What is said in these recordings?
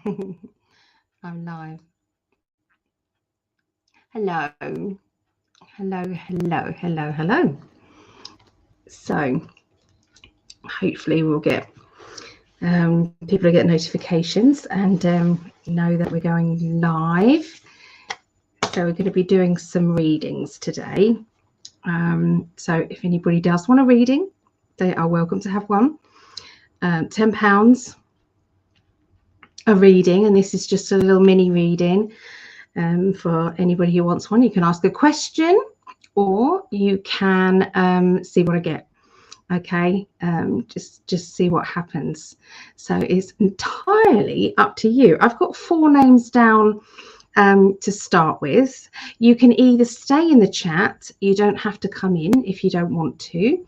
I'm live. Hello. Hello. So hopefully we'll get people will get notifications and know that we're going live. So we're going to be doing some readings today. So if anybody does want a reading, they are welcome to have one. £10 a reading, and this is just a little mini reading for anybody who wants one. You can ask a question or you can see what I get. Okay, just see what happens. So it's entirely up to you. I've got 4 names down to start with. You can either stay in the chat, you don't have to come in if you don't want to,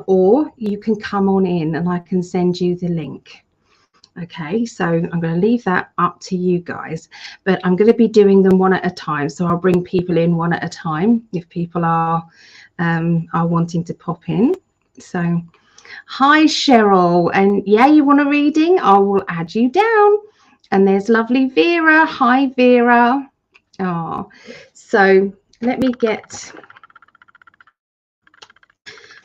or you can come on in and I can send you the link. Okay, so I'm going to leave that up to you guys, but I'm going to be doing them one at a time. So I'll bring people in one at a time if people are wanting to pop in. So hi Cheryl, and yeah, you want a reading? I will add you down. And there's lovely Vera. Hi Vera. Oh, so let me get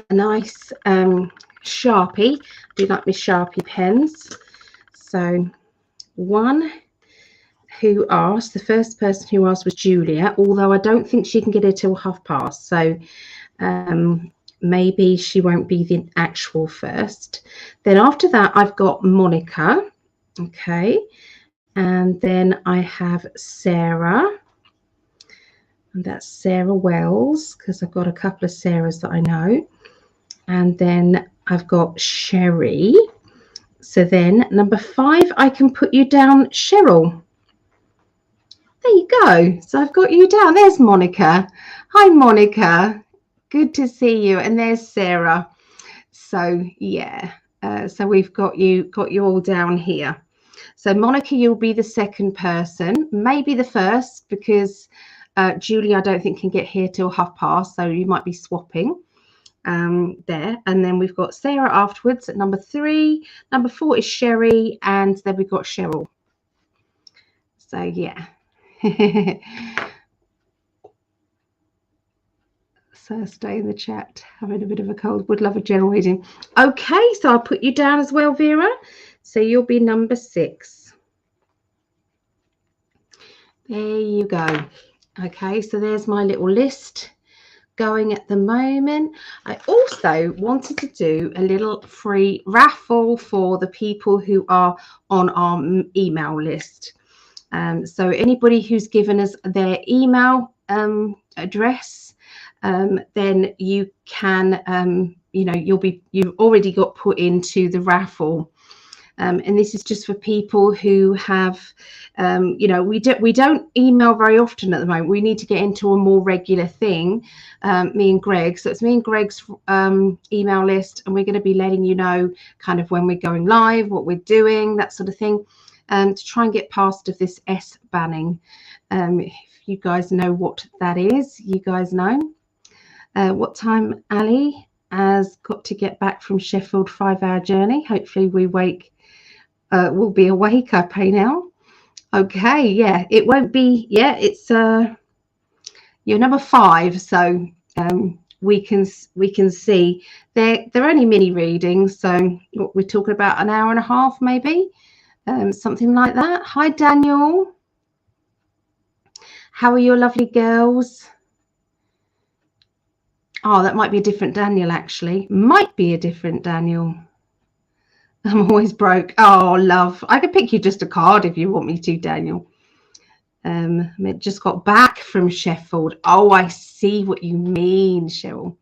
a nice Sharpie. I do like my Sharpie pens. So one who asked, the first person who asked was Julia, although I don't think she can get here till past. So maybe she won't be the actual first. Then after that, I've got Monica. Okay. And then I have Sarah. And that's Sarah Wells, because I've got a couple of Sarahs that I know. And then I've got Sherry. So then number 5, I can put you down, Cheryl. There you go. So I've got you down. There's Monica. Hi, Monica. Good to see you. And there's Sarah. So yeah. So we've got you all down here. So Monica, you'll be the second person, maybe the first, because Julie, I don't think can get here till past. So you might be swapping. There, and then we've got Sarah afterwards at number 3. Number 4 is Sherry, and then we've got Cheryl. So yeah. So stay in the chat, having a bit of a cold, would love a general reading. Okay, so I'll put you down as well, Vera, so you'll be number 6. There you go. Okay, so there's my little list going at the moment. I also wanted to do a little free raffle for the people who are on our email list. So anybody who's given us their email address, then you can, you've already got put into the raffle. And this is just for people who have, we don't email very often at the moment. We need to get into a more regular thing, me and Greg. So it's me and Greg's email list, and we're going to be letting you know kind of when we're going live, what we're doing, that sort of thing, to try and get past of this S banning. If you guys know what that is, you guys know. What time Ali has got to get back from Sheffield, 5-hour journey. Hopefully we will be awake, I pray now. Okay, yeah, it won't be, yeah, it's you're number 5, so we can see they're only mini readings, so what we're talking about, an hour and a half maybe, something like that. Hi Daniel, how are your lovely girls? Oh, that might be a different Daniel, actually. Might be a different Daniel. I'm always broke. Oh, love. I could pick you just a card if you want me to, Daniel. I just got back from Sheffield. Oh, I see what you mean, Cheryl.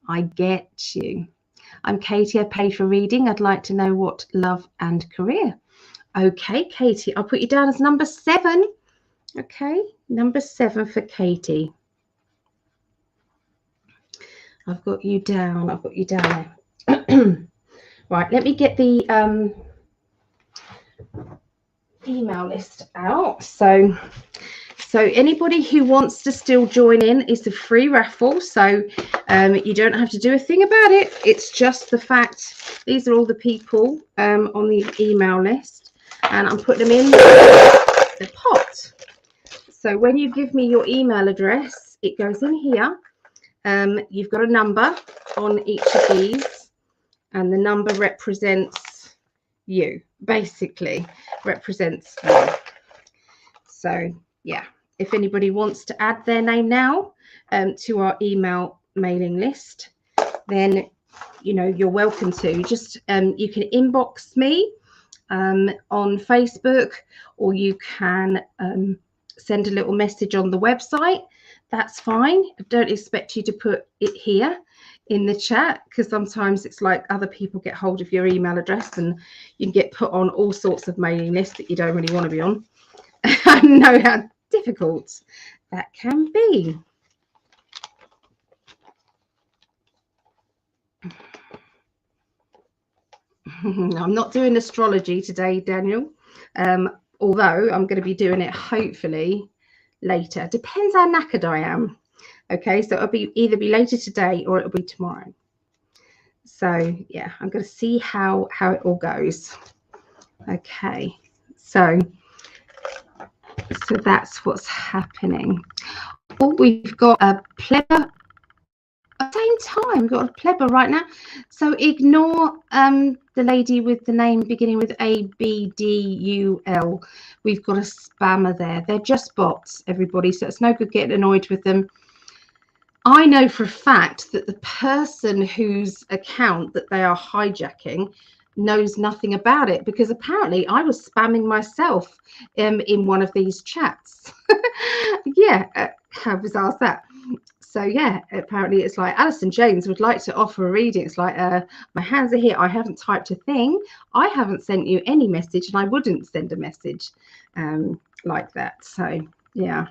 I get you. I'm Katie. I paid for reading. I'd like to know what love and career. Okay, Katie. I'll put you down as number 7. Okay, number 7 for Katie. I've got you down. I've got you down there. Right, let me get the email list out. So anybody who wants to still join in, is a free raffle. So you don't have to do a thing about it. It's just the fact these are all the people on the email list. and I'm putting them in the pot. So when you give me your email address, it goes in here. You've got a number on each of these, and the number represents you, basically represents you. So yeah, if anybody wants to add their name now to our email mailing list, then you're welcome to. Just you can inbox me on Facebook, or you can send a little message on the website. That's fine. I don't expect you to put it here in the chat, because sometimes it's like other people get hold of your email address and you can get put on all sorts of mailing lists that you don't really want to be on. I know how difficult that can be. I'm not doing astrology today, Daniel, although I'm going to be doing it hopefully later. Depends how knackered I am. Okay, so it'll either be later today or it'll be tomorrow. So yeah, I'm going to see how it all goes. Okay, so that's what's happening. Oh, we've got a pleber. At the same time, we've got a pleber right now. So ignore the lady with the name beginning with ABDUL. We've got a spammer there. They're just bots, everybody, so it's no good getting annoyed with them. I know for a fact that the person whose account that they are hijacking knows nothing about it, because apparently I was spamming myself in one of these chats. Yeah, how bizarre is that? So yeah, apparently it's like, Alison James would like to offer a reading. It's like, my hands are here. I haven't typed a thing. I haven't sent you any message, and I wouldn't send a message like that. So yeah.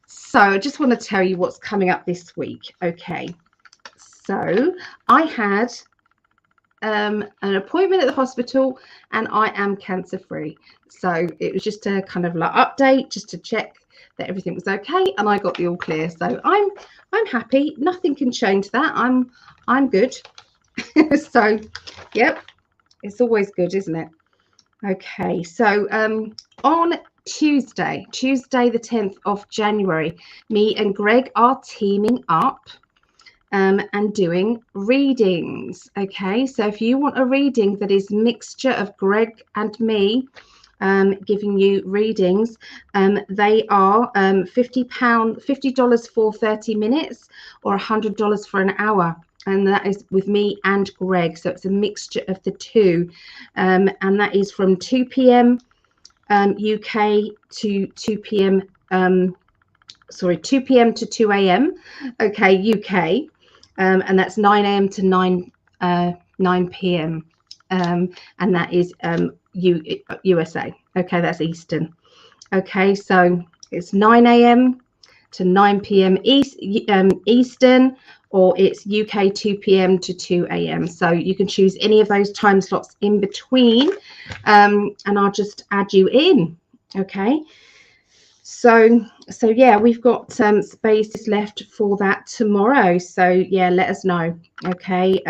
So I just want to tell you what's coming up this week. Okay. So I had an appointment at the hospital, and I am cancer free. So it was just a kind of like update, just to check that everything was okay, and I got the all clear. So I'm happy. Nothing can change that. I'm good. So yep, it's always good, isn't it? Okay, so on Tuesday the 10th of January, me and Greg are teaming up and doing readings. Okay, so if you want a reading that is mixture of Greg and me giving you readings, they are $50 for 30 minutes or $100 for an hour, and that is with me and Greg. So it's a mixture of the two, and that is from 2 p.m. UK to 2 p.m. 2 p.m. to 2 a.m. okay, UK, and that's 9 a.m. to 9 p.m. And that is USA. Okay, that's Eastern. Okay, so it's 9 a.m. to 9 p.m. Eastern, or it's UK 2 p.m. to 2 a.m. So you can choose any of those time slots in between, and I'll just add you in. Okay, so yeah, we've got some spaces left for that tomorrow. So yeah, let us know. Okay,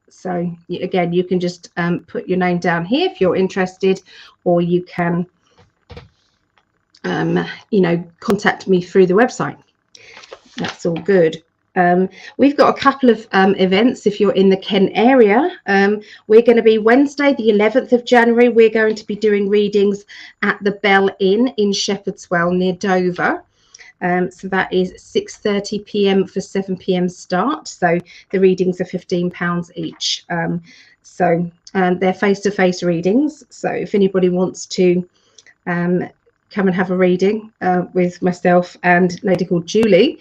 so again, you can just put your name down here if you're interested, or you can contact me through the website. That's all good. We've got a couple of events if you're in the Kent area. We're going to be Wednesday the 11th of January. We're going to be doing readings at the Bell Inn in Shepherdswell near Dover. So that is 6:30 p.m. for 7 p.m. start. So the readings are £15 each. So they're face-to-face readings. So if anybody wants to come and have a reading with myself and a lady called Julie.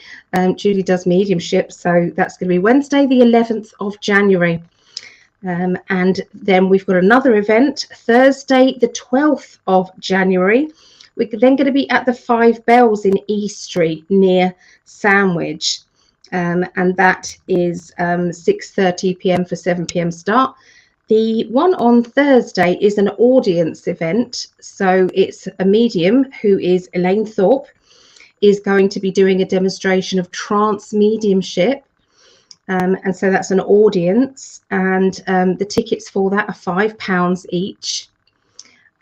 Julie does mediumship, so that's going to be Wednesday the 11th of January. And then we've got another event, Thursday the 12th of January. We're then going to be at the Five Bells in E Street near Sandwich, and that is 6:30 p.m. for 7 p.m. start. The one on Thursday is an audience event. So it's a medium who is Elaine Thorpe is going to be doing a demonstration of trance mediumship. And so that's an audience, and the tickets for that are £5 each.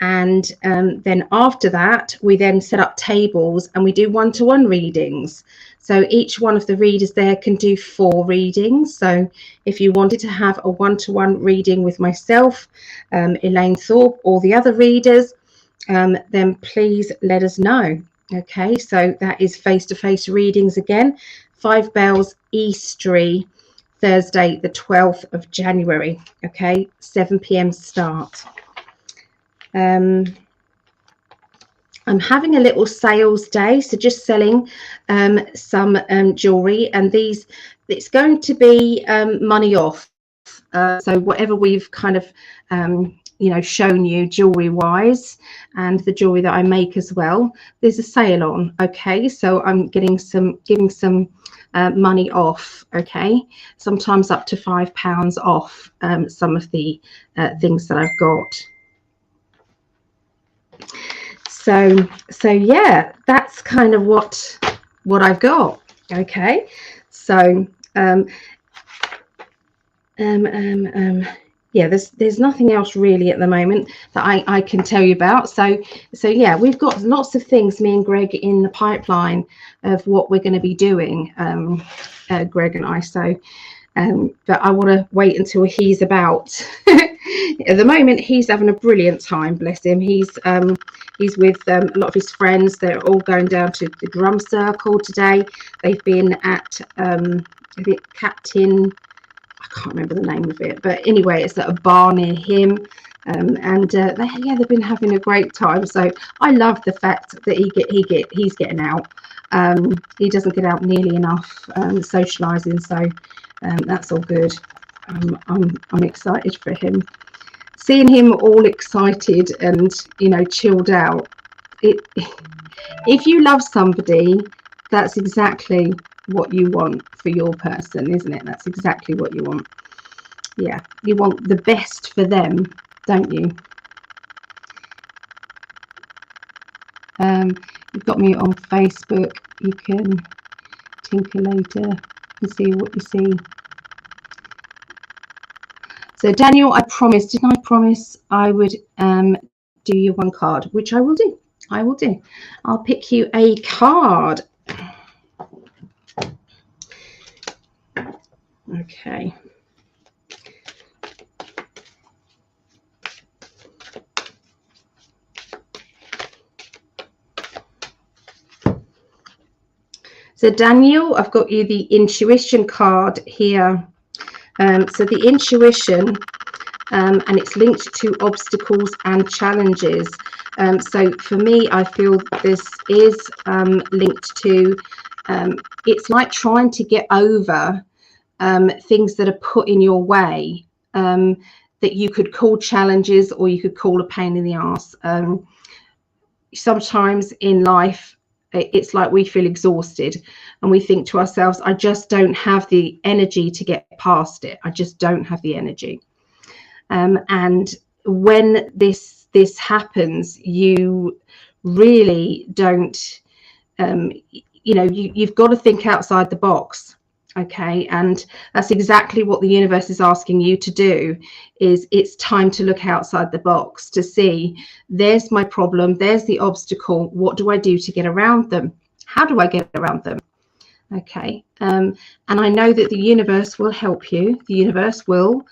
And then after that, we then set up tables and we do one-to-one readings. So each one of the readers there can do 4 readings. So if you wanted to have a one-to-one reading with myself, Elaine Thorpe, or the other readers, then please let us know. Okay, so that is face-to-face readings again, 5 Bells Eastery, Thursday the 12th of January. Okay, 7 p.m. start. I'm having a little sales day, so just selling some jewelry, and these, it's going to be money off. So whatever we've kind of shown you jewelry wise, and the jewelry that I make as well, there's a sale on. Okay, so I'm giving some money off. Okay, sometimes up to £5 off some of the things that I've got. So yeah, that's kind of what I've got. Okay, so yeah, there's nothing else really at the moment that I can tell you about. So yeah, we've got lots of things, me and Greg, in the pipeline of what we're going to be doing, Greg and I. So but I want to wait until he's about. At the moment, he's having a brilliant time, bless him. He's with a lot of his friends. They're all going down to the drum circle today. They've been at Captain, I can't remember the name of it, but anyway, it's at a bar near him, and they've been having a great time. So I love the fact that he's getting out. He doesn't get out nearly enough socializing, so that's all good. I'm excited for him. Seeing him all excited and chilled out. If you love somebody, that's exactly what you want for your person, isn't it? That's exactly what you want. Yeah, you want the best for them, don't you? You've got me on Facebook. You can tinker later and see what you see. So Daniel, didn't I promise I would do you one card, which I will do. I'll pick you a card. Okay. So Daniel, I've got you the intuition card here. So the intuition, and it's linked to obstacles and challenges. So for me, I feel this is linked to, it's like trying to get over things that are put in your way, that you could call challenges or you could call a pain in the arse. Sometimes in life, it's like we feel exhausted and we think to ourselves, I just don't have the energy to get past it. I just don't have the energy. And when this happens, you really don't, you've got to think outside the box. Okay, and that's exactly what the universe is asking you to do. Is it's time to look outside the box to see, there's my problem, there's the obstacle, what do I do to get around them? How do I get around them? Okay, and I know that the universe will help you. The universe will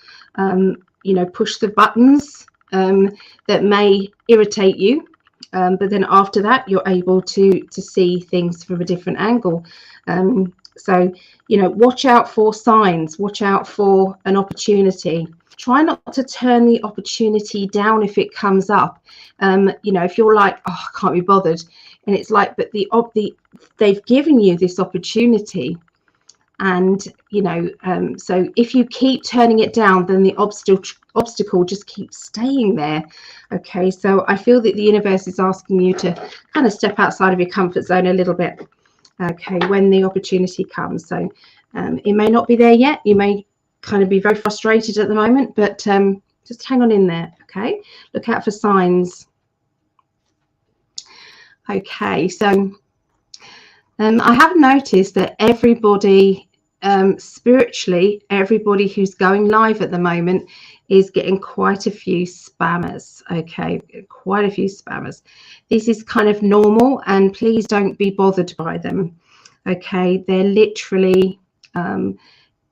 push the buttons that may irritate you, but then after that you're able to see things from a different angle. So, watch out for signs, watch out for an opportunity. Try not to turn the opportunity down if it comes up. If you're like, oh, I can't be bothered. And it's like, but they've given you this opportunity. And, so if you keep turning it down, then the obstacle just keeps staying there. Okay, so I feel that the universe is asking you to kind of step outside of your comfort zone a little bit. Okay, when the opportunity comes. So it may not be there yet. You may kind of be very frustrated at the moment, but just hang on in there. Okay, look out for signs. Okay, so I have noticed that everybody spiritually, everybody who's going live at the moment is getting quite a few spammers. Okay, quite a few spammers. This is kind of normal, and please don't be bothered by them. Okay, they're literally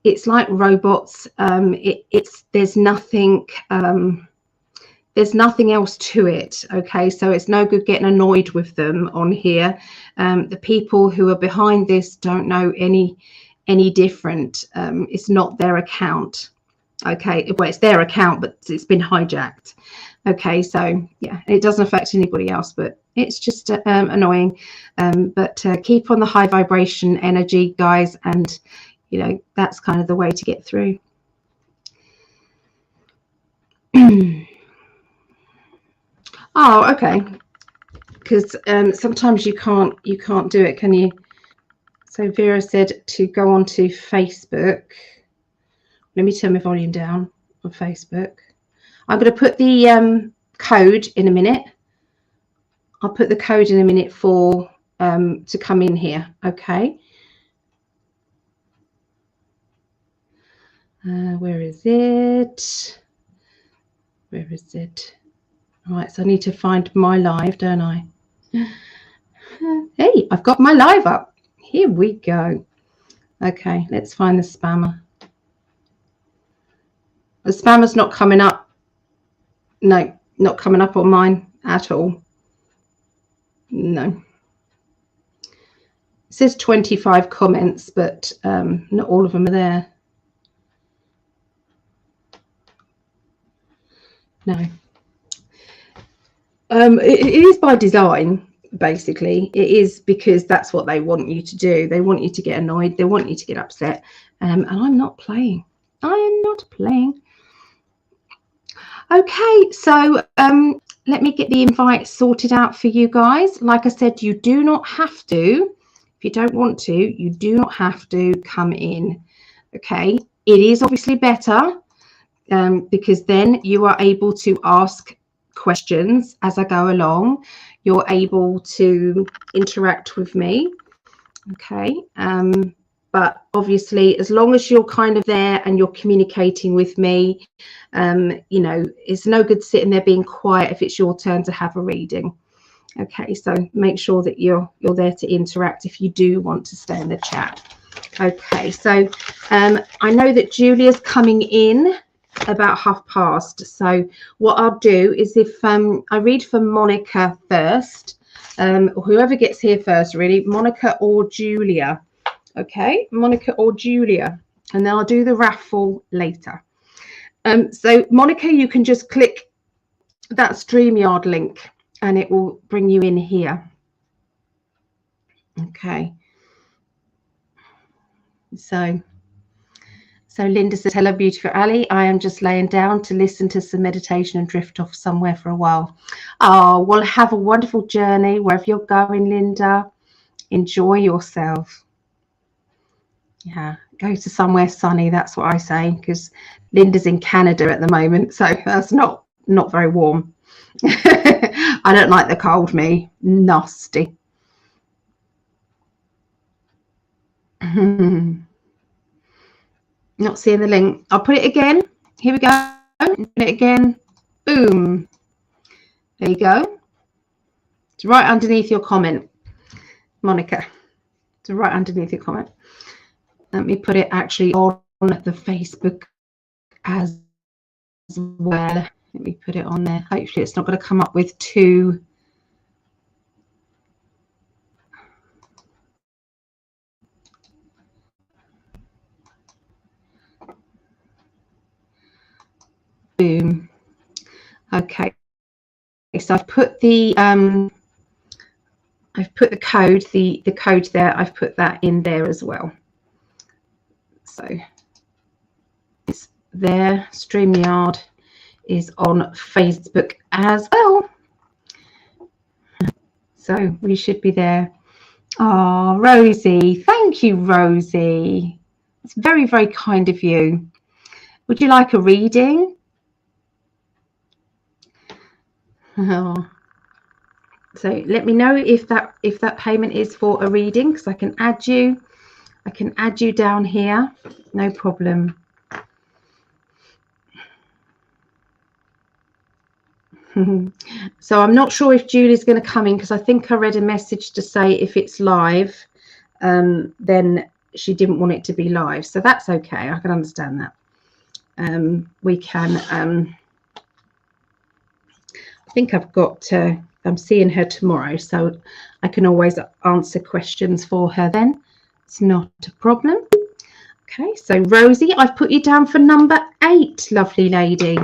it's like robots. There's nothing else to it. Okay, so it's no good getting annoyed with them on here. The people who are behind this don't know any different. It's not their account. Okay, well, it's their account, but it's been hijacked. Okay, so yeah, it doesn't affect anybody else, but it's just annoying. But keep on the high vibration energy, guys, and you know, that's kind of the way to get through. Oh, okay. Because sometimes you can't do it, can you? So Vera said to go onto Facebook. Let me turn my volume down on Facebook. I'm going to put the code in a minute. I'll put the code in a minute for to come in here. Okay. Where is it? Where is it? All right, so I need to find my live, don't I? Hey, I've got my live up. Here we go. Okay, let's find the spammer. The spammer's not coming up. No, not coming up on mine at all. No. It says 25 comments, but not all of them are there. No. It is by design, basically. It is because that's what they want you to do. They want you to get annoyed. They want you to get upset. And I'm not playing. I am not playing. Okay, so let me get the invite sorted out for you guys. Like I said, you do not have to. If you don't want to, you do not have to come in. Okay, it is obviously better because then you are able to ask questions as I go along. You're able to interact with me. Okay, but obviously, as long as you're kind of there and you're communicating with me, you know, it's no good sitting there being quiet if it's your turn to have a reading. Okay, so make sure that you're there to interact if you do want to stay in the chat. Okay, so I know that Julia's coming in about past. So what I'll do is if I read for Monica first, whoever gets here first, really, Monica or Julia. Okay, Monica or Julia, and then I'll do the raffle later. So Monica, you can just click that StreamYard link and it will bring you in here. Okay. So Linda said, hello, beautiful Ali. I am just laying down to listen to some meditation and drift off somewhere for a while. Oh, well, have a wonderful journey wherever you're going, Linda. Enjoy yourself. Yeah, go to somewhere sunny. That's what I say, because Linda's in Canada at the moment, so that's not very warm. I don't like the cold, me. Nasty. Not seeing the link. I'll put it again. Here we go. Put it again. Boom. There you go. It's right underneath your comment, Monica. It's right underneath your comment. Let me put it actually on the Facebook as well. Let me put it on there. Hopefully it's not going to come up with two. Boom. Okay. So I've put the code, the code there. I've put that in there as well. So it's there. StreamYard is on Facebook as well. So we should be there. Oh, Rosie. Thank you, Rosie. It's very, very kind of you. Would you like a reading? Oh. So let me know if that payment is for a reading, because I can add you. I can add you down here. No problem. So I'm not sure if Julie's going to come in, because I think I read a message to say if it's live, then she didn't want it to be live. So that's okay. I can understand that. We can. I think I've got. I'm seeing her tomorrow, so I can always answer questions for her then. It's not a problem. Okay, so Rosie, I've put you down for number 8, lovely lady.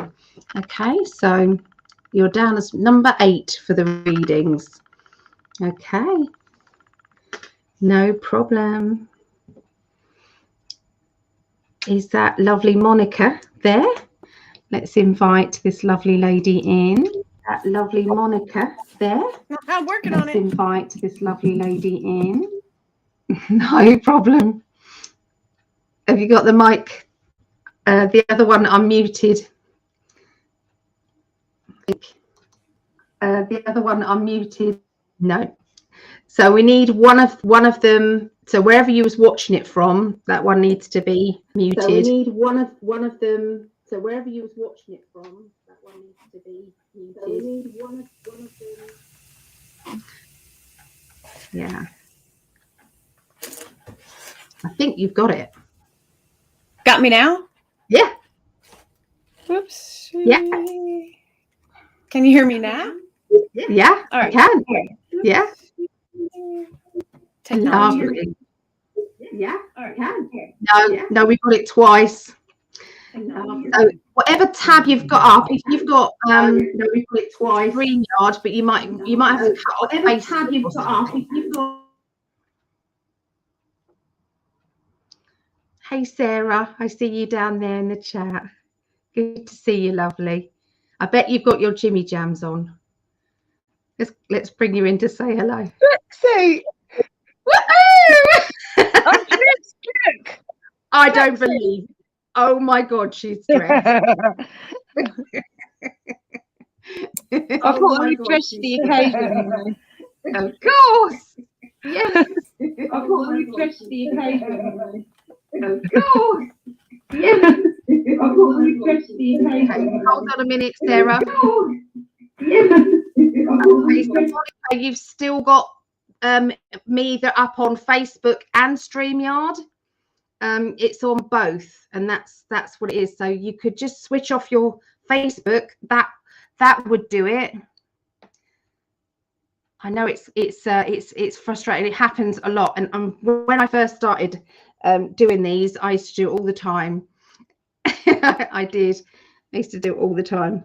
Okay, so you're down as number 8 for the readings. Okay, no problem. Is that lovely Monica there? Let's invite this lovely lady in. That lovely Monica there. I'm working on it. Let's invite this lovely lady in. No problem. Have you got the mic? The other one unmuted. The other one unmuted. No. So we need one of them. So wherever you was watching it from, that one needs to be muted. So we need one of them. So wherever you was watching it from, that one needs to be muted. So we need one of them. Yeah. I think you've got it. Got me now? Yeah. Whoops. Yeah. Can you hear me now? Yeah. All right. I can. Yeah. Technology. Yeah. All right. Can. No, we got it twice. So whatever tab you've got up, if you've got we put it twice. StreamYard, but you might have to cut off whatever tab you've got up. If you've got. Hey Sarah, I see you down there in the chat. Good to see you, lovely. I bet you've got your Jimmy Jams on. Let's bring you in to say hello. Say, I don't believe. Oh my God, she's dressed. I thought I refreshed the occasion. Of course. Yes. I thought I refreshed the occasion. Of course. Yes. I thought I refreshed the occasion. Okay, hold on a minute, Sarah. Yes. Okay, so Monica, you've still got me either up on Facebook and StreamYard. It's on both, and that's what it is. So you could just switch off your Facebook. That would do it. I know it's frustrating. It happens a lot, and when I first started doing these, I used to do it all the time. I did. I used to do it all the time.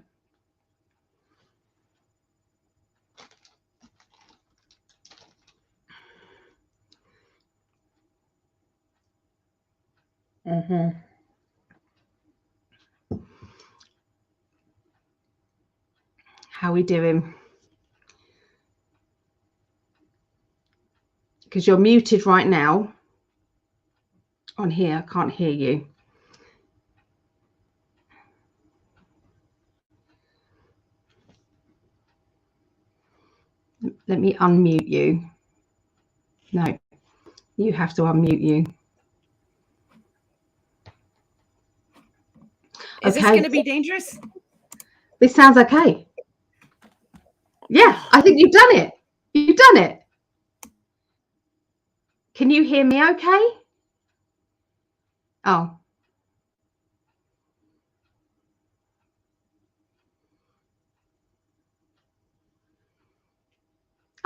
How are we doing? Because you're muted right now. On here, I can't hear you. Let me unmute you. No, you have to unmute you. Is this going to be dangerous? This sounds okay. Yeah, I think you've done it. You've done it. Can you hear me okay? Oh.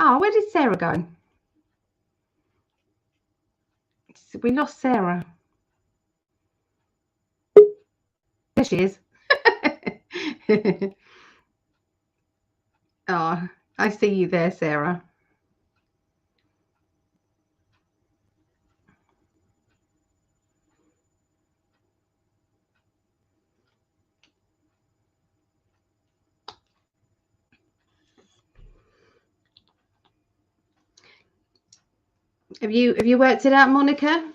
Oh, where did Sarah go? We lost Sarah. There she is. Oh, I see you there, Sarah. Have you worked it out, Monica?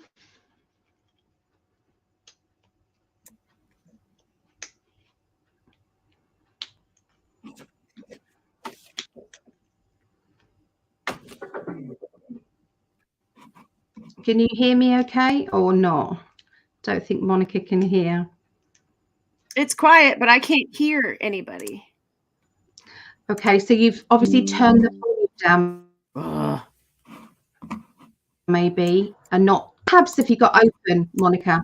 Can you hear me okay or not? Don't think Monica can hear. It's quiet, but I can't hear anybody. Okay, so you've obviously turned the volume down, maybe, and not tabs if you got open, Monica.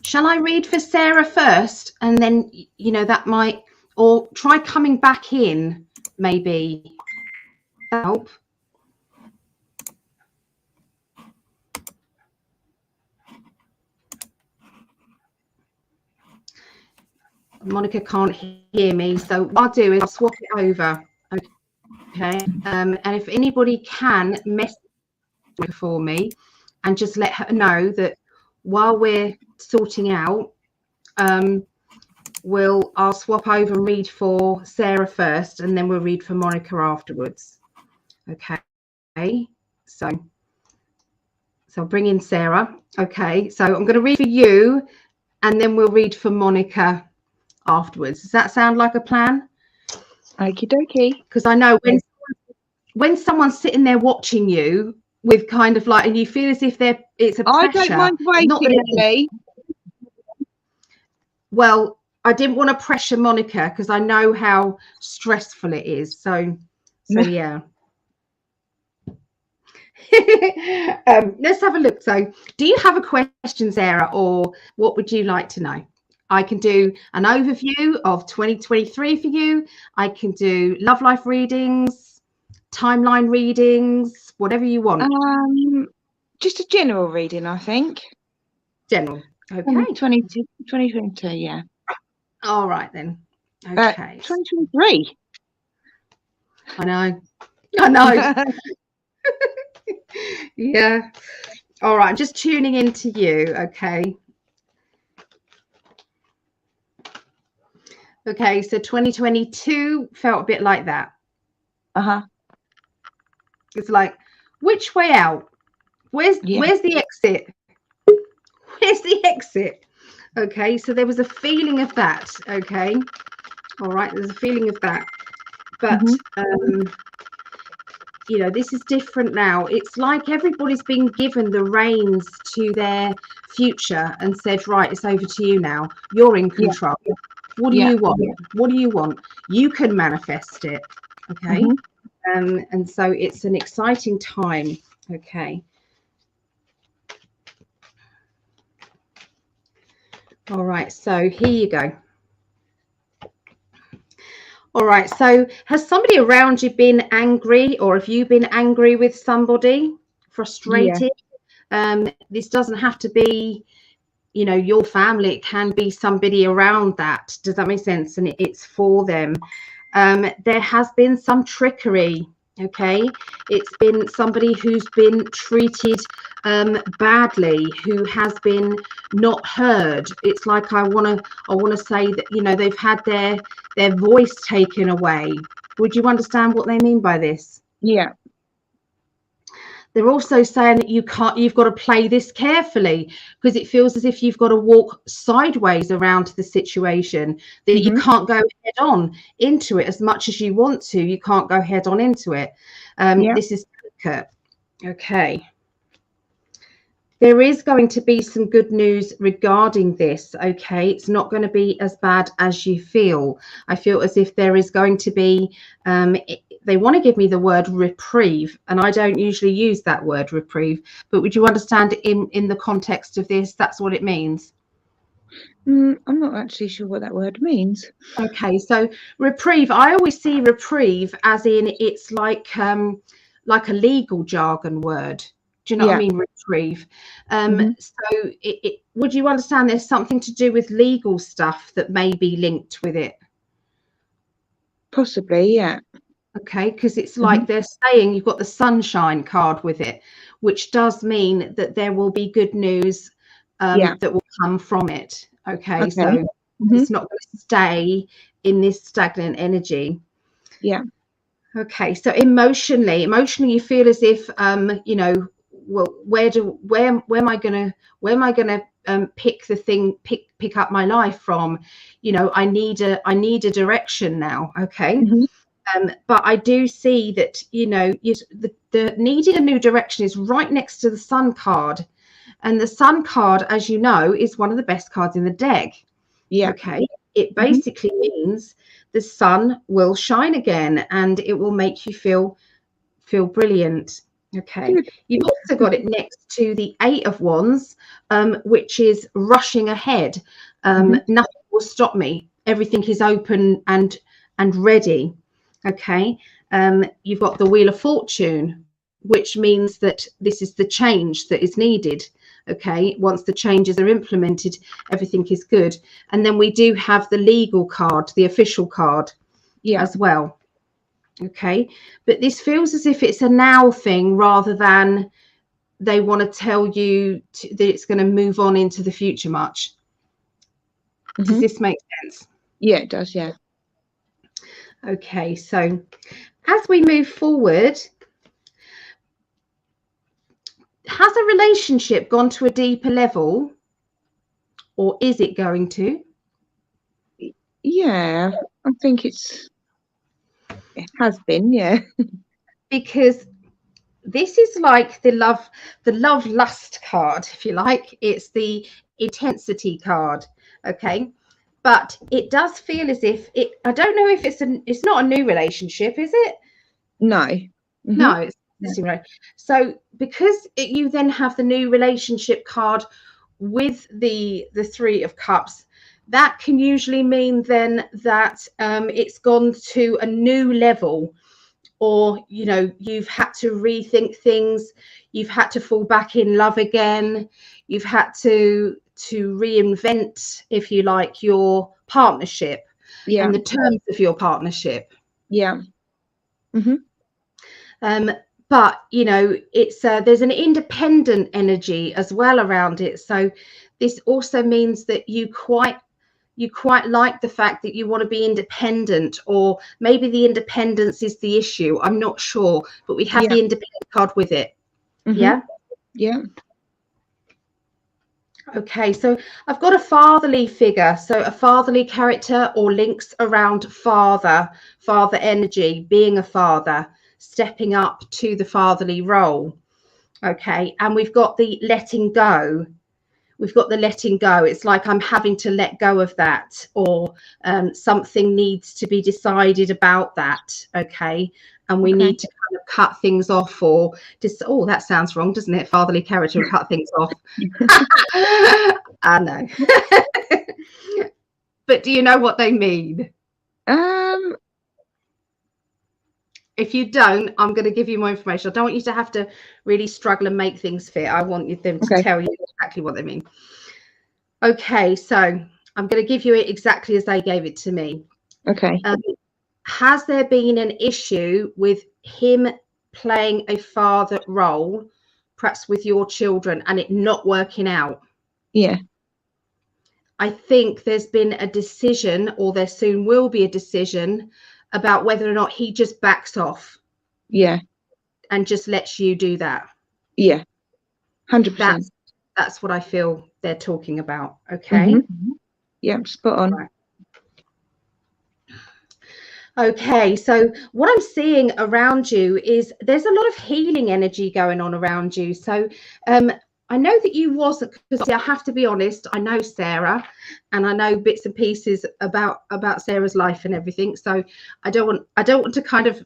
Shall I read for Sarah first, and then that might, or try coming back in, maybe help. Monica can't hear me, so what I'll do is I'll swap it over. Okay, and if anybody can message for me and just let her know that while we're sorting out, I'll swap over and read for Sarah first, and then we'll read for Monica afterwards. Okay, so I'll bring in Sarah. Okay, so I'm going to read for you, and then we'll read for Monica afterwards. Does that sound like a plan? Okie dokie. Because I know when someone's sitting there watching you with kind of like, and you feel as if it's a pressure. I don't mind waiting, Ellie. Well, I didn't want to pressure Monica because I know how stressful it is. So yeah. Let's have a look. So, do you have a question, Sarah, or what would you like to know? I can do an overview of 2023 for you. I can do love life readings, timeline readings, whatever you want. Just a general reading, I think. General. Okay. 2022, yeah. All right then. Okay. 2023. I know. Yeah. All right. I'm just tuning into you. Okay. Okay. So 2022 felt a bit like that. It's like, which way out? Where's the exit? Where's the exit? Okay. So there was a feeling of that. Okay. All right. There's a feeling of that. But this is different now. It's like everybody's been given the reins to their future and said, right, it's over to you now. You're in control. What do you want? What do you want? You can manifest it. Okay. And so it's an exciting time. Okay. All right. So here you go. All right, so has somebody around you been angry, or have you been angry with somebody, frustrated? This doesn't have to be, your family. It can be somebody around that. Does that make sense? And it's for them. There has been some trickery. Okay, it's been somebody who's been treated badly, who has been not heard. It's like I want to say that they've had their voice taken away. Would you understand what they mean by this? Yeah. They're also saying that you've got to play this carefully, because it feels as if you've got to walk sideways around the situation, that you can't go head on into it as much as you want to. You can't go head on into it. This is delicate. Okay. There is going to be some good news regarding this. Okay. It's not going to be as bad as you feel. I feel as if there is going to be, they want to give me the word reprieve, and I don't usually use that word reprieve, but would you understand in the context of this, that's what it means? I'm not actually sure what that word means. Okay, so reprieve, I always see reprieve as in it's like a legal jargon word. Do you know what I mean? Reprieve. So would you understand there's something to do with legal stuff that may be linked with it? Possibly, yeah. Okay, because it's like they're saying you've got the sunshine card with it, which does mean that there will be good news that will come from it. Okay. So it's not going to stay in this stagnant energy. Yeah. Okay, so emotionally you feel as if well, where am I gonna pick up my life from. You know, I need a direction now. Okay. But I do see that, you know, the needing a new direction is right next to the Sun card. And the Sun card, as you know, is one of the best cards in the deck. Yeah. Okay. It basically means the sun will shine again and it will make you feel brilliant. Okay. Good. You've also got it next to the 8 of Wands, which is rushing ahead. Nothing will stop me. Everything is open and ready. Okay. You've got the Wheel of Fortune, which means that this is the change that is needed. Okay, once the changes are implemented, everything is good. And then we do have the legal card, the official card, as well. Okay, but this feels as if it's a now thing rather than they want to tell you that it's going to move on into the future much. Does this make sense? Yeah, it does. Yeah. Okay, so as we move forward, has a relationship gone to a deeper level, or is it going to? Yeah, I think it has been. Yeah. Because this is like the love lust card, if you like. It's the intensity card. Okay, but it does feel as if it, I don't know if it's not a new relationship, is it? No. No, it's right. So because you then have the new relationship card with the 3 of Cups, that can usually mean then that it's gone to a new level, or, you know, you've had to rethink things, you've had to fall back in love again, you've had to reinvent, if you like, your partnership and the terms of your partnership. Yeah. But, you know, it's there's an independent energy as well around it. So this also means that you quite like the fact that you want to be independent, or maybe the independence is the issue. I'm not sure, but we have the independent card with it. Yeah. Okay, so I've got a fatherly figure, so a fatherly character or links around father energy, being a father, stepping up to the fatherly role. Okay, and we've got the letting go. It's like I'm having to let go of that, or something needs to be decided about that. Okay, and we need to kind of cut things off, or just, oh, that sounds wrong, doesn't it? Fatherly character, cut things off. I know. But do you know what they mean? If you don't, I'm going to give you more information. I don't want you to have to really struggle and make things fit. I want them to tell you exactly what they mean. Okay, so I'm going to give you it exactly as they gave it to me. Okay. Has there been an issue with him playing a father role, perhaps with your children, and it not working out? Yeah. I think there's been a decision, or there soon will be a decision, about whether or not he just backs off. Yeah. And just lets you do that. Yeah. 100%. That's what I feel they're talking about. Okay. Yeah, spot on. Right. Okay, so what I'm seeing around you is there's a lot of healing energy going on around you. So I know that you wasn't, because I have to be honest, I know Sarah, and I know bits and pieces about Sarah's life and everything. So I don't want to kind of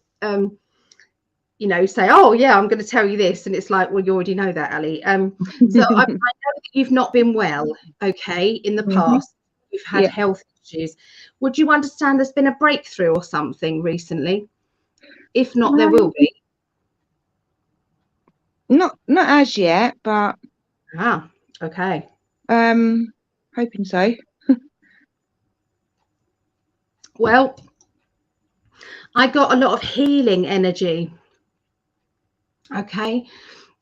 you know, say, oh yeah, I'm going to tell you this, and it's like, well, you already know that, Ali. So I know that you've not been well, okay, in the past. You've had health issues. Would you understand there's been a breakthrough or something recently? If not, there will be. Not as yet, but okay. Hoping so. Well, I got a lot of healing energy. Okay.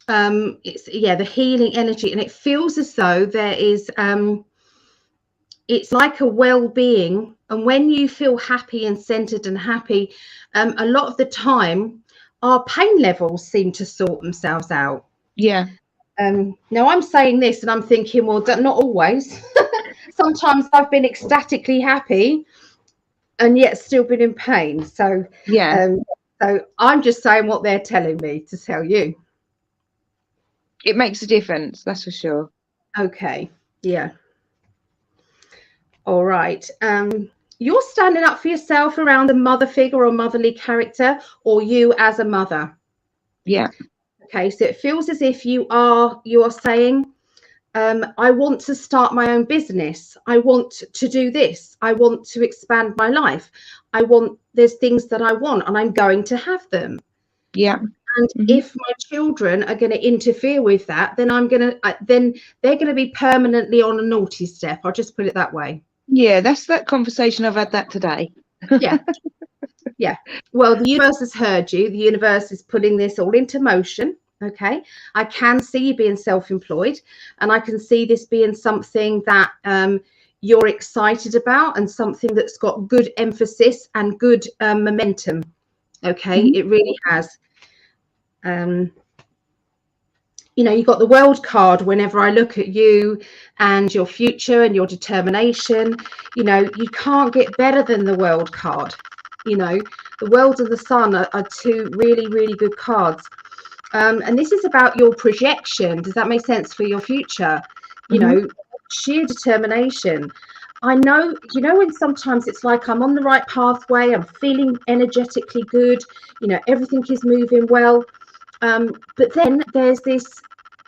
It's the healing energy, and it feels as though there is it's like a well-being, and when you feel happy and centered and happy, a lot of the time our pain levels seem to sort themselves out. Yeah. Now I'm saying this and I'm thinking, well, not always. Sometimes I've been ecstatically happy and yet still been in pain. So so I'm just saying what they're telling me to tell you. It makes a difference, that's for sure. Okay. Yeah. All right. You're standing up for yourself around a mother figure or motherly character, or you as a mother. Yeah. Okay. So it feels as if you are saying, I want to start my own business. I want to do this. I want to expand my life. There's things that I want and I'm going to have them. Yeah. And if my children are going to interfere with that, then then they're going to be permanently on a naughty step. I'll just put it that way. Yeah, that's that conversation. I've had that today. Yeah. Yeah. Well, the universe has heard you. The universe is putting this all into motion. Okay. I can see you being self-employed, and I can see this being something that you're excited about and something that's got good emphasis and good momentum. Okay. It really has. You know, you got the world card. Whenever I look at you and your future and your determination, you know, you can't get better than the world card. You know, the world and the sun are two really, really good cards. And this is about your projection. Does that make sense for your future? You know, sheer determination. I know, you know, when sometimes it's like I'm on the right pathway, I'm feeling energetically good, you know, everything is moving well. But then there's this,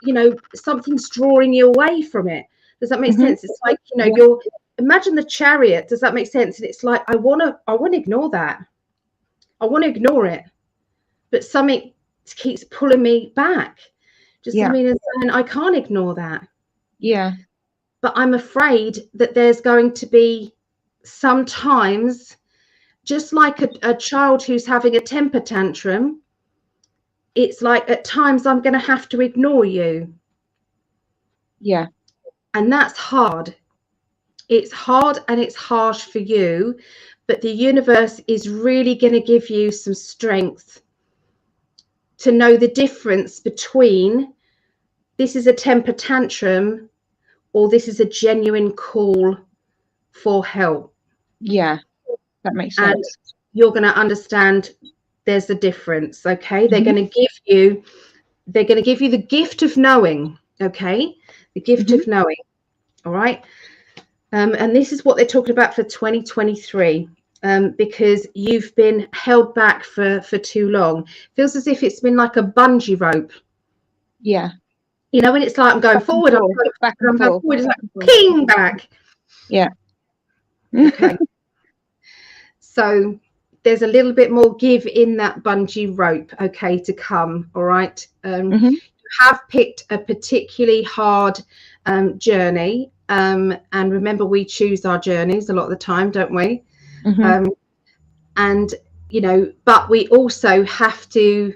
you know, something's drawing you away from it. Does that make sense? It's like, you know, imagine the chariot. Does that make sense? And it's like, I want to ignore that. I want to ignore it. But something keeps pulling me back. Just I mean, and I can't ignore that. Yeah. But I'm afraid that there's going to be sometimes, just like a child who's having a temper tantrum, it's like at times I'm going to have to ignore you. Yeah. And that's hard. It's hard and it's harsh for you, but the universe is really going to give you some strength to know the difference between this is a temper tantrum or this is a genuine call for help. Yeah, that makes sense. And you're going to understand there's a difference. Okay. They're going to give you the gift of knowing. Okay. The gift of knowing. All right. And this is what they're talking about for 2023, because you've been held back for too long. Feels as if it's been like a bungee rope. Yeah. You know, when it's like I'm going forward, I'm going back, I'm going forward, it's like ping back. Yeah. Okay. So there's a little bit more give in that bungee rope, okay, to come. All right. You have picked a particularly hard journey. And remember, we choose our journeys a lot of the time, don't we? And, you know, but we also have to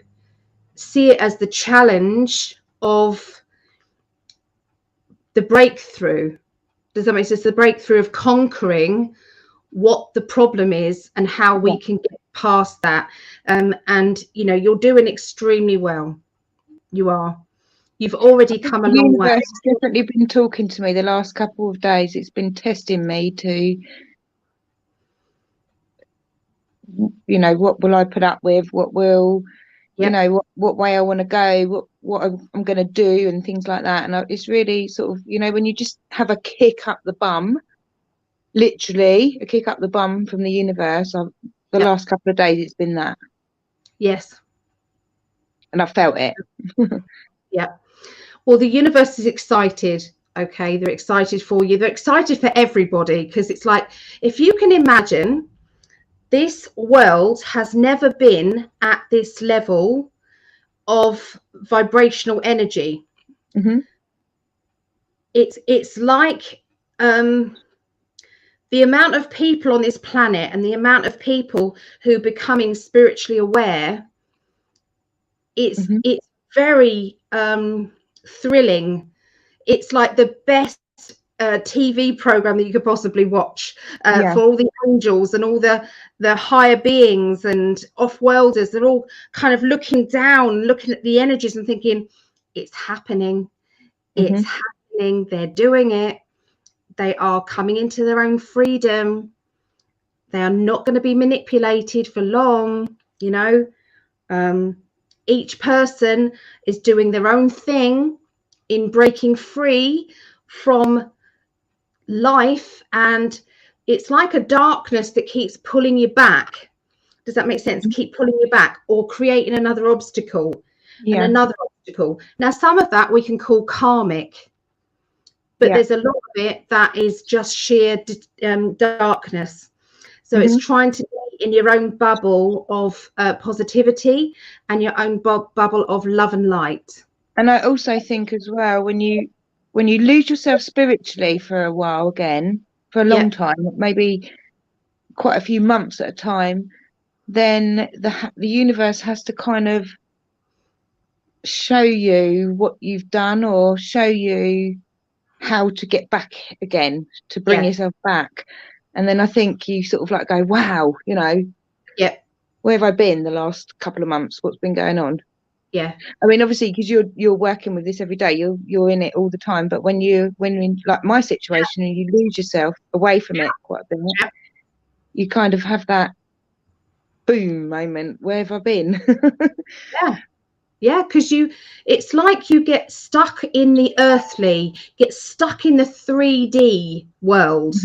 see it as the challenge of the breakthrough. Does that make sense? The breakthrough of conquering what the problem is and how we can get past that. And, you know, you're doing extremely well. You are. You've already come a long way. The universe has definitely been talking to me the last couple of days. It's been testing me to, you know, what will I put up with? What will, you know, what way I want to go, what I'm going to do and things like that. And it's really sort of, you know, when you just have a kick up the bum, literally a kick up the bum from the universe. The last couple of days, it's been that. Yes. And I felt it. Yeah. Well, the universe is excited. Okay. They're excited for you. They're excited for everybody, because it's like, if you can imagine, this world has never been at this level of vibrational energy. It's like the amount of people on this planet and the amount of people who are becoming spiritually aware. It's very thrilling. It's like the best TV program that you could possibly watch for all the angels and all the higher beings and off-worlders. They're all kind of looking down, looking at the energies and thinking, it's happening. It's happening. They're doing it. They are coming into their own freedom. They are not going to be manipulated for long, you know. Each person is doing their own thing in breaking free from life, and it's like a darkness that keeps pulling you back. Does that make sense? Keep pulling you back, or creating another obstacle and another obstacle. Now, some of that we can call karmic, but there's a lot of it that is just sheer darkness. So it's trying to be in your own bubble of positivity and your own bubble of love and light. And I also think as well, when you lose yourself spiritually for a while again, for a long time, maybe quite a few months at a time, then the universe has to kind of show you what you've done, or show you how to get back again, to bring yourself back. And then I think you sort of like go, wow, you know, where have I been the last couple of months? What's been going on? I mean, obviously, because you're working with this every day, you're in it all the time. But when you're in like my situation and you lose yourself away from it quite a bit, you kind of have that boom moment. Where have I been? Because it's like you get stuck in the earthly, get stuck in the 3D world.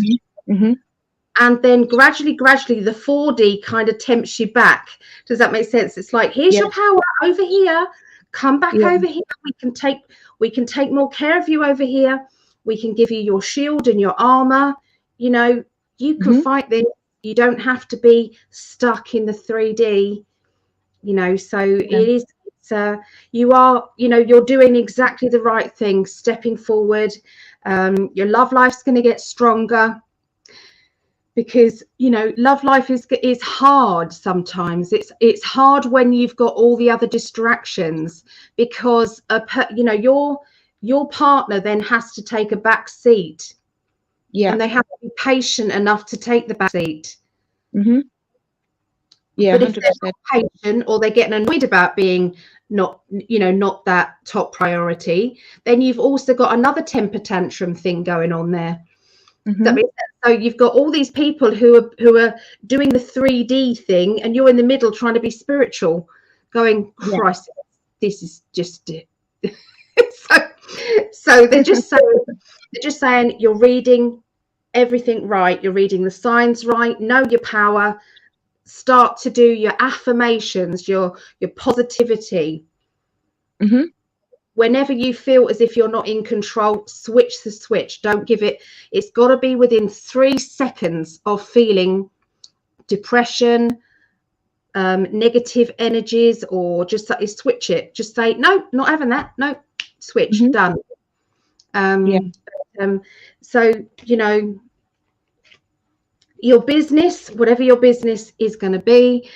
And then gradually the 4D kind of tempts you back. Does that make sense? It's like, here's your power over here. Come back over here. We can take more care of you over here. We can give you your shield and your armor. You know, you can fight this. You don't have to be stuck in the 3D. You know, so it is. You are, you know, you're doing exactly the right thing, stepping forward. Your love life's going to get stronger. Because, you know, love life is hard sometimes. It's hard when you've got all the other distractions, because you know, your partner then has to take a back seat, and they have to be patient enough to take the back seat. But if they're not patient, or they're getting annoyed about being not that top priority, then you've also got another temper tantrum thing going on there. That makes sense. So you've got all these people who are doing the 3D thing, and you're in the middle trying to be spiritual, going, Christ, this is just so they're just saying you're reading everything right, you're reading the signs right, know your power, start to do your affirmations, your positivity. Whenever you feel as if you're not in control, switch the switch. Don't give it. It's got to be within 3 seconds of feeling depression, negative energies, or just switch it. Just say, no, not having that. No, switch, done. So, you know, your business, whatever your business is going to be,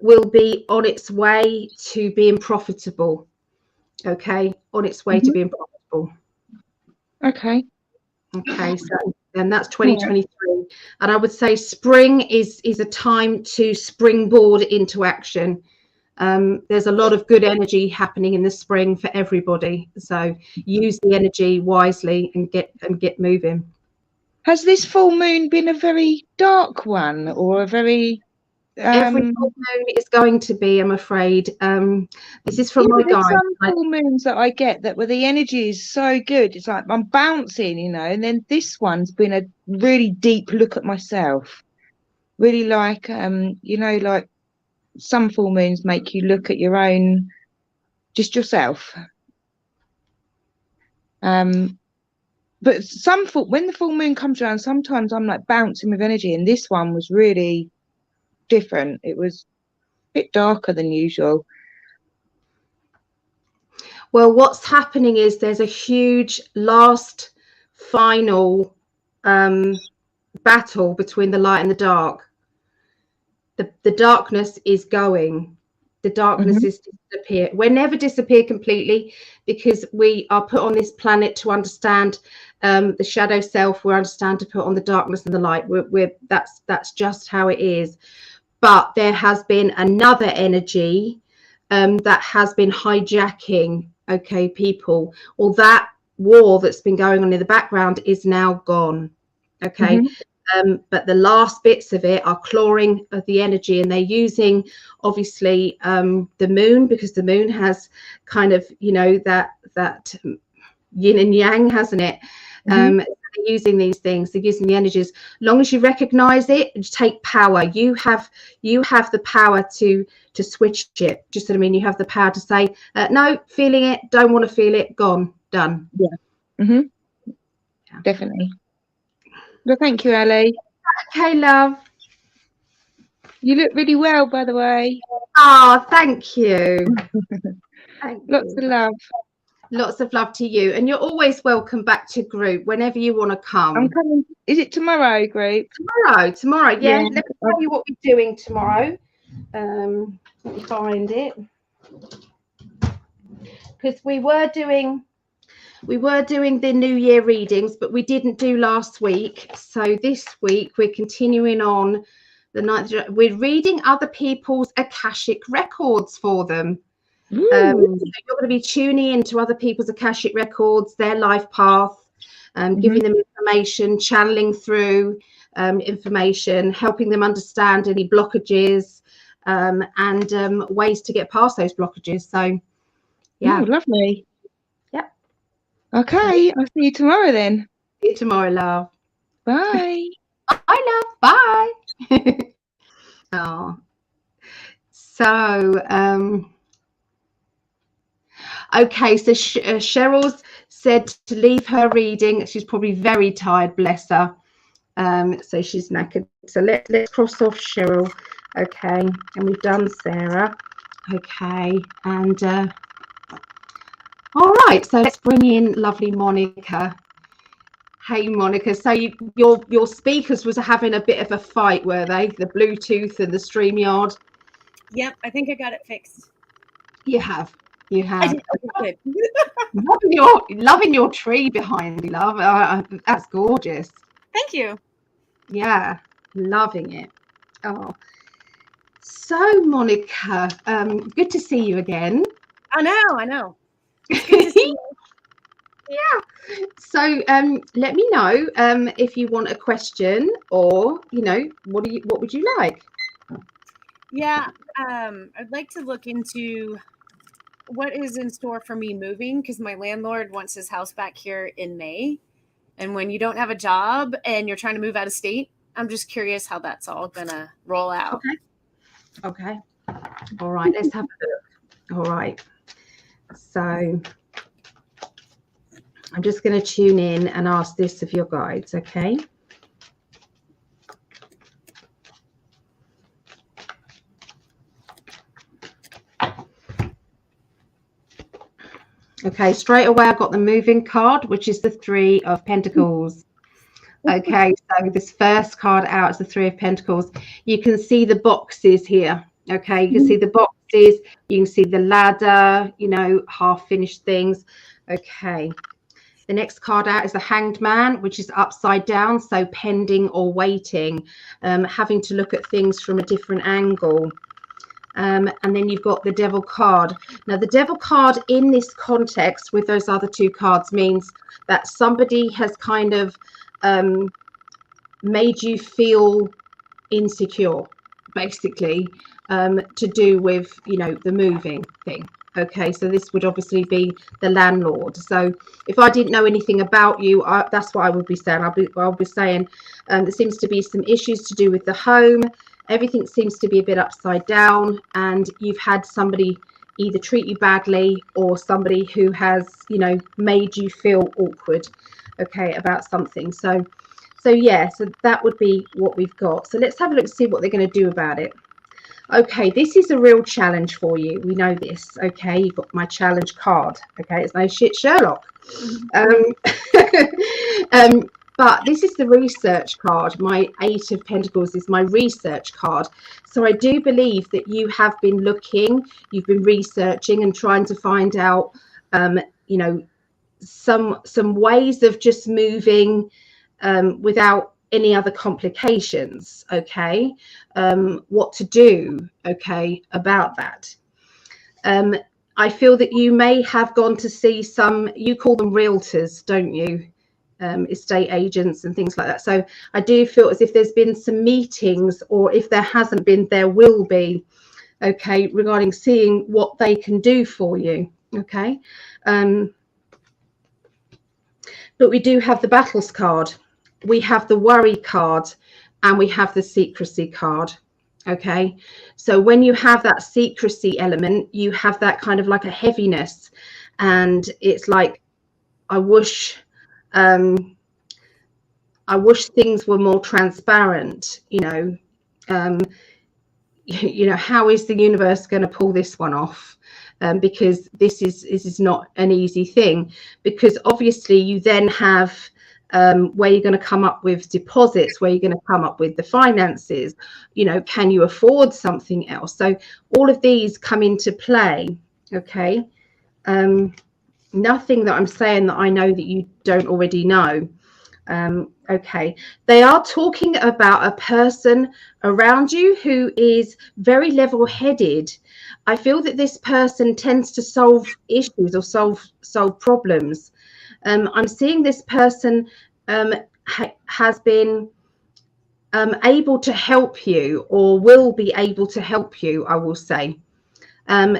will be on its way to being profitable. Okay, on its way to being profitable. Okay, so and that's 2023. And I would say spring is a time to springboard into action. There's a lot of good energy happening in the spring for everybody, so use the energy wisely and get moving. Has this full moon been a very dark one, or a very every full moon is going to be, I'm afraid. This is from my guide. Some full moons that I get that where the energy is so good, it's like I'm bouncing, you know. And then this one's been a really deep look at myself, really like you know, like some full moons make you look at your own, just yourself. But when the full moon comes around, sometimes I'm like bouncing with energy, and this one was really different. It was a bit darker than usual. Well, what's happening is there's a huge last final battle between the light and the dark. The darkness is going. The darkness is disappear. We'll never disappear completely, because we are put on this planet to understand the shadow self. We understand to put on the darkness and the light. That's just how it is. But there has been another energy that has been hijacking, okay, people, or that war that's been going on in the background is now gone. Okay. But the last bits of it are clawing of the energy, and they're using obviously the moon, because the moon has kind of, you know, that yin and yang, hasn't it? They're using these things, they're using the energies. Long as you recognize it, take power. You have the power to switch it. Just what I mean, you have the power to say no, feeling it, don't want to feel it, gone, done. Yeah. Definitely. Well, thank you, Ellie. Okay, love. You look really well, by the way. Oh, thank you. Lots of love. Lots of love to you, and you're always welcome back to group whenever you want to come. I'm coming. Is it tomorrow, group? Tomorrow, yeah. Yeah. Let me tell you what we're doing tomorrow. Let me find it, because we were doing the New Year readings, but we didn't do last week. So this week we're continuing on the 9th. We're reading other people's Akashic records for them. So you're going to be tuning into other people's Akashic records, their life path, giving them information, channeling through information, helping them understand any blockages, and ways to get past those blockages. So yeah. Lovely. Yep. Okay, I'll see you tomorrow then. See you tomorrow, love. Bye. Bye, love. Bye. Oh. So okay, so Cheryl's said to leave her reading. She's probably very tired, bless her. So she's knackered. So let's cross off Cheryl. Okay, and we've done Sarah. Okay, and all right. So let's bring in lovely Monica. Hey, Monica. So your speakers was having a bit of a fight, were they? The Bluetooth and the StreamYard. Yep, I think I got it fixed. You have. You have. I did. Loving your tree behind you, love. That's gorgeous. Thank you. Yeah, loving it. Oh, so Monica, good to see you again. I know. It's good to see you. Yeah. So let me know if you want a question, or what would you like? Yeah, I'd like to look into what is in store for me moving, because my landlord wants his house back here in May. And when you don't have a job and you're trying to move out of state, I'm just curious how that's all gonna roll out. Okay. All right, let's have a look. All right. So I'm just going to tune in and ask this of your guides, okay? Okay, straight away I got the moving card, which is the 3 of Pentacles. Okay, so this first card out is the 3 of Pentacles. You can see the boxes here. Okay, you can see the boxes, you can see the ladder, half finished things. Okay, the next card out is the Hanged Man, which is upside down, so pending or waiting, having to look at things from a different angle. And then you've got the Devil card. Now, the Devil card in this context with those other 2 cards means that somebody has kind of made you feel insecure, basically, to do with, the moving thing. Okay, so this would obviously be the landlord. So if I didn't know anything about you, that's what I would be saying. I'll be saying there seems to be some issues to do with the home. Everything seems to be a bit upside down, and you've had somebody either treat you badly or somebody who has, made you feel awkward, okay, about something. So yeah, so that would be what we've got. So let's have a look to see what they're going to do about it. Okay, this is a real challenge for you. We know this. Okay, you've got my challenge card. Okay, it's no shit Sherlock. But this is the research card. My 8 of Pentacles is my research card. So I do believe that you have been looking, you've been researching and trying to find out, some ways of just moving without any other complications. Okay, what to do, okay, about that. I feel that you may have gone to see some, you call them realtors, don't you? Estate agents and things like that. So I do feel as if there's been some meetings, or if there hasn't been, there will be, okay, regarding seeing what they can do for you, okay? But we do have the battles card, we have the worry card, and we have the secrecy card. Okay, so when you have that secrecy element, you have that kind of like a heaviness, and it's like, I wish things were more transparent, you know. You know, how is the universe going to pull this one off? Because this is not an easy thing, because obviously you then have where you're going to come up with deposits, where you're going to come up with the finances, you know, can you afford something else? So all of these come into play. Okay, nothing that I'm saying that I know that you don't already know. Okay, they are talking about a person around you who is very level-headed. I feel that this person tends to solve issues or solve problems. I'm seeing this person has been able to help you, or will be able to help you, I will say.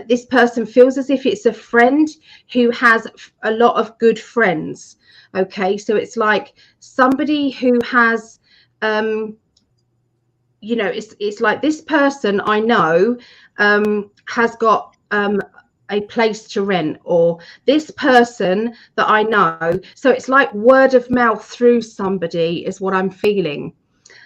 This person feels as if it's a friend who has a lot of good friends. Okay, so it's like somebody who has, you know, it's like this person I know has got a place to rent, or this person that I know. So it's like word of mouth through somebody is what I'm feeling.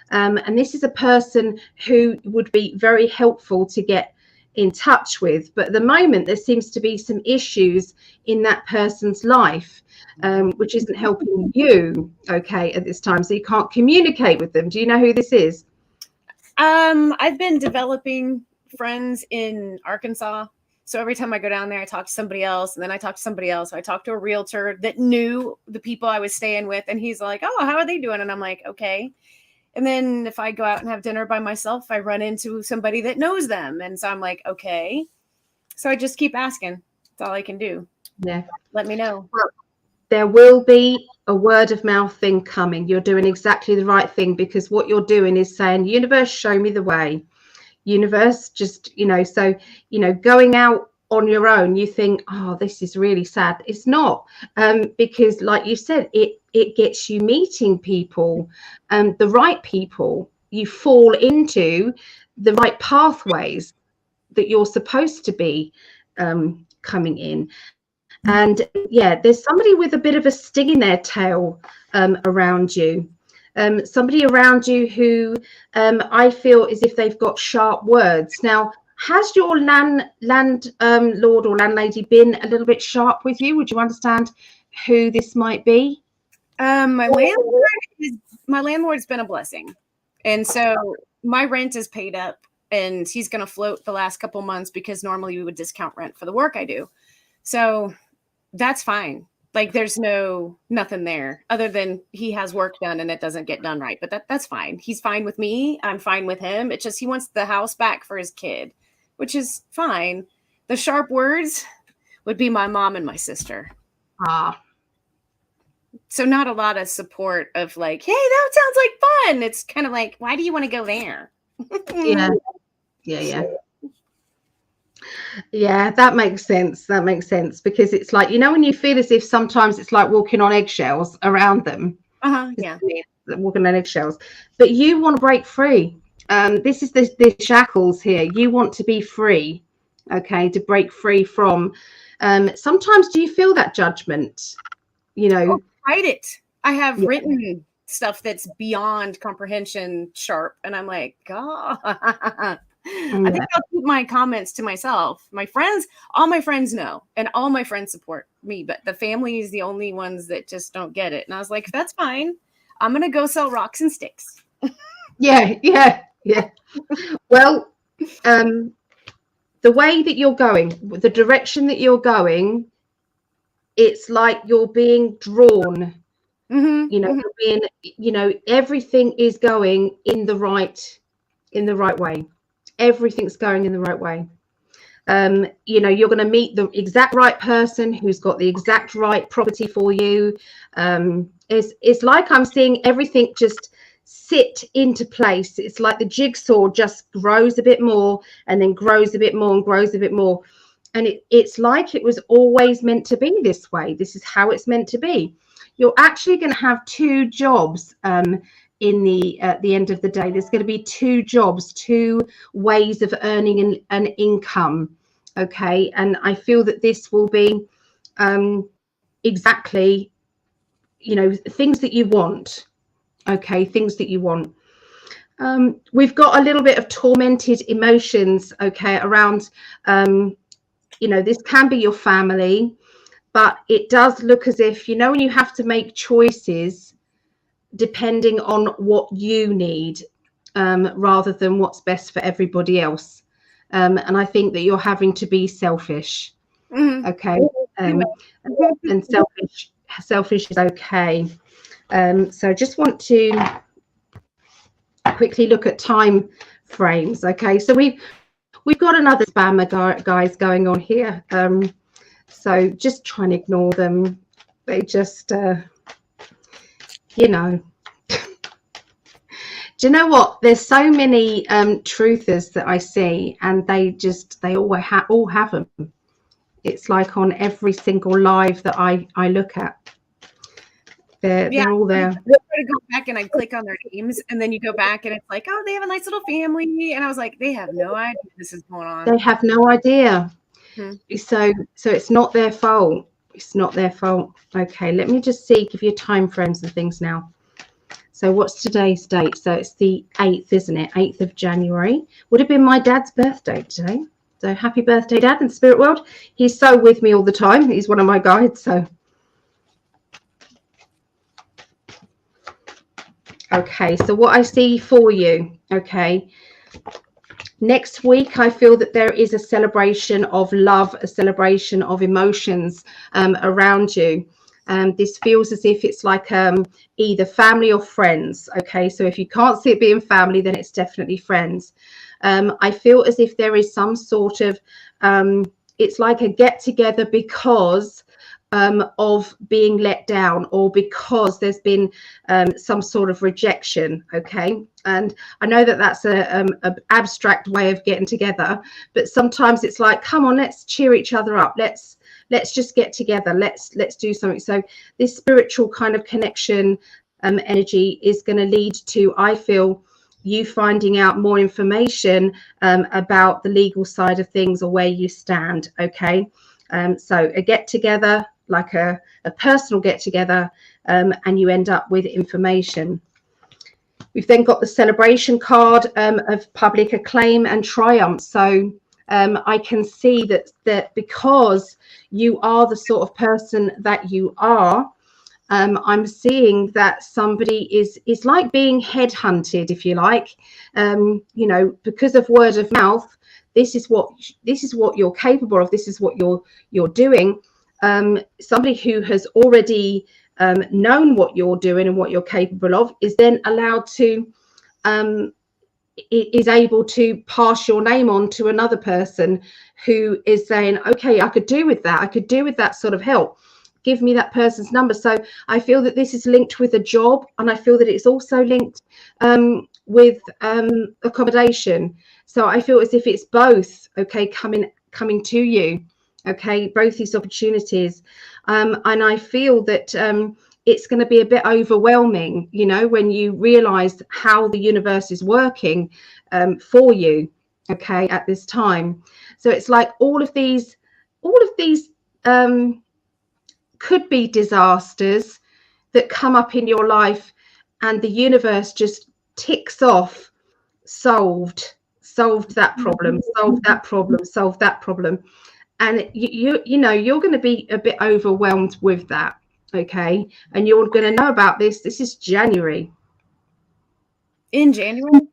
And this is a person who would be very helpful to get in touch with, but at the moment there seems to be some issues in that person's life, which isn't helping you, okay, at this time, so you can't communicate with them. Do you know who this is? I've been developing friends in Arkansas, so every time I go down there I talk to somebody else, and then I talk to somebody else. So I talked to a realtor that knew the people I was staying with, and he's like, oh, how are they doing? And I'm like, okay. And then if I go out and have dinner by myself, I run into somebody that knows them. And so I'm like, okay. So I just keep asking. That's all I can do. Yeah. Let me know. Well, there will be a word of mouth thing coming. You're doing exactly the right thing, because what you're doing is saying, universe, show me the way. Universe, just, you know, so, you know, going out on your own, you think, oh, this is really sad. It's not, because like you said, it gets you meeting people, the right people. You fall into the right pathways that you're supposed to be coming in. And yeah, there's somebody with a bit of a sting in their tail around you. Somebody around you who I feel as if they've got sharp words. Now, has your landlord or landlady been a little bit sharp with you? Would you understand who this might be? My landlord's been a blessing, and so my rent is paid up, and he's going to float the last couple months, because normally we would discount rent for the work I do. So that's fine. Like, there's nothing there other than he has work done and it doesn't get done right. But that's fine. He's fine with me. I'm fine with him. It's just he wants the house back for his kid, which is fine. The sharp words would be my mom and my sister. Ah. So not a lot of support of like, hey, that sounds like fun. It's kind of like, why do you want to go there? Yeah. Yeah, that makes sense. That makes sense, because it's like, you know, when you feel as if sometimes it's like walking on eggshells around them. Yeah. Walking on eggshells. But you want to break free. This is the shackles here. You want to be free, okay, to break free from. Sometimes do you feel that judgment? You know, write it. I have written stuff that's beyond comprehension sharp, and I'm like, God. I think I'll keep my comments to myself. My friends, all my friends know, and all my friends support me, but the family is the only ones that just don't get it. And I was like, that's fine. I'm going to go sell rocks and sticks. Yeah. Well, the way that you're going, the direction that you're going, it's like you're being drawn. You know, you're being, you know, everything is going in the right way. Everything's going in the right way. You know, you're going to meet the exact right person who's got the exact right property for you. It's like I'm seeing everything just sit into place. It's like the jigsaw just grows a bit more and then grows a bit more and grows a bit more. And it's like it was always meant to be this way. This is how it's meant to be. You're actually going to have 2 jobs in the at the end of the day. There's going to be 2 jobs, 2 ways of earning an income. Okay, and I feel that this will be exactly, you know, things that you want. Okay, things that you want. We've got a little bit of tormented emotions, okay, around, you know, this can be your family, but it does look as if, you know, when you have to make choices depending on what you need, rather than what's best for everybody else. And I think that you're having to be selfish. Okay. And selfish is okay. So I just want to quickly look at time frames. Okay, so we've got another spammer guys going on here. So just try and ignore them. They just you know, do you know what, there's so many truthers that I see, and they all have them. It's like on every single live that I look at, they're all there. I try to go back and I click on their names, and then you go back and it's like, oh, they have a nice little family, and I was like, they have no idea this is going on. They have no idea. So it's not their fault. It's not their fault. Okay, let me just see, give you time frames and things now. So what's today's date? So it's the 8th, isn't it? 8th of January. Would have been my dad's birthday today. So happy birthday, Dad, in the spirit world. He's so with me all the time. He's one of my guides. So okay, so what I see for you, okay, next week I feel that there is a celebration of love, a celebration of emotions around you. This feels as if it's like either family or friends. Okay, so if you can't see it being family, then it's definitely friends. I feel as if there is some sort of it's like a get together because of being let down, or because there's been some sort of rejection. Okay, and I know that that's a abstract way of getting together, but sometimes it's like, come on, let's cheer each other up, let's just get together, let's do something. So this spiritual kind of connection energy is going to lead to, I feel, you finding out more information about the legal side of things, or where you stand. Okay, so a get together, like a personal get together, and you end up with information. We've then got the celebration card of public acclaim and triumph. So I can see that because you are the sort of person that you are, I'm seeing that somebody is like being headhunted, if you like, you know, because of word of mouth. This is what you're capable of. This is what you're doing. Somebody who has already known what you're doing and what you're capable of is then allowed to is able to pass your name on to another person who is saying, okay, I could do with that. I could do with that sort of help. Give me that person's number. So I feel that this is linked with a job, and I feel that it's also linked with accommodation. So I feel as if it's both, okay, coming to you, okay, both these opportunities. And I feel that it's going to be a bit overwhelming, you know, when you realize how the universe is working for you, okay, at this time. So it's like all of these could be disasters that come up in your life, and the universe just ticks off, solved that problem, solved that problem. And you know, you're going to be a bit overwhelmed with that. Okay, and you're going to know about this. This is January. In January?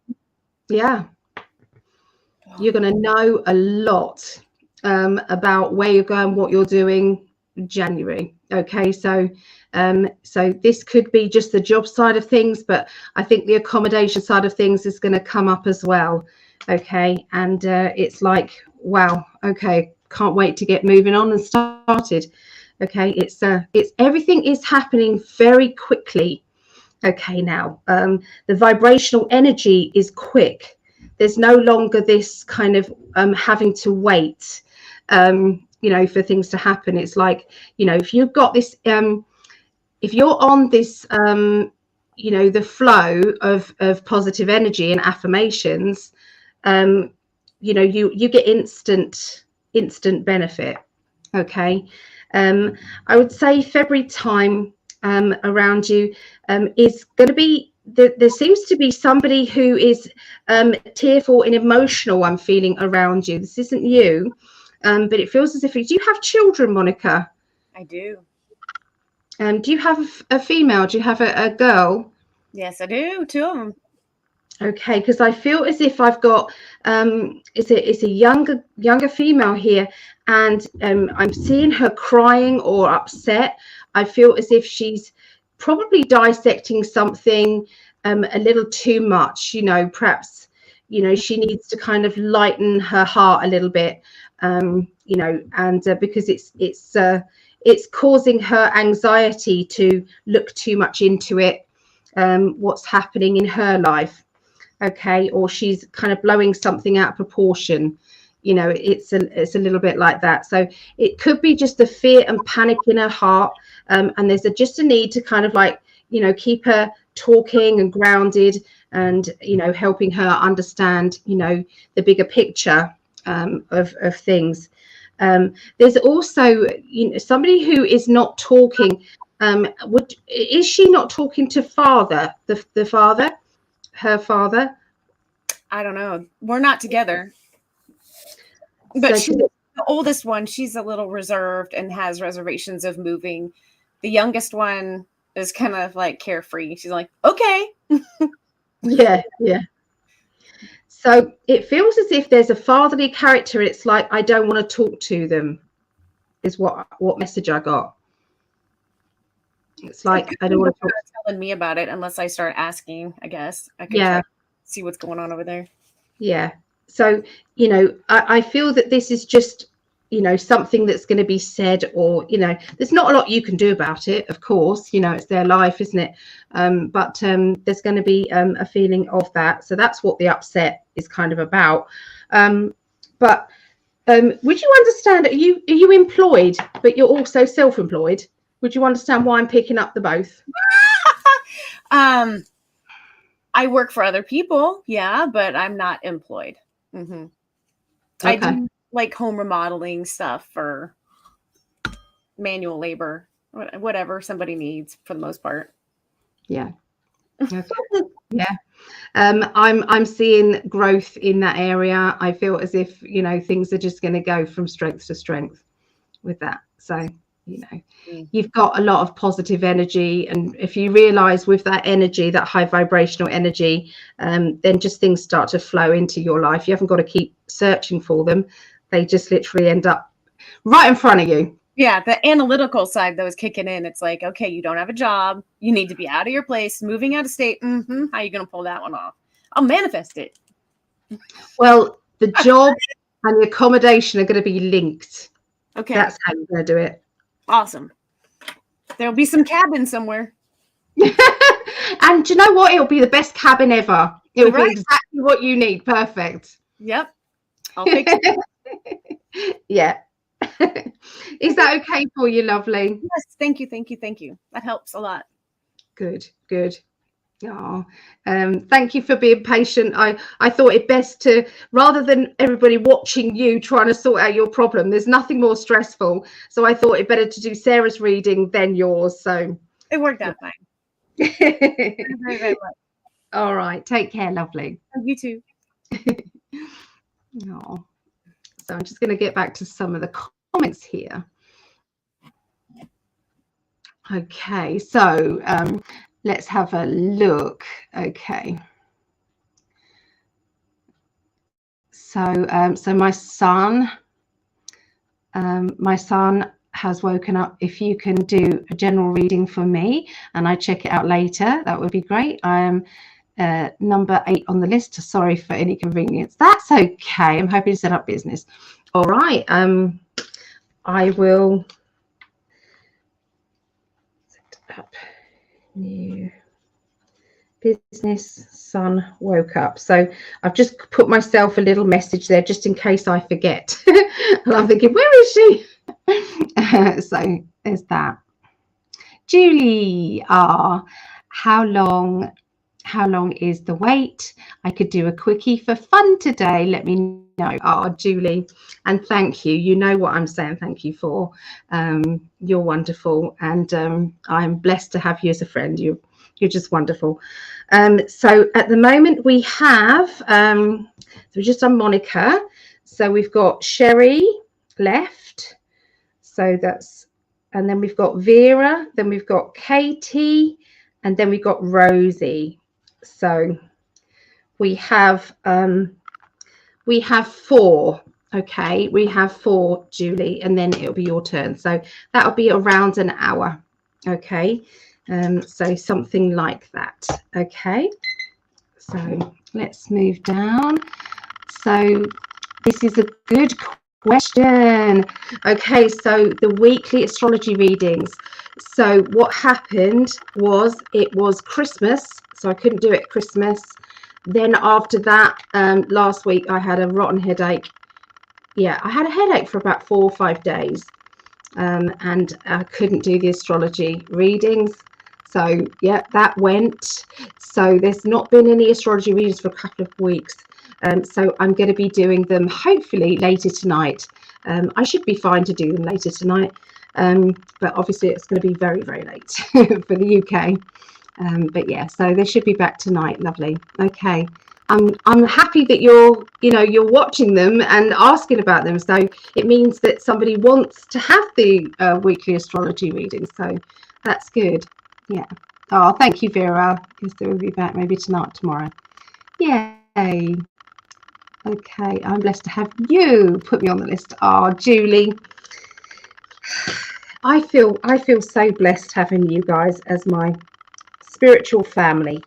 Yeah. You're going to know a lot about where you're going, what you're doing, January. Okay, so so this could be just the job side of things, but I think the accommodation side of things is going to come up as well. Okay, and it's like wow, okay, can't wait to get moving on and started. Okay, it's everything is happening very quickly. Okay, now the vibrational energy is quick. There's no longer this kind of having to wait, for things to happen. It's like, if you've got this, if you're on this, the flow of positive energy and affirmations, you get instant benefit. Okay, I would say February time around you is going to be there seems to be somebody who is tearful and emotional. I'm feeling around you. This isn't you, but it feels as if do you have children, Monica? I do. Do you have a female? Do you have a girl? Yes, I do. 2 of them. Okay, because I feel as if I've got it's a younger female here, and I'm seeing her crying or upset. I feel as if she's probably dissecting something a little too much. Perhaps she needs to kind of lighten her heart a little bit. And because it's causing her anxiety to look too much into it. What's happening in her life. Okay, or she's kind of blowing something out of proportion. It's a little bit like that. So it could be just the fear and panic in her heart, and there's just a need to kind of like keep her talking and grounded, and helping her understand the bigger picture of things. There's also somebody who is not talking. Is she not talking to father, the father? Her father? I don't know. We're not together. But she's the oldest one. She's a little reserved and has reservations of moving. The youngest one is kind of like carefree. She's like, okay. Yeah. So it feels as if there's a fatherly character. It's like, I don't want to talk to them, is what message I got. It's like, I don't want to talk. Telling me about it unless I start asking, I guess. I can try to see what's going on over there. Yeah. So, I feel that this is just, something that's going to be said, or, there's not a lot you can do about it, of course, it's their life, isn't it? But there's going to be a feeling of that. So that's what the upset is kind of about. But would you understand, are you employed, but you're also self-employed? Would you understand why I'm picking up the both? I work for other people, yeah, but I'm not employed. Mm-hmm. Okay. I do like home remodeling stuff for manual labor, whatever somebody needs for the most part. Yeah. Okay. Yeah. I'm seeing growth in that area. I feel as if, things are just going to go from strength to strength with that. So, you've got a lot of positive energy, and if you realize with that energy, that high vibrational energy, then just things start to flow into your life. You haven't got to keep searching for them. They just literally end up right in front of you. Yeah, the analytical side though is kicking in. It's like, okay, you don't have a job, you need to be out of your place, moving out of state. How are you going to pull that one off? I'll manifest it. Well, the job and the accommodation are going to be linked. Okay, that's how you're going to do it. Awesome. There'll be some cabin somewhere. And do you know what? It'll be the best cabin ever. It'll be exactly what you need. Perfect. Yep. I'll fix it. Yeah. Is that okay for you, lovely? Yes. Thank you. That helps a lot. Good. Oh, thank you for being patient. I thought it best to, rather than everybody watching you trying to sort out your problem, there's nothing more stressful. So I thought it better to do Sarah's reading than yours. So it worked out fine. very, very much. All right. Take care, lovely. You too. Oh, so I'm just going to get back to some of the comments here. Okay, so let's have a look. Okay. So my son has woken up. If you can do a general reading for me and I check it out later, that would be great. number 8 on the list. Sorry for any inconvenience. That's okay. I'm hoping to set up business. All right. I will set up new business. Son woke up. So I've just put myself a little message there just in case I forget. And I'm thinking, where is she? So there's that. Julie, how long is the wait? I could do a quickie for fun today. Let me know. Julie, and thank you. You know what I'm saying. Thank you for. You're wonderful, and I'm blessed to have you as a friend. You're just wonderful. So at the moment we have so we're just on Monica. So we've got Sherry left. So that's, and then we've got Vera, then we've got Katie, and then we've got Rosie. So we have 4. Okay, we have 4, Julie, and then it'll be your turn. So that'll be around an hour. Okay, so something like that. Okay, so let's move down. So this is a good question. Okay, so the weekly astrology readings. So what happened was it was Christmas, so I couldn't do it at Christmas. Then after that, last week I had a rotten headache. Yeah, I had a headache for about 4 or 5 days, and I couldn't do the astrology readings. So yeah, that went. So there's not been any astrology readings for a couple of weeks. So I'm going to be doing them hopefully later tonight. I should be fine to do them later tonight, but obviously it's going to be very, very late for the UK. But yeah, so they should be back tonight. Lovely. Okay. I'm happy that you're watching them and asking about them. So it means that somebody wants to have the weekly astrology reading. So that's good. Yeah. Oh, thank you, Vera. Because they will be back maybe tonight, tomorrow. Yay. Okay, I'm blessed to have you put me on the list. Julie, I feel so blessed having you guys as my spiritual family.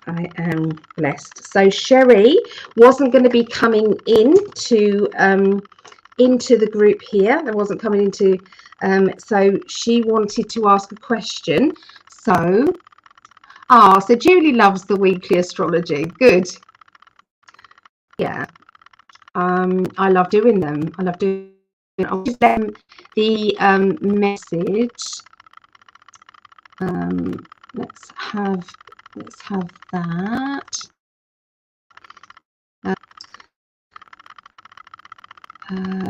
I am blessed. So Sherry wasn't going to be coming into the group here. I wasn't coming into. So she wanted to ask a question. So Julie loves the weekly astrology. Good. Yeah. I love doing them. I'll give them the message. Let's have that.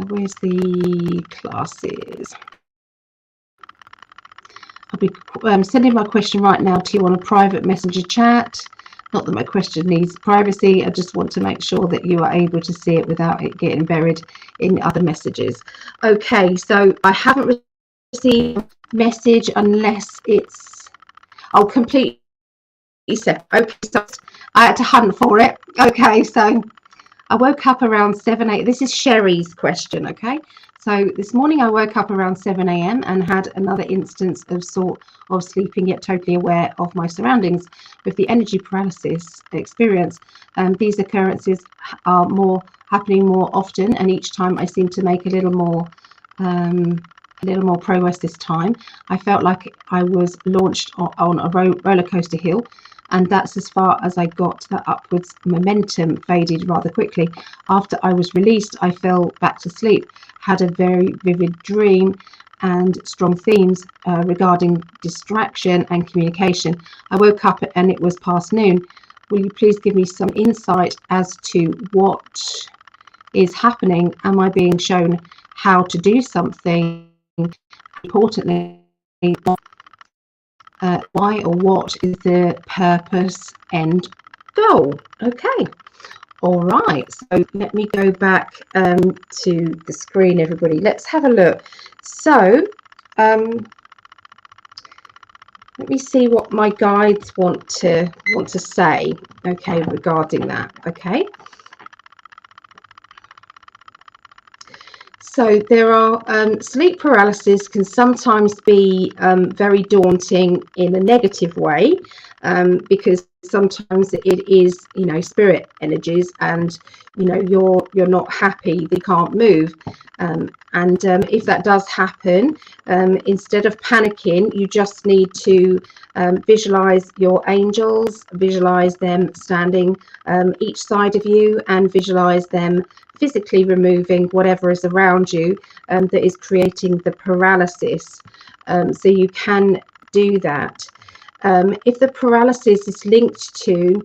Where's the classes? I'll be sending my question right now to you on a private messenger chat. Not that my question needs privacy. I just want to make sure that you are able to see it without it getting buried in other messages. Okay, so I haven't received a message unless it's completely set. Okay, so I had to hunt for it. Okay, so I woke up around 7 8. This is Sherry's question. Okay, so this morning I woke up around 7 a.m. and had another instance of sleeping yet totally aware of my surroundings with the energy paralysis experience. These occurrences are happening more often, and each time I seem to make a little more progress this time. I felt like I was launched on a roller coaster hill, and that's as far as I got. The upwards momentum faded rather quickly. After I was released, I fell back to sleep, had a very vivid dream and strong themes regarding distraction and communication. I woke up and it was past noon. Will you please give me some insight as to what is happening? Am I being shown how to do something? Importantly, why or what is the purpose and goal? Okay, all right, so let me go back to the screen, everybody. Let's have a look. So let me see what my guides want to say, okay, regarding that. Okay, so there are sleep paralysis can sometimes be very daunting in a negative way, because sometimes it is, you know, spirit energies, and you know, you're not happy, they can't move. If that does happen, instead of panicking, you just need to visualize your angels, visualize them standing each side of you, and visualize them physically removing whatever is around you that is creating the paralysis. So you can do that. If the paralysis is linked to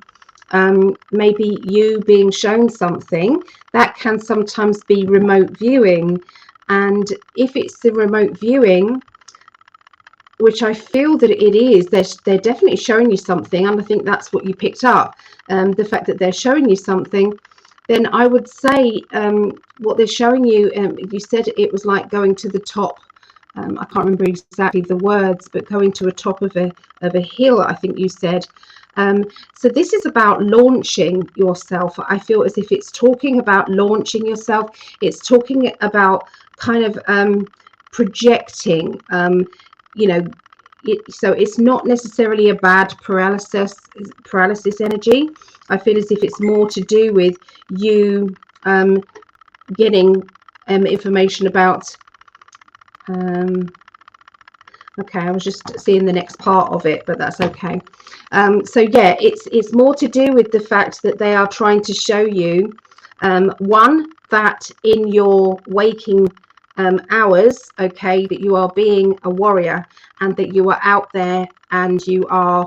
maybe you being shown something, that can sometimes be remote viewing. And if it's the remote viewing, which I feel that it is, they're definitely showing you something, and I think that's what you picked up, the fact that they're showing you something, then I would say what they're showing you, you said it was like going to the top. I can't remember exactly the words, but going to a top of a hill, I think you said. So this is about launching yourself. I feel as if it's talking about launching yourself. It's talking about kind of projecting, you know, so it's not necessarily a bad paralysis energy. I feel as if it's more to do with you getting information about okay, I was just seeing the next part of it, but that's okay. So yeah, it's more to do with the fact that they are trying to show you one, that in your waking hours, okay, that you are being a warrior, and that you are out there and you are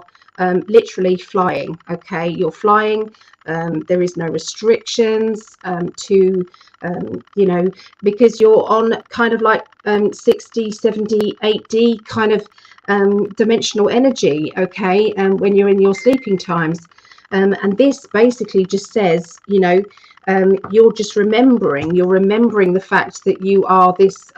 literally flying. Okay, you're flying. There is no restrictions to you know, because you're on kind of like 60, 70, 8D kind of dimensional energy, okay, and when you're in your sleeping times. And this basically just says, you know, you're remembering the fact that you are this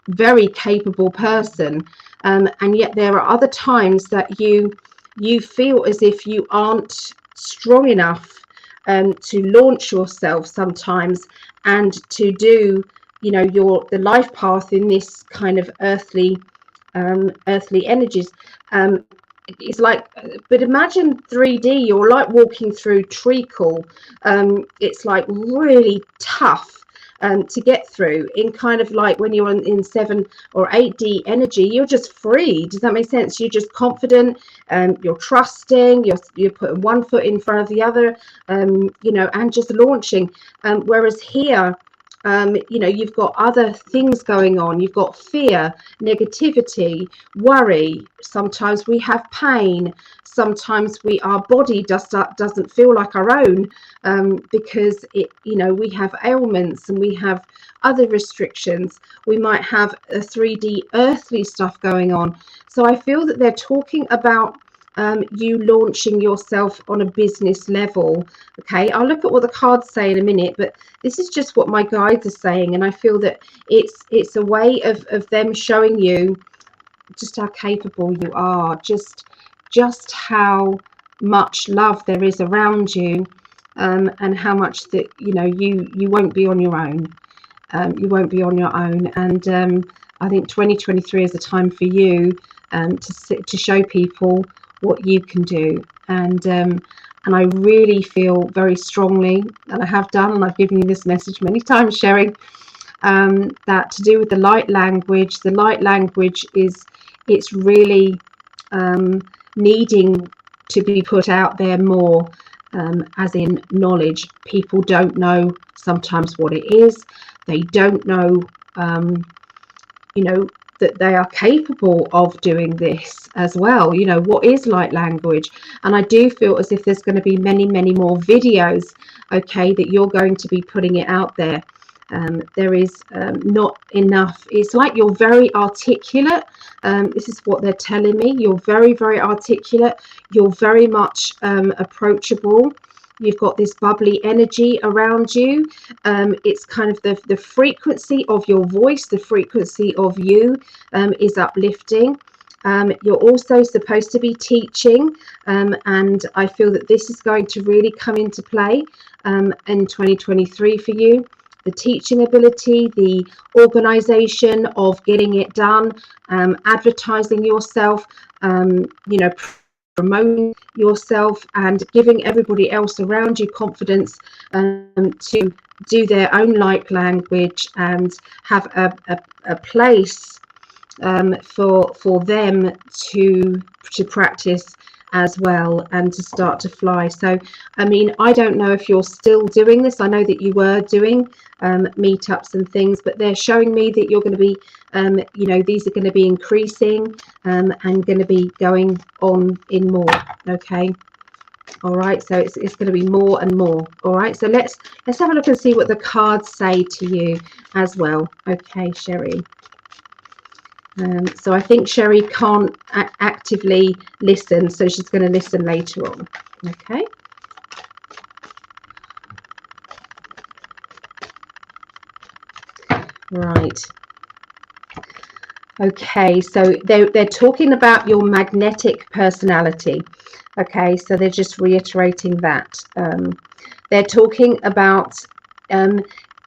very capable person, and yet there are other times that you feel as if you aren't strong enough to launch yourself sometimes, and to do, you know, the life path in this kind of earthly energies. It's like, but imagine 3D, you're like walking through treacle. It's like really tough to get through, in kind of like when you're in 7 or 8D energy, you're just free. Does that make sense? You're just confident, you're trusting, you're putting one foot in front of the other, you know, and just launching. Whereas here, you know, you've got other things going on. You've got fear, negativity, worry. Sometimes we have pain. Sometimes our body doesn't feel like our own, because it, you know, we have ailments and we have other restrictions. We might have a 3D earthly stuff going on. So I feel that they're talking about you launching yourself on a business level. Okay, I'll look at what the cards say in a minute, but this is just what my guides are saying, and I feel that it's a way of them showing you just how capable you are, just how much love there is around you, and how much that, you know, you won't be on your own. You won't be on your own. And I think 2023 is a time for you to show people what you can do. And I really feel very strongly, and I have done, and I've given you this message many times, Sherry, that to do with the light language is, it's really needing to be put out there more, as in knowledge. People don't know sometimes what it is. They don't know, you know, that they are capable of doing this as well. You know, what is light language? And I do feel as if there's going to be many more videos, okay, that you're going to be putting it out there. There is not enough. It's like you're very articulate. This is what they're telling me. You're very articulate. You're very much approachable. You've got this bubbly energy around you. It's kind of the frequency of your voice, the frequency of you is uplifting. You're also supposed to be teaching, and I feel that this is going to really come into play in 2023 for you. The teaching ability, the organization of getting it done, advertising yourself, you know, promoting yourself and giving everybody else around you confidence to do their own like language and have a place for them to practice as well and to start to fly. So I mean, I don't know if you're still doing this. I know that you were doing meetups and things, but they're showing me that you're going to be you know, these are going to be increasing and going to be going on in more. Okay, all right, so it's going to be more and more. All right, so let's have a look and see what the cards say to you as well. Okay, Sherry. So I think Sherry can't actively listen, so she's going to listen later on. Okay. Right. Okay, so they're talking about your magnetic personality. Okay, so they're just reiterating that. They're talking about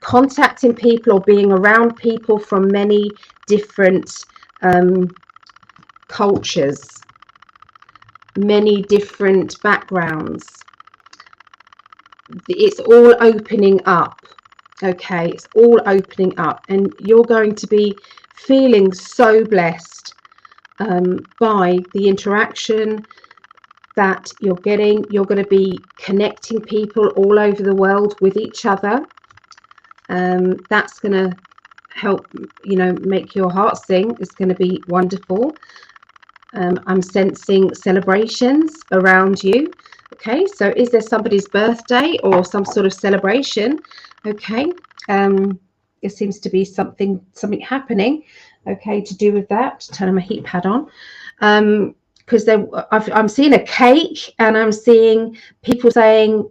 contacting people or being around people from many different cultures, many different backgrounds. It's all opening up. Okay, it's all opening up, and you're going to be feeling so blessed by the interaction that you're getting. You're going to be connecting people all over the world with each other. That's going to help, you know, make your heart sing. It's going to be wonderful. I'm sensing celebrations around you. Okay, so is there somebody's birthday or some sort of celebration? Okay, there seems to be something happening. Okay, to do with that. Turn my heat pad on. Because I'm seeing a cake and I'm seeing people saying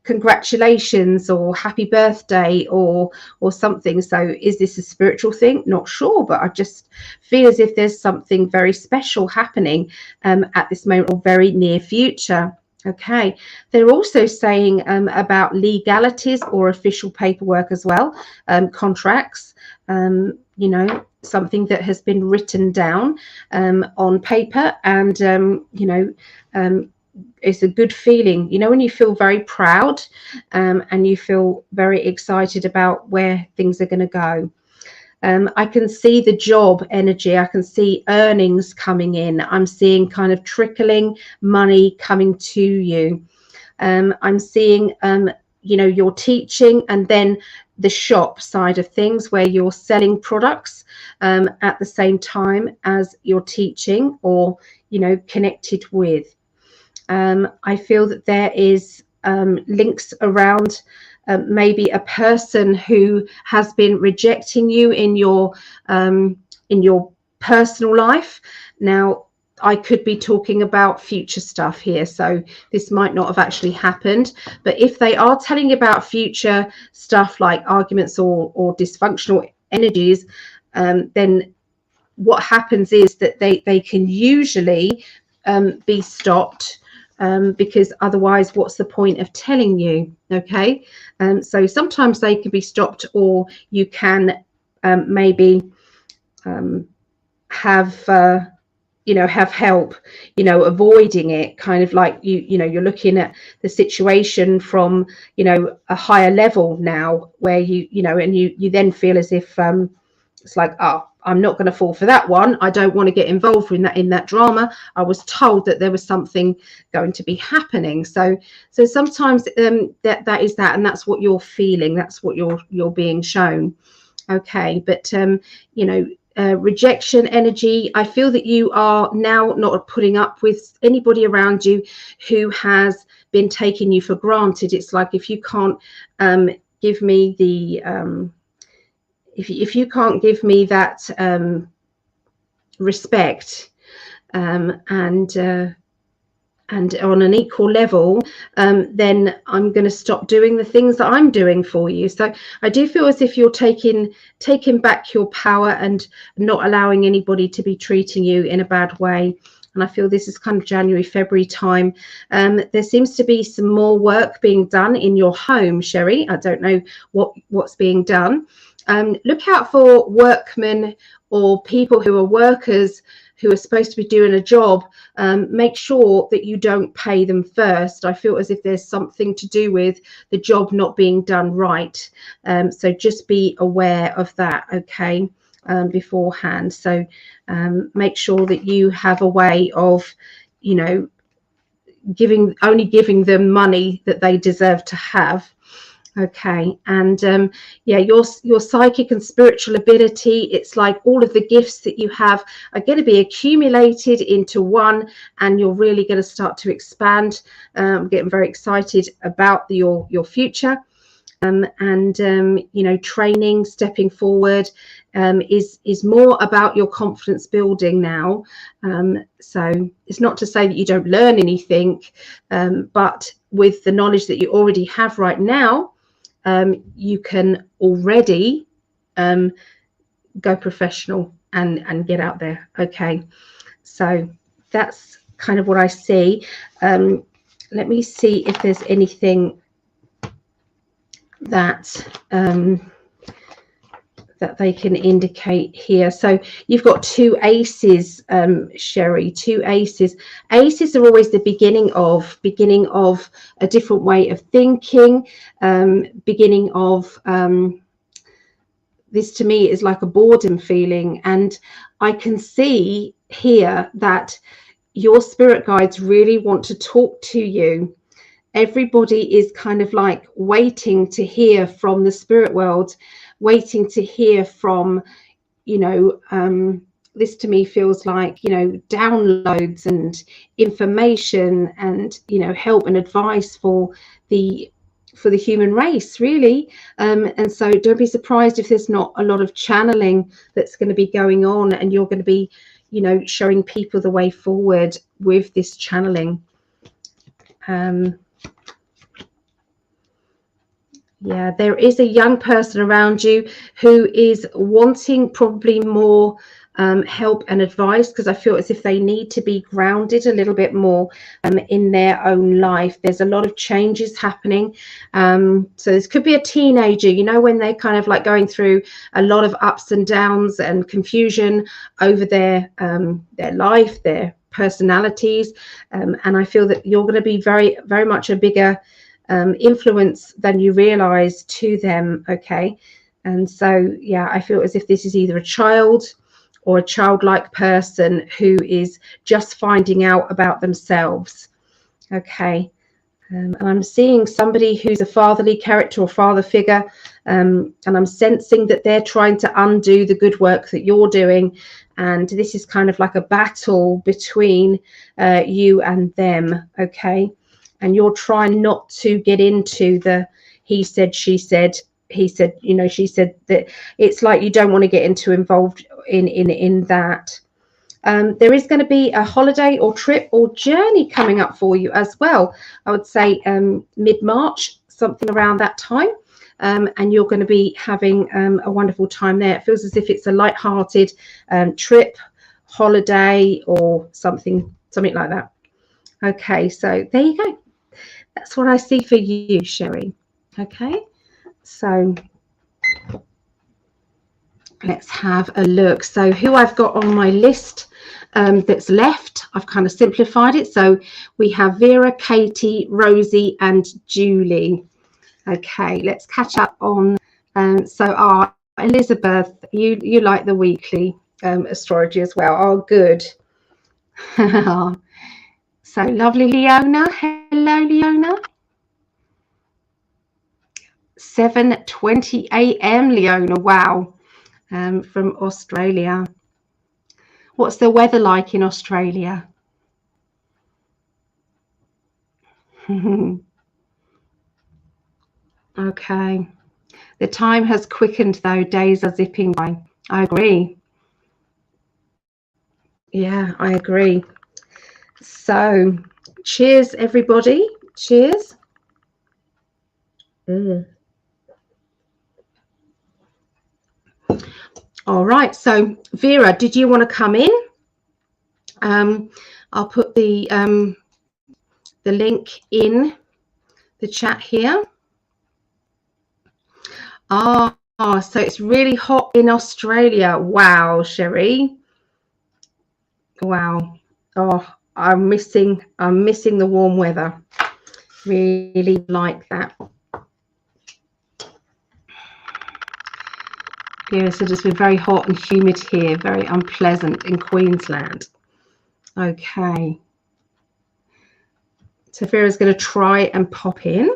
congratulations or happy birthday or something. So is this a spiritual thing? Not sure, but I just feel as if there's something very special happening at this moment or very near future. Okay, they're also saying about legalities or official paperwork as well, contracts, you know, something that has been written down on paper, and you know, it's a good feeling, you know, when you feel very proud and you feel very excited about where things are going to go. I can see the job energy. I can see earnings coming in. I'm seeing kind of trickling money coming to you. I'm seeing you know, you're teaching and then the shop side of things where you're selling products at the same time as you're teaching or, you know, connected with. I feel that there is links around maybe a person who has been rejecting you in your personal life. Now, I could be talking about future stuff here, so this might not have actually happened. But if they are telling you about future stuff like arguments or dysfunctional energies, then what happens is that they can usually be stopped, because otherwise what's the point of telling you? Okay, so sometimes they can be stopped, or you can maybe have you know, have help, you know, avoiding it, kind of like you know, you're looking at the situation from, you know, a higher level now, where you know, and you then feel as if it's like, oh, I'm not going to fall for that one. I don't want to get involved in that drama. I was told that there was something going to be happening. So sometimes that is that, and that's what you're feeling. That's what you're being shown. Okay, but you know, rejection energy. I feel that you are now not putting up with anybody around you who has been taking you for granted. It's like, if you can't give me the if you can't give me that respect and on an equal level, then I'm going to stop doing the things that I'm doing for you. So I do feel as if you're taking back your power and not allowing anybody to be treating you in a bad way. And I feel this is kind of January, February time. There seems to be some more work being done in your home, Sherry. I don't know what's being done. Look out for workmen or people who are workers who are supposed to be doing a job, make sure that you don't pay them first. I feel as if there's something to do with the job not being done right. So just be aware of that, okay, beforehand. So make sure that you have a way of, you know, only giving them money that they deserve to have. Okay, and yeah, your psychic and spiritual ability, it's like all of the gifts that you have are going to be accumulated into one, and you're really going to start to expand. I'm getting very excited about your future. And you know, training, stepping forward, is more about your confidence building now. So it's not to say that you don't learn anything, but with the knowledge that you already have right now, you can already go professional and get out there. Okay, so that's kind of what I see. Let me see if there's anything that that they can indicate here. So you've got 2 aces, Sherry, 2 aces. Aces are always the beginning of a different way of thinking, beginning of this to me is like a boredom feeling. And I can see here that your spirit guides really want to talk to you. Everybody is kind of like waiting to hear from the spirit world, waiting to hear from, you know, this to me feels like, you know, downloads and information and, you know, help and advice for the human race, really. And so don't be surprised if there's not a lot of channeling that's going to be going on, and you're going to be, you know, showing people the way forward with this channeling. Yeah, there is a young person around you who is wanting probably more help and advice, because I feel as if they need to be grounded a little bit more in their own life. There's a lot of changes happening. So this could be a teenager, you know, when they're kind of like going through a lot of ups and downs and confusion over their life, their personalities. And I feel that you're going to be very, very much a bigger influence than you realize to them. Okay, and so yeah, I feel as if this is either a child or a childlike person who is just finding out about themselves. Okay, and I'm seeing somebody who's a fatherly character or father figure, and I'm sensing that they're trying to undo the good work that you're doing, and this is kind of like a battle between you and them. Okay, and you're trying not to get into the he said, she said, he said, you know, she said. That it's like you don't want to get involved in that. There is going to be a holiday or trip or journey coming up for you as well. I would say mid-March, something around that time. And you're going to be having a wonderful time there. It feels as if it's a light-hearted trip, holiday, or something like that. Okay, so there you go. That's what I see for you, Sherry. Okay, so let's have a look. So who I've got on my list that's left, I've kind of simplified it. So we have Vera, Katie, Rosie, and Julie. Okay, let's catch up on. So Elizabeth, you like the weekly astrology as well. Oh, good. So lovely, Leona. Hello, Leona. 7:20 a.m. Leona. Wow. From Australia. What's the weather like in Australia? Okay. The time has quickened though. Days are zipping by. I agree. Yeah, I agree. So, cheers, everybody. Cheers. All right. So, Vera, did you want to come in? I'll put the link in the chat here. So it's really hot in Australia. Wow, Sherry. Wow. Oh, I'm missing the warm weather. Really like that. Vera said it's been very hot and humid here, very unpleasant in Queensland. Okay. So Vera's going to try and pop in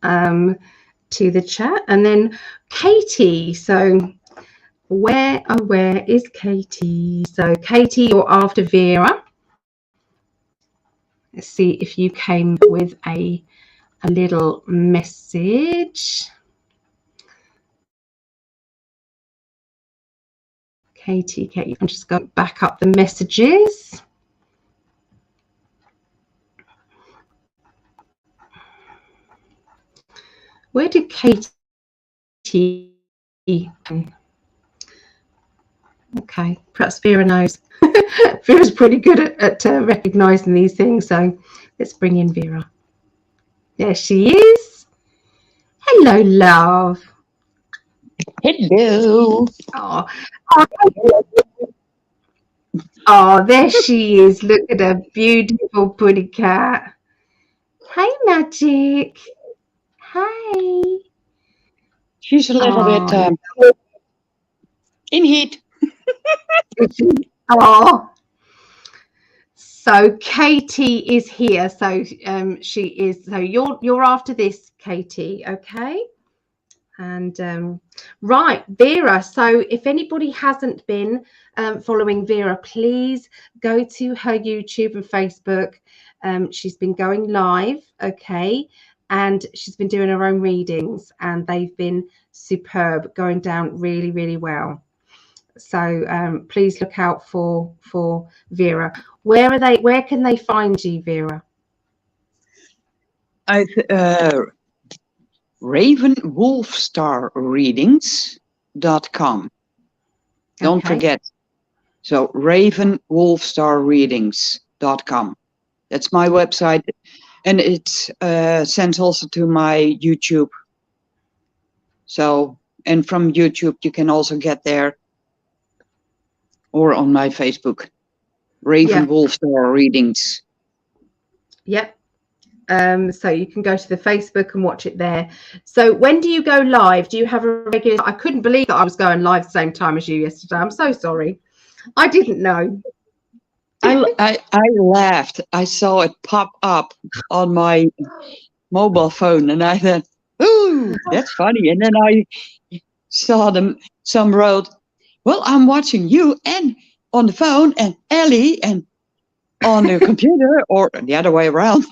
to the chat. And then Katie. So where is Katie? So Katie, you're after Vera. Let's see if you came with a little message. Katie, I'm just going back up the messages. Where did Katie? Okay, perhaps Vera knows. Vera's pretty good at recognizing these things, so let's bring in Vera. There she is. Hello, love. Hello. Oh, there she is. Look at her beautiful pretty cat. Hi, Magic. Hi. She's a little bit in heat. Oh. So Katie is here. So she is. So you're after this, Katie. Okay. And right, Vera. So if anybody hasn't been following Vera, please go to her YouTube and Facebook. She's been going live. Okay. And she's been doing her own readings, and they've been superb, going down really, really well. So please look out for Vera. Where are they? Where can they find you, Vera? RavenWolfStarReadings.com. Don't forget. So RavenWolfStarReadings.com. That's my website, and it sends also to my YouTube. So, and from YouTube you can also get there, or on my Facebook, Wolfstar Readings. Yep. So you can go to the Facebook and watch it there. So when do you go live? Do you have a regular? I couldn't believe that I was going live the same time as you yesterday. I'm so sorry. I didn't know. I laughed. I saw it pop up on my mobile phone, and I thought, "Ooh, that's funny." And then I saw some wrote, "Well, I'm watching you and on the phone, and Ellie and on the computer," or the other way around.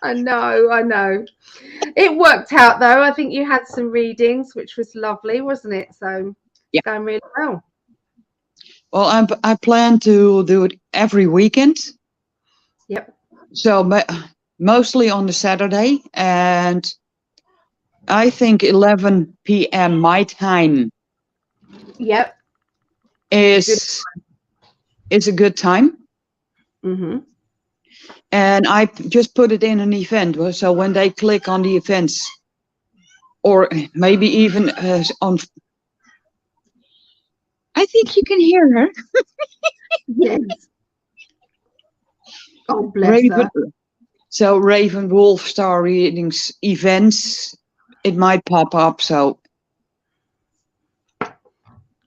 I know. It worked out though. I think you had some readings, which was lovely, wasn't it? So it's going really well. Well, I plan to do it every weekend. Yep. So mostly on the Saturday, and I think 11 p.m. my time. Yep. Is a good time. Mm-hmm. And I just put it in an event. So when they click on the events, or maybe even on, I think you can hear her. Yes. Oh, bless her. So Raven Wolf Star Readings events, it might pop up. So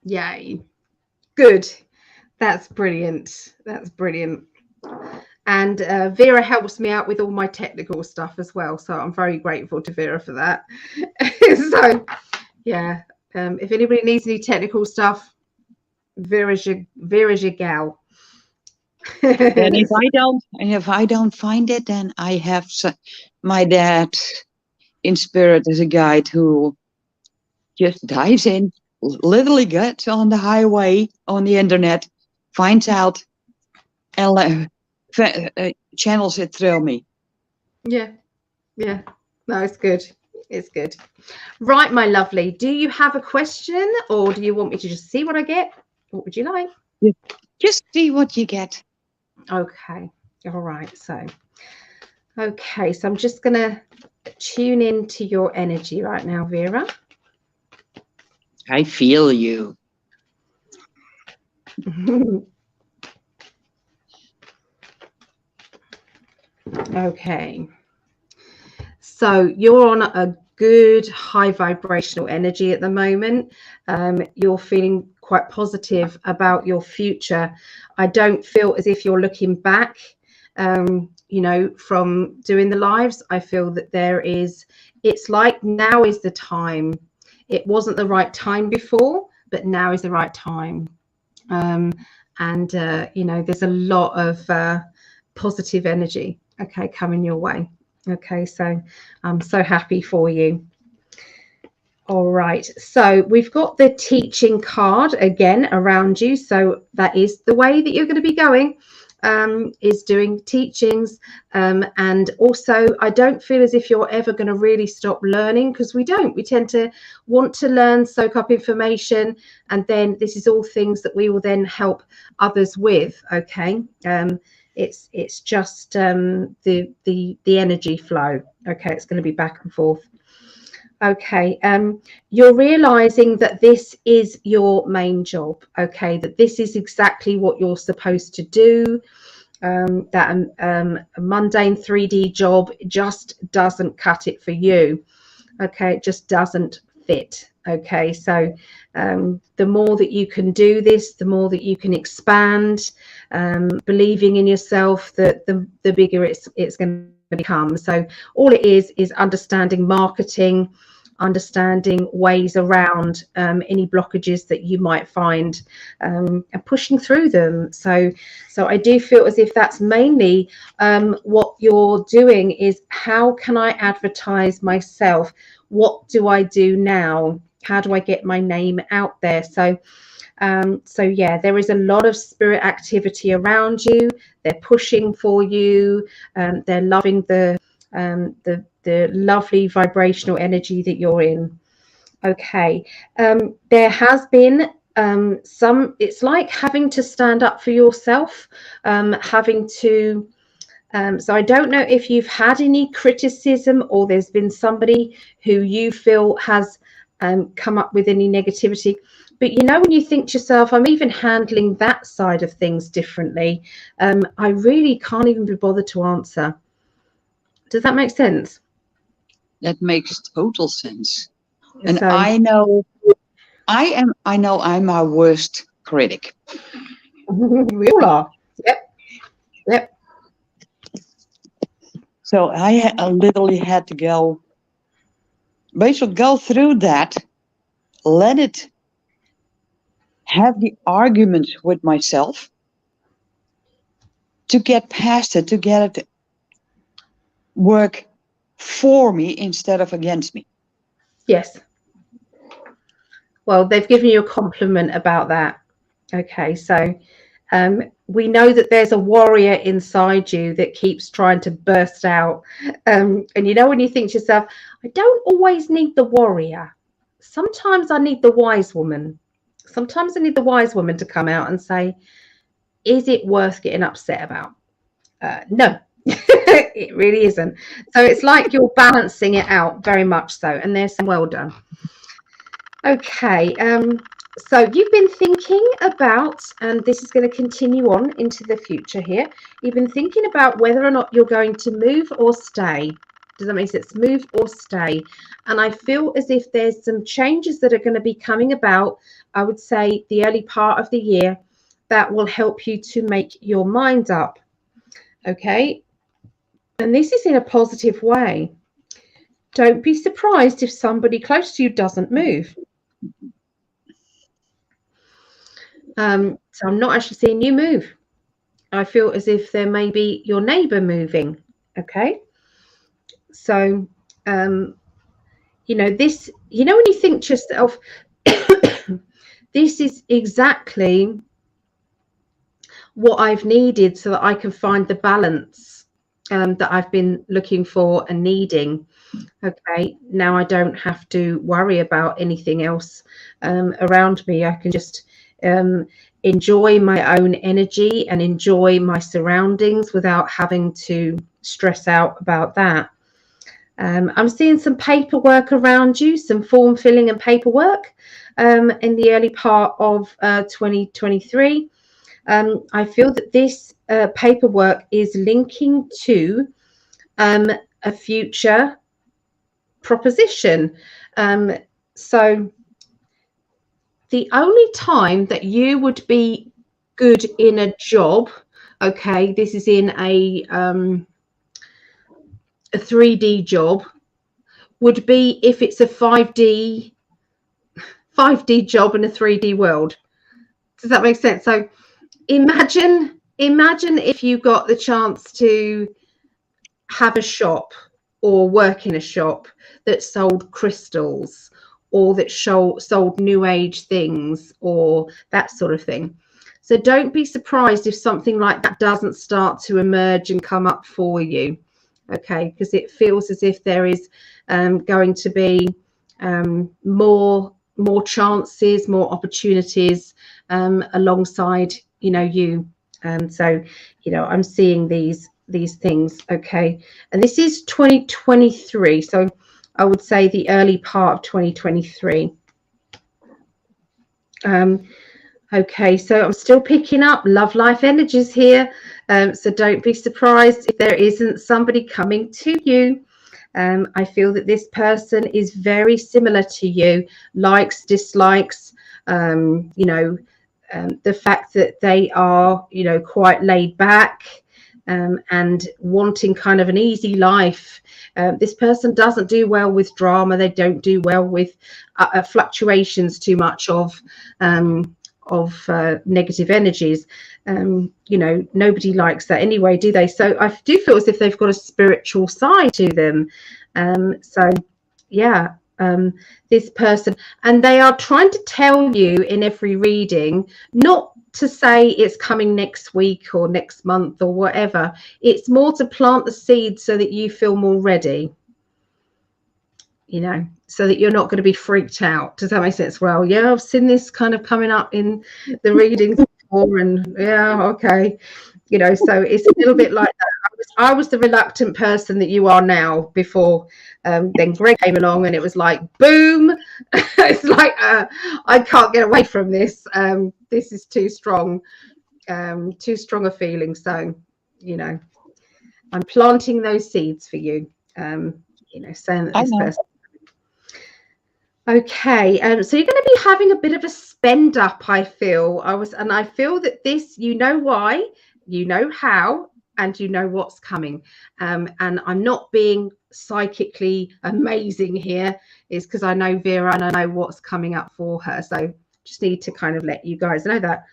yay. Good. That's brilliant. That's brilliant. And Vera helps me out with all my technical stuff as well. So I'm very grateful to Vera for that. So, yeah, if anybody needs any technical stuff, Vera's your gal. and if I don't find it, then I have my dad in spirit as a guide who just dives in, literally gets on the highway on the internet, finds out, and channels it through me. Yeah. No, it's good. It's good. Right, my lovely. Do you have a question, or do you want me to just see what I get? What would you like? Just see what you get. Okay. All right. So I'm just going to tune into your energy right now, Vera. I feel you. Okay. So you're on a good high vibrational energy at the moment. You're feeling quite positive about your future. I don't feel as if you're looking back, you know, from doing the lives. I feel that it's like now is the time. It wasn't the right time before, but now is the right time. You know, there's a lot of positive energy, okay, coming your way. Okay, so I'm so happy for you. All right, so we've got the teaching card again around you. So that is the way that you're going to be going, is doing teachings. And also, I don't feel as if you're ever going to really stop learning, because we don't. We tend to want to learn, soak up information, and then this is all things that we will then help others with. Okay. It's just the energy flow. Okay, it's going to be back and forth. Okay, you're realizing that this is your main job. Okay, that this is exactly what you're supposed to do. That a mundane 3D job just doesn't cut it for you. Okay, it just doesn't fit. Okay, so the more that you can do this, the more that you can expand, believing in yourself, that the bigger it's going to become. So all it is understanding marketing, understanding ways around any blockages that you might find, and pushing through them. So I do feel as if that's mainly what you're doing is, how can I advertise myself? What do I do now? How do I get my name out there? So yeah, there is a lot of spirit activity around you. They're pushing for you. They're loving the lovely vibrational energy that you're in. Okay. There has been it's like having to stand up for yourself, having to so I don't know if you've had any criticism, or there's been somebody who you feel has come up with any negativity. But you know, when you think to yourself, I'm even handling that side of things differently, I really can't even be bothered to answer. Does that make sense? That makes total sense. And So, I know I'm our worst critic. we all are. Yep. So I literally had to basically go through that, let it have the arguments with myself to get past it, to get it work for me instead of against me. Yes. Well, they've given you a compliment about that. Okay, so we know that there's a warrior inside you that keeps trying to burst out. And you know, when you think to yourself, I don't always need the warrior. Sometimes I need the wise woman. Sometimes I need the wise woman to come out and say, is it worth getting upset about? No, it really isn't. So it's like you're balancing it out, very much so. And there's some well done. Okay, so you've been thinking about, and this is going to continue on into the future here, you've been thinking about whether or not you're going to move or stay. Does that make sense? Move or stay. And I feel as if there's some changes that are going to be coming about, I would say the early part of the year, that will help you to make your mind up. Okay, and this is in a positive way. Don't be surprised if somebody close to you doesn't move. So I'm not actually seeing you move. I feel as if there may be your neighbor moving. Okay. So, you know, this, you know, when you think to yourself, this is exactly what I've needed so that I can find the balance that I've been looking for and needing. Okay. Now I don't have to worry about anything else around me. I can just enjoy my own energy and enjoy my surroundings without having to stress out about that. I'm seeing some paperwork around you, some form filling and paperwork in the early part of 2023. I feel that this paperwork is linking to a future proposition. So the only time that you would be good in a job, okay, this is in a 3D job, would be if it's a 5D job in a 3D world. Does that make sense? So imagine if you got the chance to have a shop or work in a shop that sold crystals, or that sold new age things, or that sort of thing. So don't be surprised if something like that doesn't start to emerge and come up for you, okay? Because it feels as if there is going to be more chances, more opportunities alongside, you. So, I'm seeing these things, okay? And this is 2023. So I would say the early part of 2023. Okay, so I'm still picking up love life energies here. So don't be surprised if there isn't somebody coming to you. I feel that this person is very similar to you, likes, dislikes, the fact that they are, quite laid back, and wanting kind of an easy life. This person doesn't do well with drama. They don't do well with fluctuations too much of negative energies. Nobody likes that anyway, do they? So I do feel as if they've got a spiritual side to them. So yeah, this person, and they are trying to tell you in every reading, not to say it's coming next week or next month or whatever. It's more to plant the seed so that you feel more ready, so that you're not going to be freaked out. Does that make sense? Well, yeah, I've seen this kind of coming up in the readings before, and yeah, okay, so it's a little bit like that. I was the reluctant person that you are now before. Then Greg came along and it was like, boom. It's like, I can't get away from this. This is too strong a feeling. So, I'm planting those seeds for you, saying that this person. Okay, so you're going to be having a bit of a spend up, I feel. I feel that this, why, how, and what's coming. And I'm not being psychically amazing here, is because I know Vera and I know what's coming up for her. So just need to kind of let you guys know that.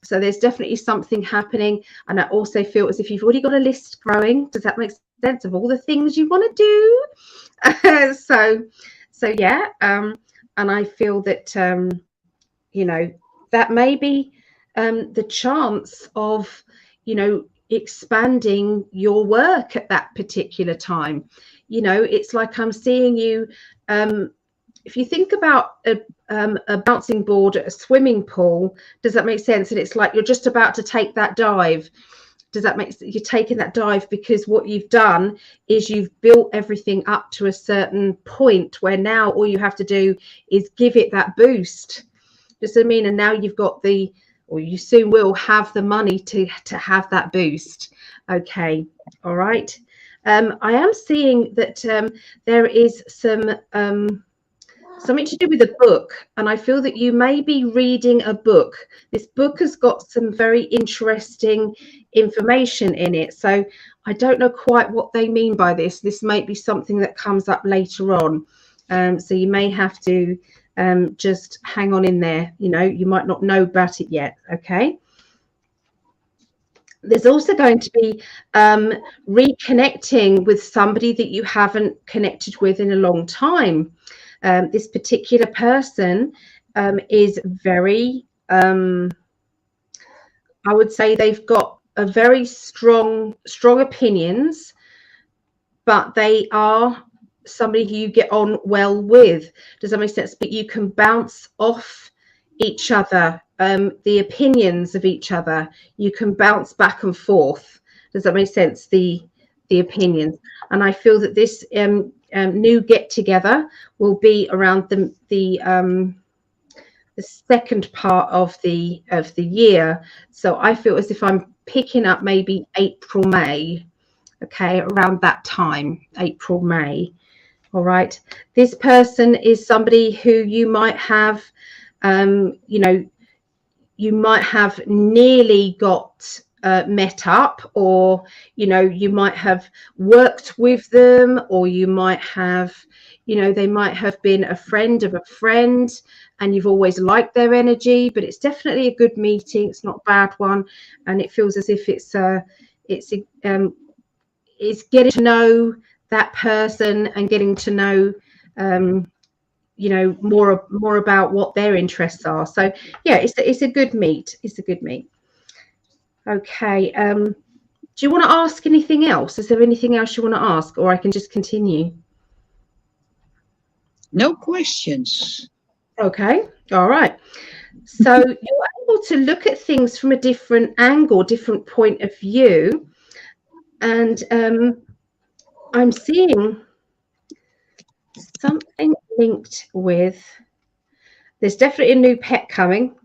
So there's definitely something happening. And I also feel as if you've already got a list growing. Does that make sense, of all the things you want to do? So yeah, and I feel that, that may be the chance of, expanding your work at that particular time. It's like I'm seeing you, if you think about a bouncing board at a swimming pool, does that make sense? And it's like you're just about to take that dive. Does that make sense? You're taking that dive because what you've done is you've built everything up to a certain point where now all you have to do is give it that boost. Does that mean? And now you've got or you soon will have the money to have that boost. Okay, all right. I am seeing that there is something to do with a book, and I feel that you may be reading a book. This book has got some very interesting information in it, so I don't know quite what they mean by this. This might be something that comes up later on, so you may have to just hang on in there. You might not know about it yet. Okay. There's also going to be reconnecting with somebody that you haven't connected with in a long time. This particular person is very, I would say they've got a very strong opinions, but they are somebody who you get on well with. Does that make sense? But you can bounce off each other, the opinions of each other. You can bounce back and forth. Does that make sense? The opinions. And I feel that this new get together will be around the second part of the year. So I feel as if I'm picking up maybe April, May. okay, around that time, April, May. All right. This person is somebody who you might have, you know, you might have nearly got met up, or, you know, you might have worked with them, or you might have, you know, they might have been a friend of a friend and you've always liked their energy, but it's definitely a good meeting. It's not a bad one. And it feels as if it's getting to know that person and getting to know, you know, more about what their interests are. So yeah, it's a good meet. It's a good meet. Okay. Do you want to ask anything else? Is there anything else you want to ask, or I can just continue? No questions. Okay. All right. So you're able to look at things from a different angle, different point of view. And I'm seeing something linked with, there's definitely a new pet coming.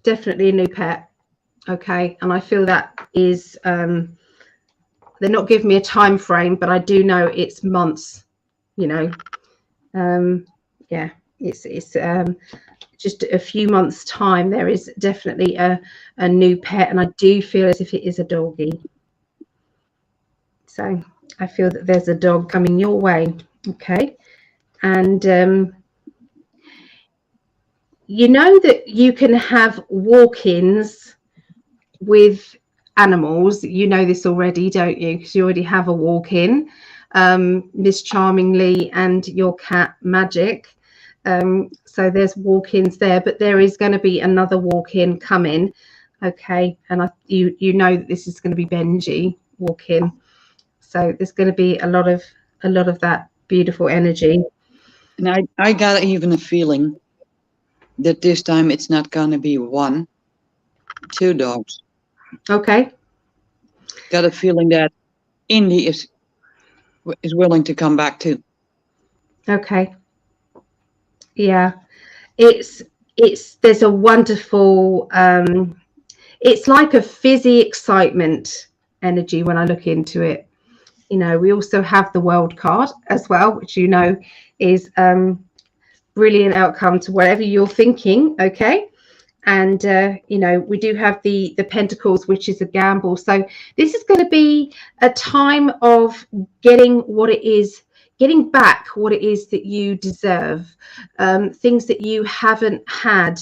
Definitely a new pet. Okay. And I feel that is, they're not giving me a time frame, but I do know it's months, you know. Yeah, it's just a few months time. There is definitely a new pet, and I do feel as if it is a doggy. So I feel that there's a dog coming your way. Okay. And you know that you can have walk-ins with animals. You know this already, don't you? Because you already have a walk-in, Miss Charmingly and your cat Magic. So there's walk-ins there, but there is going to be another walk-in coming. Okay. And you know that this is going to be Benji walk-in. So there's going to be a lot of that beautiful energy. And I got even a feeling that this time it's not gonna be 1, 2 dogs. Okay. Got a feeling that Indy is willing to come back too. Okay. Yeah. There's a wonderful, it's like a fizzy excitement energy when I look into it. You know, we also have the world card as well, which, you know, is brilliant outcome to whatever you're thinking. Okay. And you know, we do have the pentacles, which is a gamble. So this is going to be a time of getting back what it is that you deserve, things that you haven't had,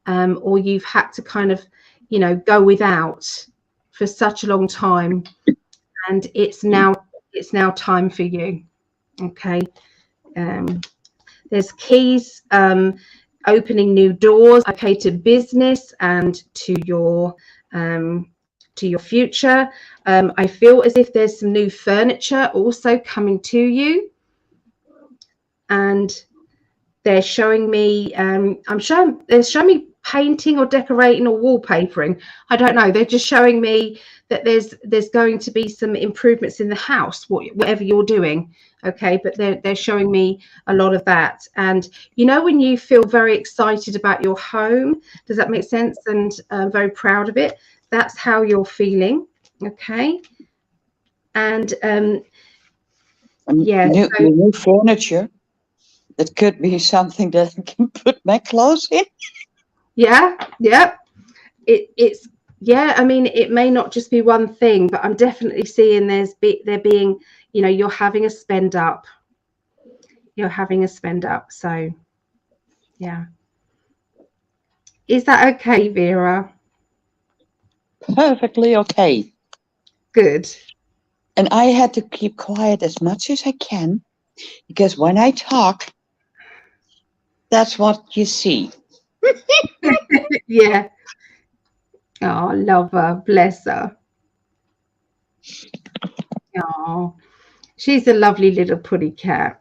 or you've had to kind of, you know, go without for such a long time, and it's now time for you. Okay. There's keys, opening new doors, okay, to business and to your future. I feel as if there's some new furniture also coming to you, and they're showing me, they're showing me painting or decorating or wallpapering. I don't know. They're just showing me that there's going to be some improvements in the house, whatever you're doing. Okay, but they're showing me a lot of that. And you know, when you feel very excited about your home, does that make sense? And very proud of it. That's how you're feeling. Okay. And yeah, new furniture. That could be something that I can put my clothes in. Yeah. It's yeah. I mean, it may not just be one thing, but I'm definitely seeing there being, you know, you're having a spend up. So yeah. Is that okay, Vera? Perfectly okay. Good. And I had to keep quiet as much as I can, because when I talk, that's what you see. Yeah. Oh, love her. Bless her. Oh, she's a lovely little putty cat.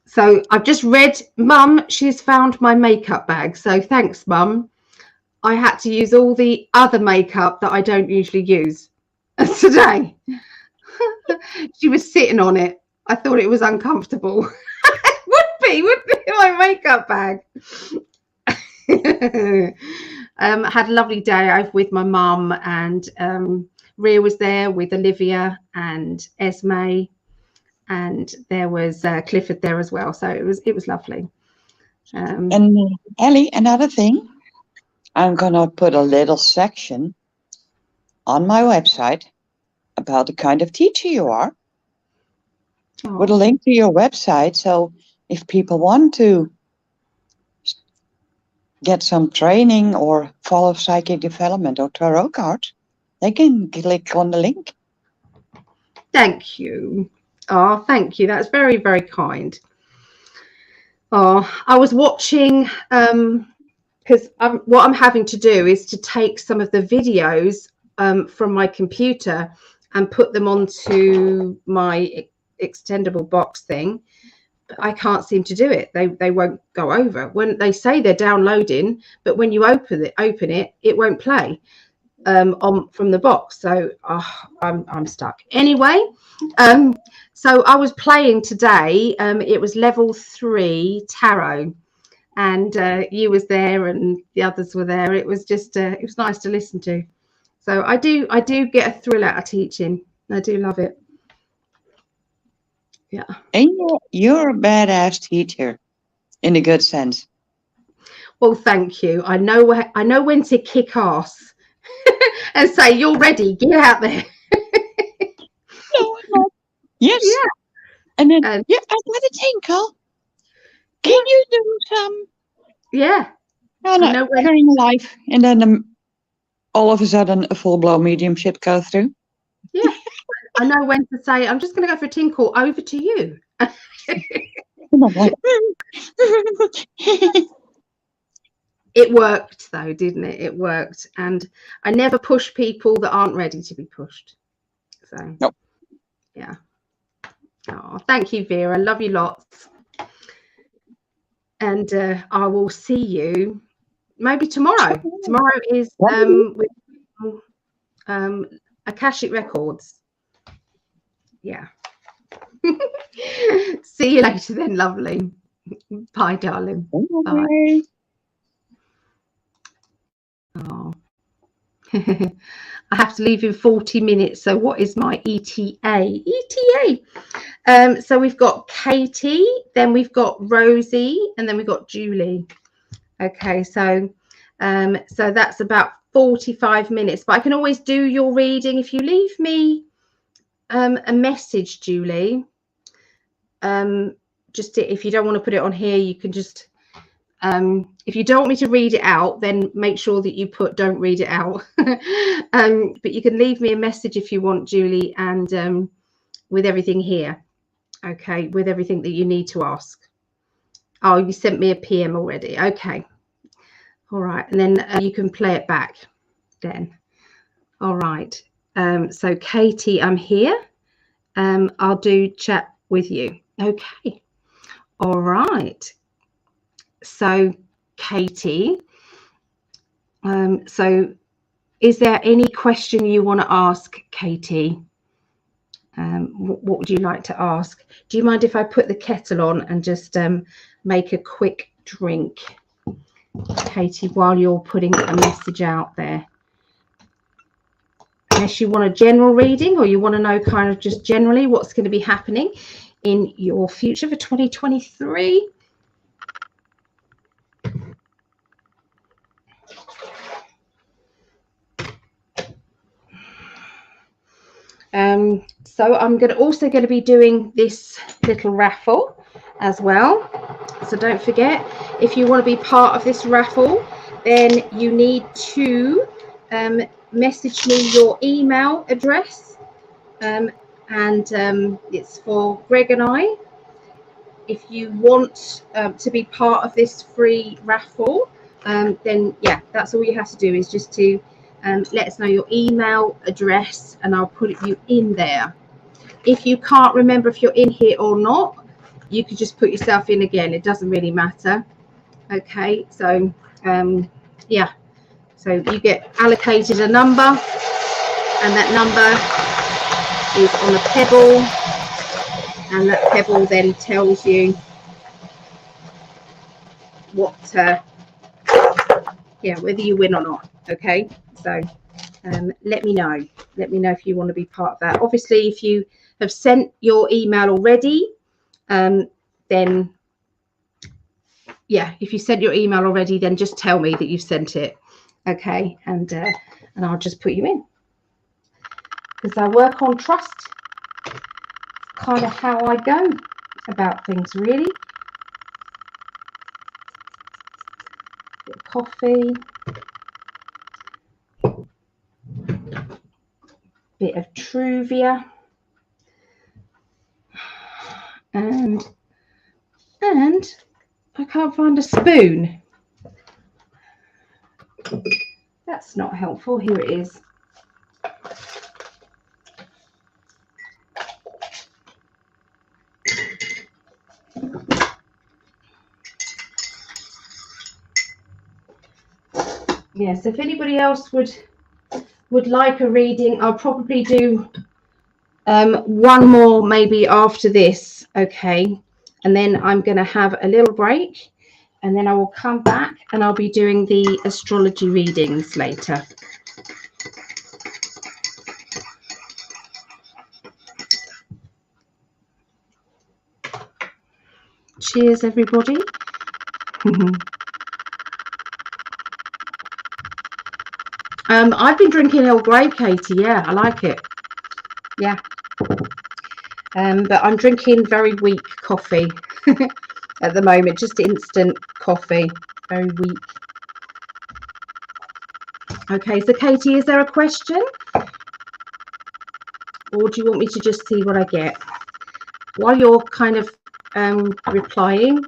So I've just read, Mum, she's found my makeup bag. So thanks, Mum. I had to use all the other makeup that I don't usually use today. She was sitting on it. I thought it was uncomfortable. Would be my makeup bag. I had a lovely day over with my mum, and Rhea was there with Olivia and Esme, and there was Clifford there as well. So it was lovely. And Ellie, another thing, I'm gonna put a little section on my website about the kind of teacher you are, with a link to your website. So if people want to get some training or follow psychic development or tarot cards, they can click on the link. Thank you. Oh, thank you. That's very, very kind. Oh, I was watching, because what I'm having to do is to take some of the videos from my computer and put them onto my extendable box thing. I can't seem to do it. They won't go over. When they say they're downloading, but when you open it, it won't play from the box. So I'm stuck. Anyway, so I was playing today. It was level 3 tarot, and you was there and the others were there. It was just it was nice to listen to. So I do get a thrill out of teaching. I do love it. Yeah. And you're a badass teacher, in a good sense. Well, thank you. I know when to kick ass and say, "You're ready. Get out there." Yes. Yeah. And then I got a tinkle. Can you do some? Yeah. I know when in life, and then all of a sudden a full-blown mediumship goes through. Yeah. I know when to say, "I'm just going to go for a tinkle." Over to you. It worked though, didn't it? It worked, and I never push people that aren't ready to be pushed. So, nope. Yeah. Oh, thank you, Vera. Love you lots. And I will see you maybe tomorrow. Tomorrow is with Akashic Records. Yeah. See you later then, lovely. Bye, darling. Bye. Oh. I have to leave in 40 minutes. So what is my ETA? ETA. So we've got Katie, then we've got Rosie, and then we've got Julie. Okay, so that's about 45 minutes. But I can always do your reading if you leave me a message, Julie. Just if you don't want to put it on here, you can just if you don't want me to read it out, then make sure that you put "don't read it out." But you can leave me a message if you want, Julie, and with everything here. Okay, with everything that you need to ask. Oh, you sent me a PM already. Okay. All right, and then you can play it back then. All right. So Katie, I'm here. I'll do chat with you. Okay. All right. So Katie, so is there any question you want to ask, Katie? What would you like to ask? Do you mind if I put the kettle on and just make a quick drink, Katie, while you're putting a message out there? Unless you want a general reading, or you want to know kind of just generally what's going to be happening in your future for 2023. So I'm also going to be doing this little raffle as well. So don't forget, if you want to be part of this raffle, then you need to message me your email address, and it's for Greg and I. If you want to be part of this free raffle, then yeah, that's all you have to do, is just to let us know your email address, and I'll put you in there. If you can't remember if you're in here or not, you could just put yourself in again. It doesn't really matter. Okay, so yeah, so you get allocated a number, and that number is on a pebble, and that pebble then tells you what Yeah, whether you win or not. Okay, so let me know. Let me know if you want to be part of that. Obviously, if you have sent your email already, then yeah, if you sent your email already, then just tell me that you've sent it. Okay, and I'll just put you in, because I work on trust. Kind of how I go about things, really. Bit of coffee, bit of Truvia, and I can't find a spoon. That's not helpful. Here it is. Yes, if anybody else would like a reading, I'll probably do one more maybe after this, okay? And then I'm going to have a little break, and then I will come back and I'll be doing the astrology readings later. Cheers, everybody. I've been drinking Earl Grey, Katie. Yeah, I like it. Yeah. But I'm drinking very weak coffee at the moment, just instant coffee, very weak. Okay, so Katie, is there a question? Or do you want me to just see what I get? While you're kind of replying,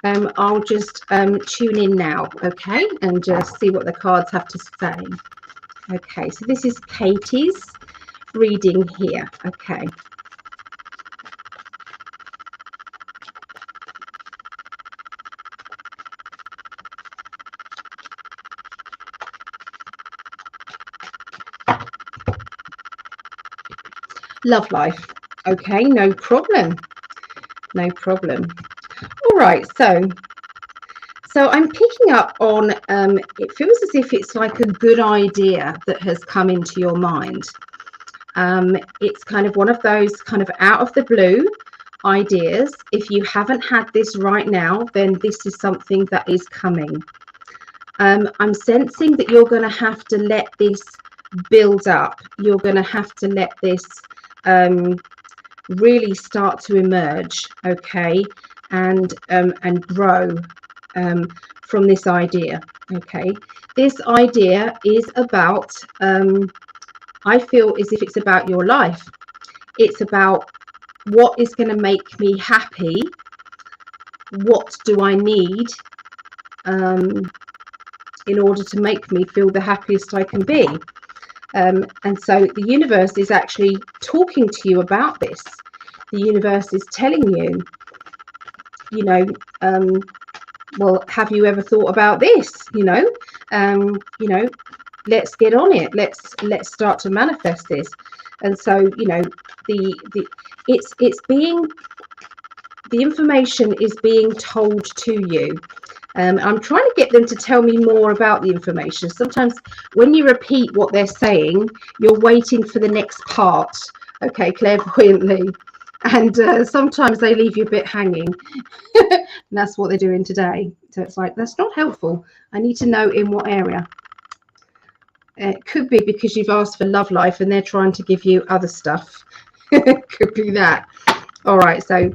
I'll just tune in now, okay, and just see what the cards have to say. Okay, so this is Katie's reading here, okay. Love life. Okay, no problem. No problem. All right, so I'm picking up on, it feels as if it's like a good idea that has come into your mind. It's kind of one of those kind of out of the blue ideas. If you haven't had this right now, then this is something that is coming. I'm sensing that you're going to have to let this build up. You're going to have to let this really start to emerge, okay, and grow from this idea. Okay, this idea is about, I feel as if it's about your life. It's about what is going to make me happy. What do I need in order to make me feel the happiest I can be? And so the universe is actually talking to you about this. The universe is telling you, you know, well, have you ever thought about this? You know, let's get on it. Let's start to manifest this. And so, you know, the information is being told to you. I'm trying to get them to tell me more about the information. Sometimes when you repeat what they're saying, you're waiting for the next part, okay, clairvoyantly. And sometimes they leave you a bit hanging. And that's what they're doing today. So it's like, that's not helpful. I need to know in what area. It could be because you've asked for love life and they're trying to give you other stuff. Could be that. All right, so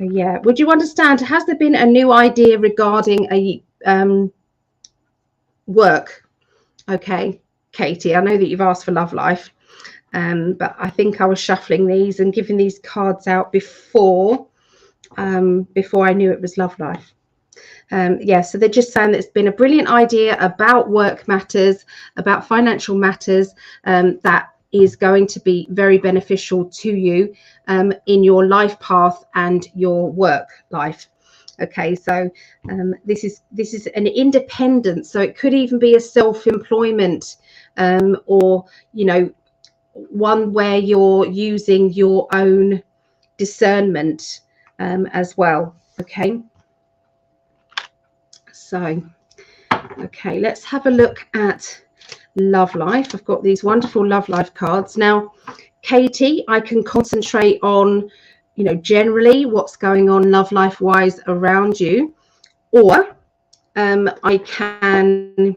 yeah, would you understand, has there been a new idea regarding a work? Okay, Katie, I know that you've asked for love life, but I think I was shuffling these and giving these cards out before I knew it was love life. Yeah, so they're just saying that it's been a brilliant idea about work matters, about financial matters, that is going to be very beneficial to you in your life path and your work life. Okay, so this is an independence, so it could even be a self-employment, or, you know, one where you're using your own discernment as well. Okay, so Okay, let's have a look at love life. I've got these wonderful love life cards. Now, Katie, I can concentrate on, you know, generally what's going on love life wise around you, or I can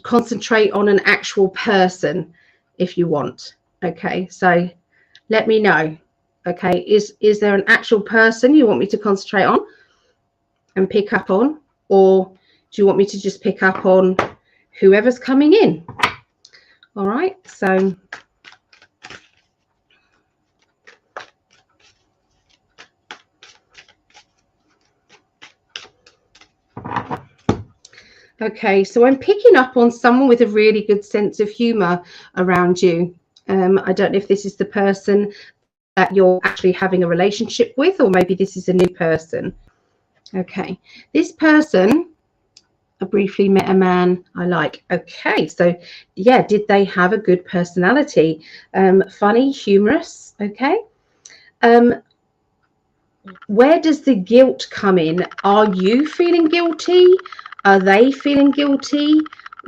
concentrate on an actual person if you want. Okay, so let me know. Okay, is there an actual person you want me to concentrate on and pick up on, or do you want me to just pick up on whoever's coming in? All right, so okay, so I'm picking up on someone with a really good sense of humor around you. I don't know if this is the person that you're actually having a relationship with, or maybe this is a new person. Okay, this person, I briefly met a man I like. Okay, so yeah, did they have a good personality? Funny, humorous. Okay. Where does the guilt come in? Are you feeling guilty? Are they feeling guilty?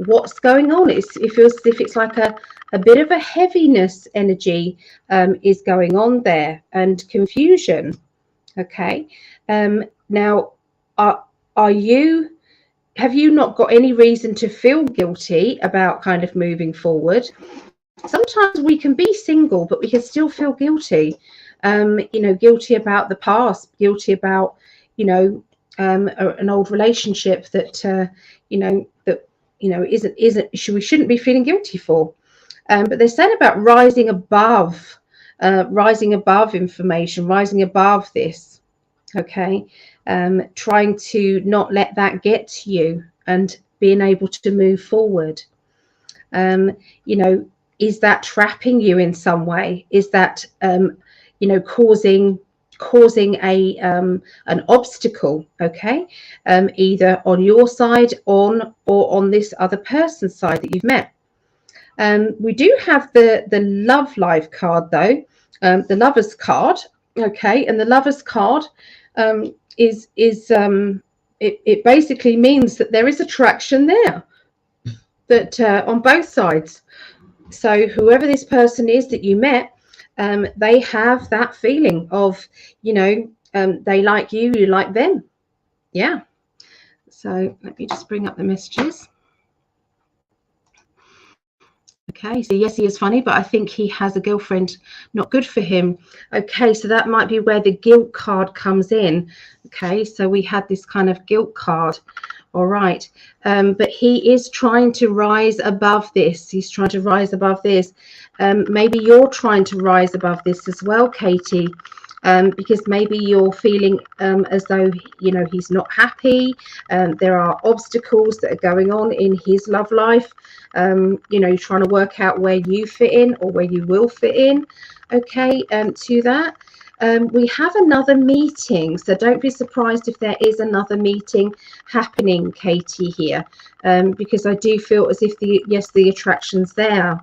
What's going on? It feels as if it's like a bit of a heaviness energy is going on there, and confusion. Okay. Now, are you, have you not got any reason to feel guilty about kind of moving forward? Sometimes we can be single, but we can still feel guilty. You know, guilty about the past, guilty about, you know, an old relationship that, you know, we shouldn't be feeling guilty for. But they're saying about rising above information, rising above this. Okay. Trying to not let that get to you and being able to move forward. You know, is that trapping you in some way? Is that, you know, causing a an obstacle? Okay, either on your side, or on this other person's side that you've met. We do have the love life card though, the lovers card. Okay, and the lovers card it basically means that there is attraction there, that on both sides. So whoever this person is that you met, they have that feeling of, you know, they like you, you like them. Yeah. So let me just bring up the messages. Okay, so yes, he is funny, but I think he has a girlfriend. Not good for him. Okay, so that might be where the guilt card comes in. Okay, so we had this kind of guilt card. All right, but he is trying to rise above this. He's trying to rise above this. Maybe you're trying to rise above this as well, Katie, because maybe you're feeling as though, you know, he's not happy. There are obstacles that are going on in his love life. You know, you're trying to work out where you fit in, or where you will fit in. Okay, to that. We have another meeting, so don't be surprised if there is another meeting happening, Katie, here, because I do feel as if the attraction's there.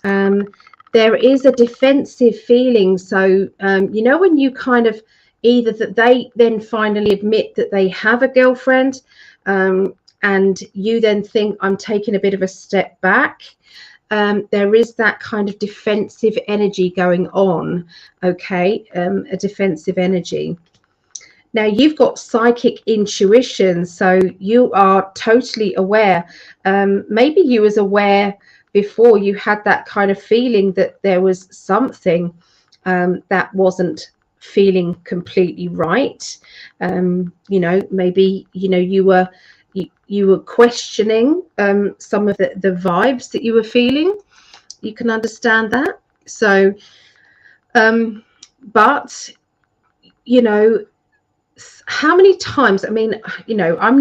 There is a defensive feeling. So, you know, when you kind of either that they then finally admit that they have a girlfriend, and you then think, I'm taking a bit of a step back. There is that kind of defensive energy going on. Okay, a defensive energy. Now you've got psychic intuition, so you are totally aware. Maybe you was aware before, you had that kind of feeling that there was something that wasn't feeling completely right. You know, maybe, you know, you were questioning some of the vibes that you were feeling. You can understand that. So, but, you know, how many times, I mean, you know, I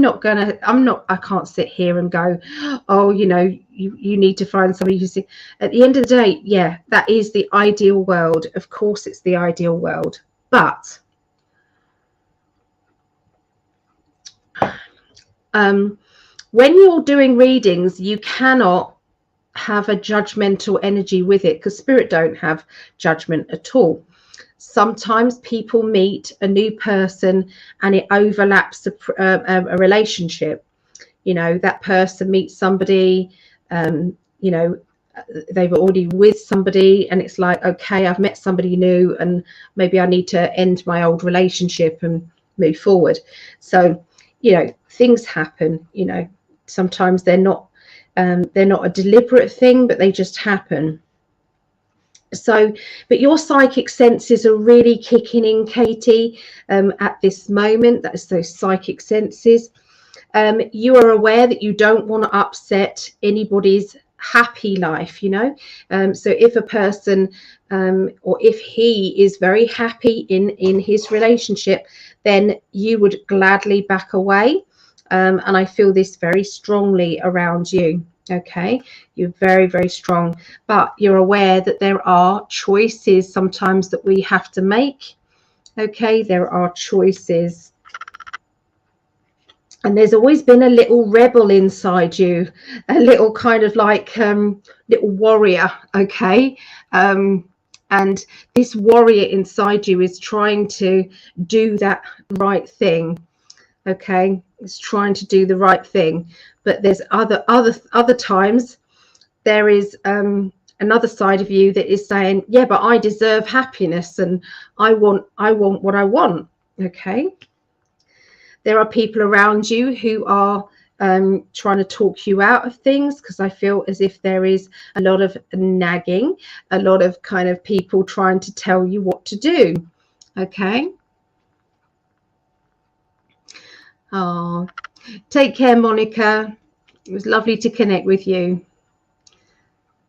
can't sit here and go, oh, you know, you need to find somebody who's, at the end of the day, yeah, that is the ideal world. Of course, it's the ideal world. But when you're doing readings, you cannot have a judgmental energy with it, because spirit don't have judgment at all. Sometimes people meet a new person and it overlaps a relationship. you know, that person meets somebody, you know, they've already with somebody, and it's like, okay, I've met somebody new, and maybe I need to end my old relationship and move forward. So, you know, things happen, you know, sometimes they're not a deliberate thing, but they just happen. So, but your psychic senses are really kicking in, Katie, at this moment. That's those psychic senses. You are aware that you don't want to upset anybody's happy life, you know. So if a person or if he is very happy in his relationship, then you would gladly back away. And I feel this very strongly around you. Okay, you're very, very strong, but you're aware that there are choices sometimes that we have to make. Okay, there are choices. And there's always been a little rebel inside you, a little kind of like little warrior, okay? And this warrior inside you is trying to do that right thing, okay? It's trying to do the right thing. But there's other times there is another side of you that is saying, yeah, but I deserve happiness, and I want what I want, okay? There are people around you who are trying to talk you out of things, because I feel as if there is a lot of nagging, a lot of kind of people trying to tell you what to do. Okay. Oh, take care, Monica. It was lovely to connect with you.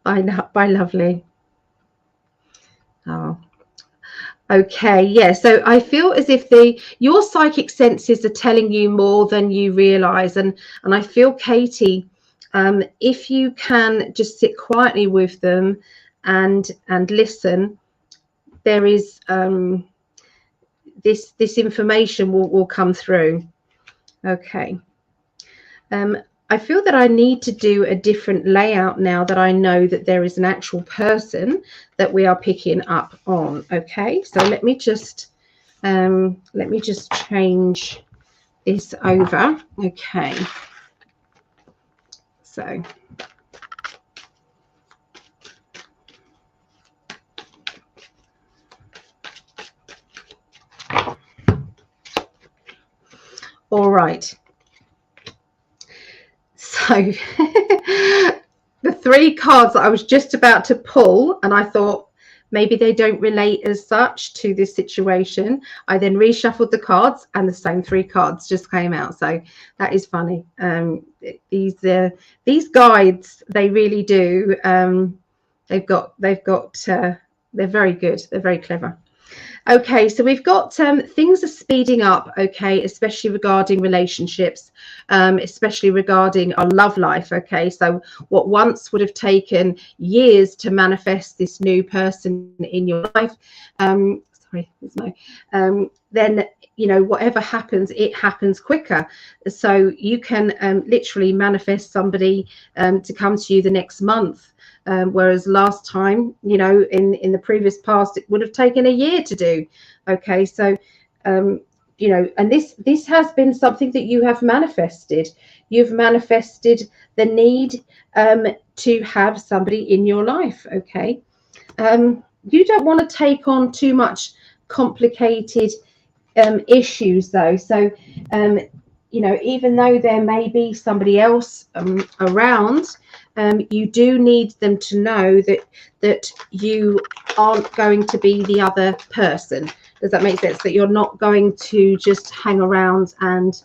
Bye, lovely. Oh. Okay, yeah, so I feel as if your psychic senses are telling you more than you realize, and I feel, Katie, if you can just sit quietly with them and listen, there is this information will come through. Okay. I feel that I need to do a different layout now that I know that there is an actual person that we are picking up on. Okay, so let me just change this over. Okay, so all right. So the three cards that I was just about to pull, and I thought maybe they don't relate as such to this situation. I then reshuffled the cards, and the same three cards just came out. So that is funny. These guides, they really do. They're very good. They're very clever. Okay, so we've got things are speeding up, okay, especially regarding relationships, especially regarding our love life, okay? So what once would have taken years to manifest this new person in your life, sorry, there's no, then, you know, whatever happens, it happens quicker. So you can literally manifest somebody to come to you the next month. Whereas last time, you know, in the previous past, it would have taken a year to do. Okay, so you know, and this has been something that you have manifested. You've manifested the need to have somebody in your life. Okay, you don't want to take on too much complicated issues, though. So you know, even though there may be somebody else around, you do need them to know that you aren't going to be the other person. Does that make sense? That you're not going to just hang around and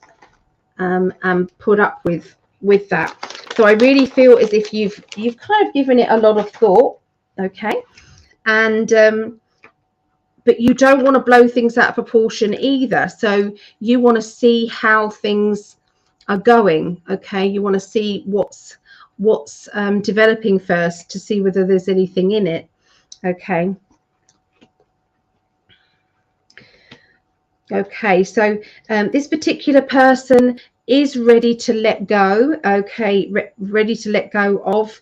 put up with that. So I really feel as if you've kind of given it a lot of thought, okay, and but you don't want to blow things out of proportion either. So you want to see how things are going, okay? You want to see what's developing first to see whether there's anything in it, okay? Okay, so this particular person is ready to let go, okay? Ready to let go of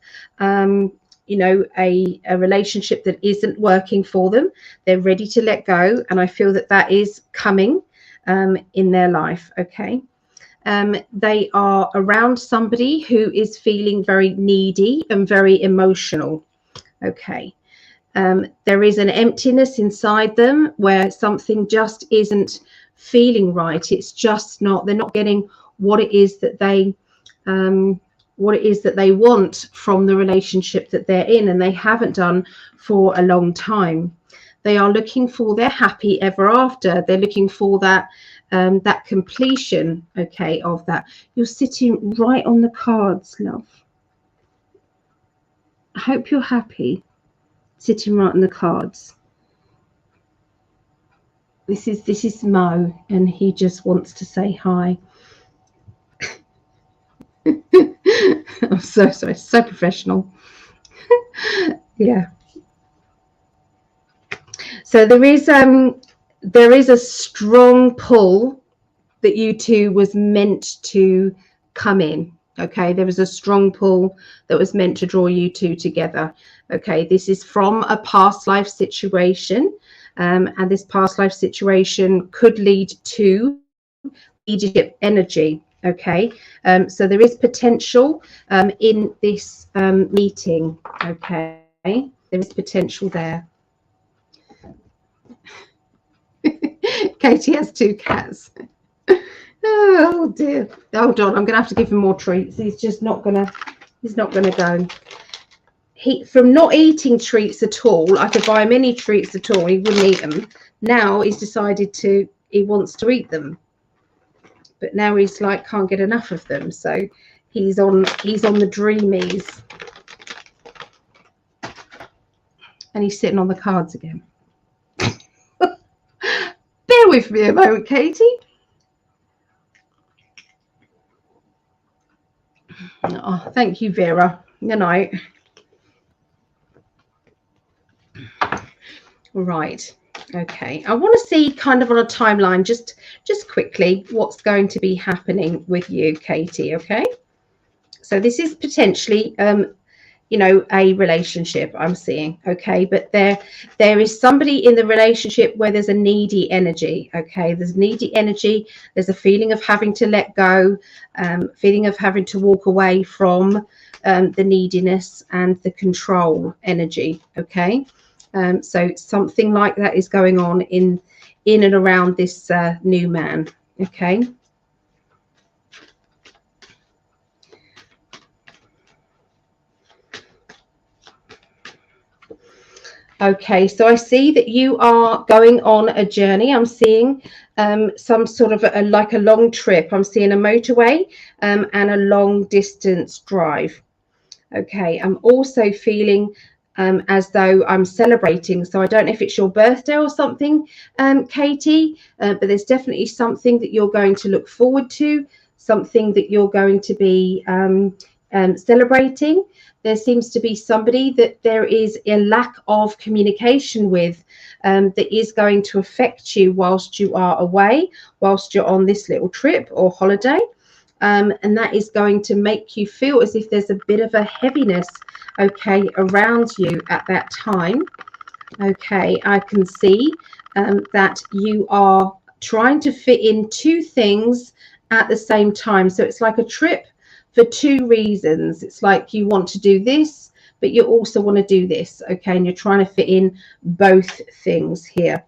you know, a relationship that isn't working for them. They're ready to let go, and I feel that that is coming in their life, okay? they are around somebody who is feeling very needy and very emotional. Okay. There is an emptiness inside them where something just isn't feeling right. It's just not, they're not getting what it is that they want from the relationship that they're in, and they haven't done for a long time. They are looking for their happy ever after. They're looking for that that completion, okay, of that. You're sitting right on the cards, love. I hope you're happy. Sitting right on the cards. This is Mo, and he just wants to say hi. I'm so sorry, so professional. Yeah. So there is a strong pull that you two was meant to come in. Okay, there was a strong pull that was meant to draw you two together. Okay, this is from a past life situation, and this past life situation could lead to leadership energy. Okay, so there is potential in this meeting. Okay, there is potential there. Katie has 2 cats. Oh dear. Hold on, I'm gonna have to give him more treats. He's not gonna go. From not eating treats at all, I could buy him any treats at all, he wouldn't eat them. Now he's decided he wants to eat them. But now he's like can't get enough of them, so he's on the dreamies. And he's sitting on the cards again. Bear with me a moment, Katie. Oh, thank you, Vera. Good night. Right. Okay. I want to see kind of on a timeline, just quickly, what's going to be happening with you, Katie. Okay. So this is potentially, a relationship I'm seeing. Okay. But there is somebody in the relationship where there's a needy energy. Okay. There's needy energy. There's a feeling of having to let go, feeling of having to walk away from the neediness and the control energy. Okay. So something like that is going on in and around this new man. Okay. Okay, so I see that you are going on a journey. I'm seeing some sort of like a long trip. I'm seeing a motorway and a long distance drive. Okay, I'm also feeling as though I'm celebrating. So I don't know if it's your birthday or something, Katie, but there's definitely something that you're going to look forward to, something that you're going to be celebrating. There seems to be somebody that there is a lack of communication with that is going to affect you whilst you are away, whilst you're on this little trip or holiday. And that is going to make you feel as if there's a bit of a heaviness, okay, around you at that time. Okay, I can see that you are trying to fit in 2 things at the same time. So it's like a trip for 2 reasons. It's like you want to do this, but you also want to do this. Okay, and you're trying to fit in both things here.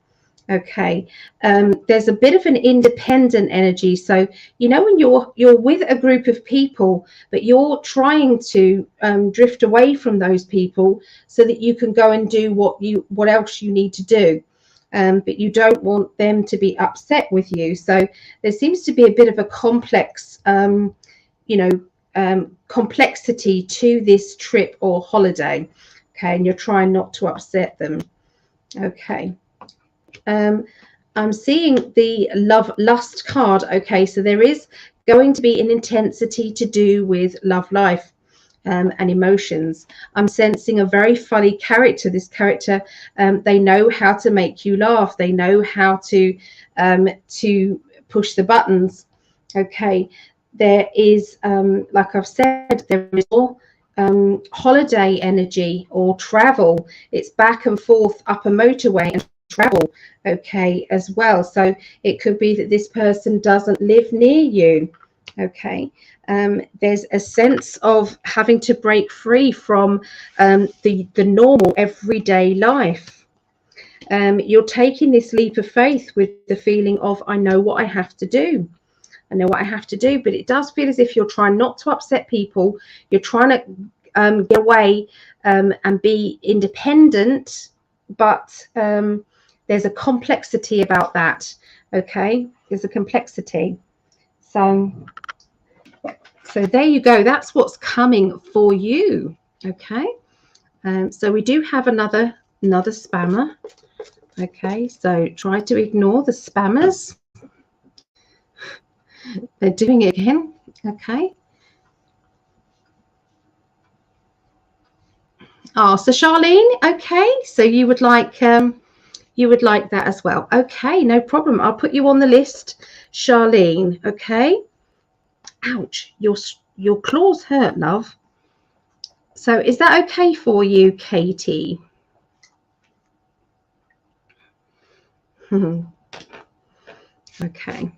Okay, there's a bit of an independent energy. So when you're with a group of people, but you're trying to drift away from those people so that you can go and do what else you need to do, but you don't want them to be upset with you. So there seems to be a bit of a complex complexity to this trip or holiday. Okay, and you're trying not to upset them. Okay. I'm seeing the love lust card. Okay, so there is going to be an intensity to do with love life and emotions. I'm sensing a very funny character. This character, they know how to make you laugh. They know how to push the buttons. Okay, there is, like I've said, there is more holiday energy or travel. It's back and forth up a motorway and travel, okay, as well. So it could be that this person doesn't live near you. Okay, there's a sense of having to break free from the normal everyday life. You're taking this leap of faith with the feeling of, I know what I have to do. I know what I have to do, but it does feel as if you're trying not to upset people. You're trying to get away and be independent, but there's a complexity about that. Okay, there's a complexity. So there you go. That's what's coming for you. Okay. So we do have another spammer. Okay. So try to ignore the spammers. They're doing it again. Okay. Oh, so Charlene. Okay. So you would like that as well. Okay. No problem. I'll put you on the list, Charlene. Okay. Ouch. Your claws hurt, love. So is that okay for you, Katie? Okay.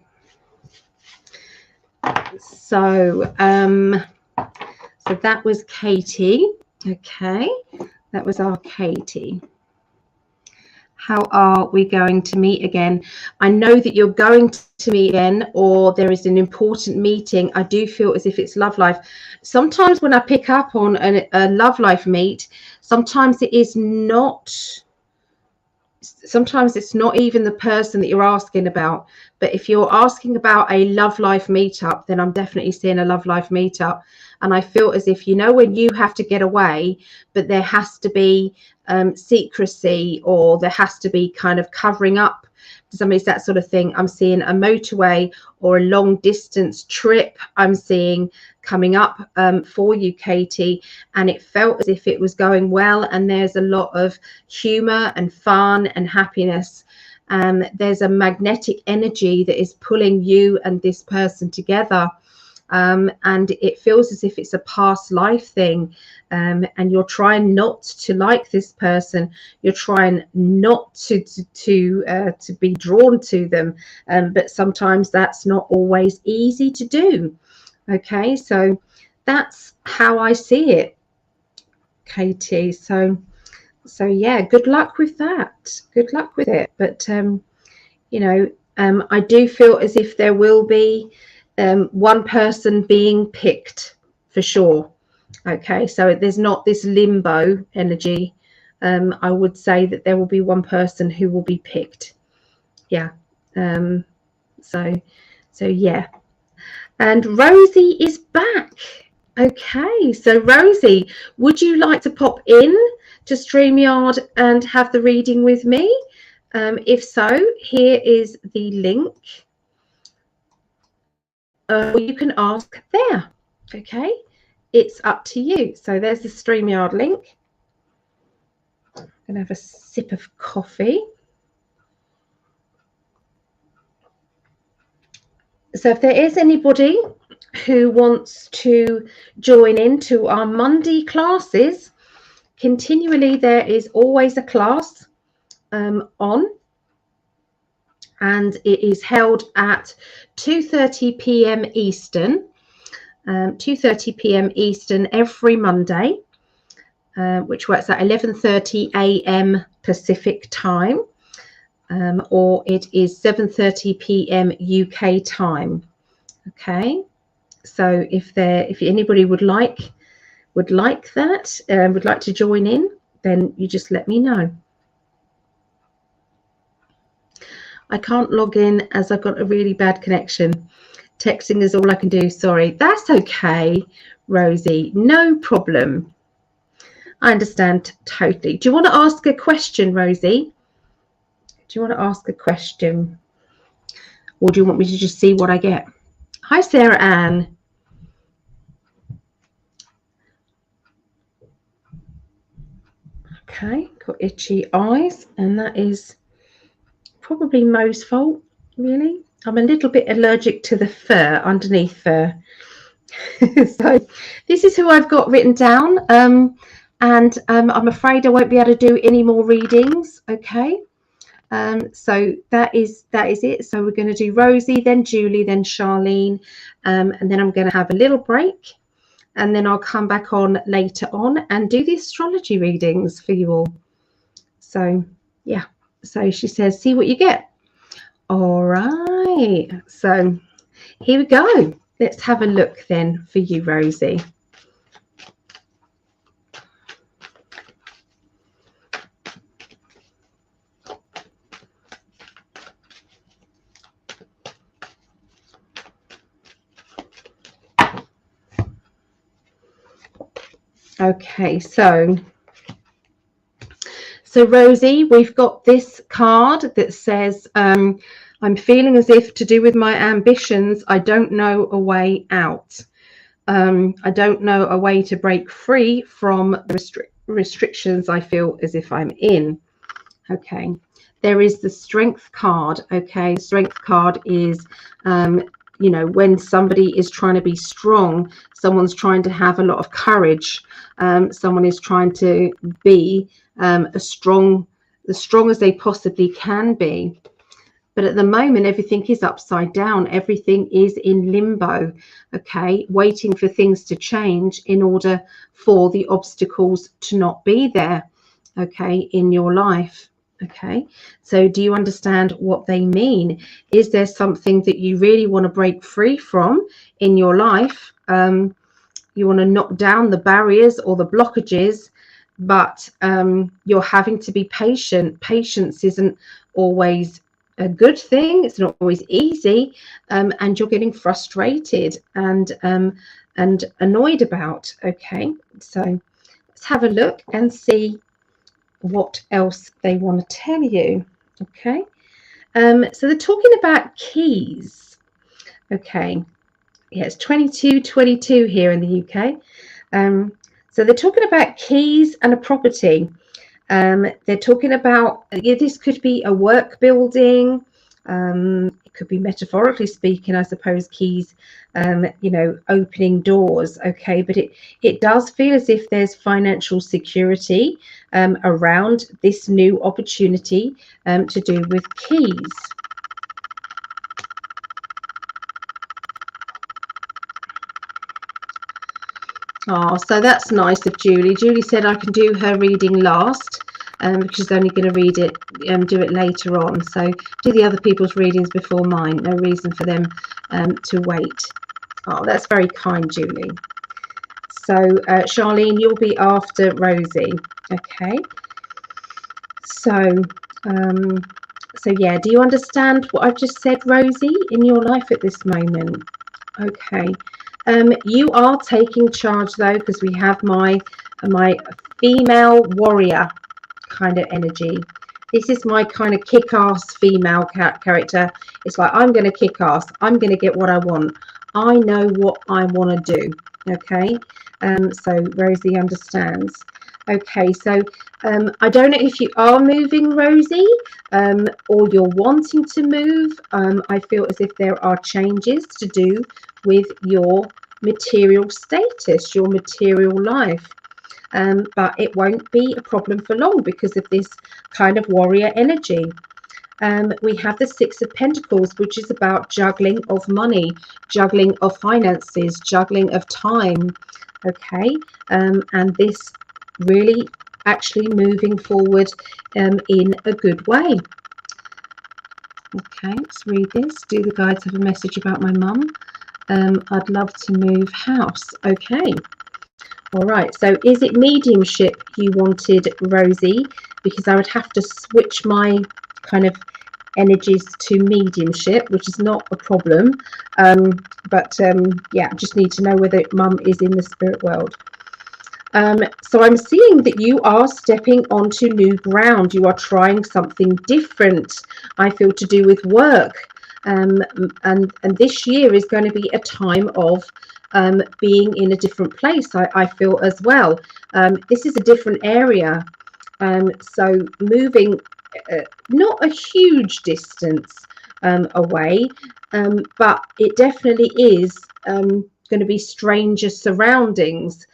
So so that was Katie. Okay, that was our Katie. How are we going to meet again? I know that you're going to meet again, or there is an important meeting. I do feel as if it's love life. Sometimes when I pick up on a love life meet, sometimes it is not. Sometimes it's not even the person that you're asking about. But if you're asking about a love life meetup, then I'm definitely seeing a love life meetup. And I feel as if, you know, when you have to get away, but there has to be secrecy, or there has to be kind of covering up to somebody's, that sort of thing. I'm seeing a motorway or a long distance trip. I'm seeing coming up for you, Katie, and it felt as if it was going well, and there's a lot of humor and fun and happiness. There's a magnetic energy that is pulling you and this person together, and it feels as if it's a past life thing, and you're trying not to like this person. You're trying not to be drawn to them, but sometimes that's not always easy to do. Okay, so that's how I see it, Katie. So yeah, good luck with that. Good luck with it. But you know, I do feel as if there will be one person being picked for sure. Okay, so there's not this limbo energy. I would say that there will be one person who will be picked. Yeah. So yeah. And Rosie is back. Okay, so Rosie, would you like to pop in to StreamYard and have the reading with me? If so, here is the link. Or you can ask there. Okay, it's up to you. So there's the StreamYard link. I'm going to have a sip of coffee. So if there is anybody who wants to join into our Monday classes, continually there is always a class on, and it is held at 2:30 p.m. Eastern, 2:30 p.m. Eastern every Monday, which works at 11:30 a.m. Pacific time, or it is 7:30 p.m. UK time. Okay, so if anybody would like that, would like to join in, then you just let me know. I can't log in as I've got a really bad connection. Texting is all I can do. Sorry. That's okay, Rosie. No problem. I understand totally. Do you want to ask a question, Rosie? Do you want to ask a question? Or do you want me to just see what I get? Hi, Sarah Ann. Okay, got itchy eyes, and that is probably Mo's fault, really. I'm a little bit allergic to the fur, underneath fur. So this is who I've got written down, and I'm afraid I won't be able to do any more readings. Okay, So that is it. So we're going to do Rosie, then Julie, then Charlene, and then I'm going to have a little break, and then I'll come back on later on and do the astrology readings for you all. So yeah, so she says, see what you get. All right, so here we go. Let's have a look then for you, Rosie. Okay, so Rosie, we've got this card that says, I'm feeling as if to do with my ambitions, I don't know a way out. I don't know a way to break free from the restrictions I feel as if I'm in. Okay, there is the strength card. Okay, strength card is, you know, when somebody is trying to be strong, someone's trying to have a lot of courage. Someone is trying to be as strong as they possibly can be. But at the moment, everything is upside down. Everything is in limbo, okay, waiting for things to change in order for the obstacles to not be there, okay, in your life. Okay, so do you understand what they mean? Is there something that you really want to break free from in your life? You want to knock down the barriers or the blockages, but you're having to be patient. Patience isn't always a good thing. It's not always easy, and you're getting frustrated and annoyed about. Okay, so let's have a look and see what else they want to tell you. Okay, so they're talking about keys. Okay, yeah, it's 22:22 here in the UK. So they're talking about keys and a property. They're talking about, this could be a work building. It could be, metaphorically speaking, I suppose, keys, you know, opening doors. Okay, but it does feel as if there's financial security around this new opportunity to do with keys. Oh, so that's nice of Julie. Julie said I can do her reading last, because she's only going to read it, do it later on. So do the other people's readings before mine. No reason for them to wait. Oh, that's very kind, Julie. So Charlene, you'll be after Rosie. Okay. So, so yeah, do you understand what I've just said, Rosie, in your life at this moment? Okay. You are taking charge though, because we have my female warrior kind of energy. This is my kind of kick-ass female character. It's like, I'm going to kick ass. I'm going to get what I want. I know what I want to do. Okay. So Rosie understands. Okay, so I don't know if you are moving, Rosie, or you're wanting to move. I feel as if there are changes to do with your material status, your material life. But it won't be a problem for long because of this kind of warrior energy. We have the Six of Pentacles, which is about juggling of money, juggling of finances, juggling of time. Okay, and this really actually moving forward in a good way. Okay, let's read this. Do the guides have a message about my mum? I'd love to move house. Okay. All right. So is it mediumship you wanted, Rosie? Because I would have to switch my kind of energies to mediumship, which is not a problem. But yeah, I just need to know whether mum is in the spirit world. So I'm seeing that you are stepping onto new ground. You are trying something different, I feel, to do with work. And this year is going to be a time of being in a different place, I feel, as well. This is a different area. So moving not a huge distance away, but it definitely is going to be stranger surroundings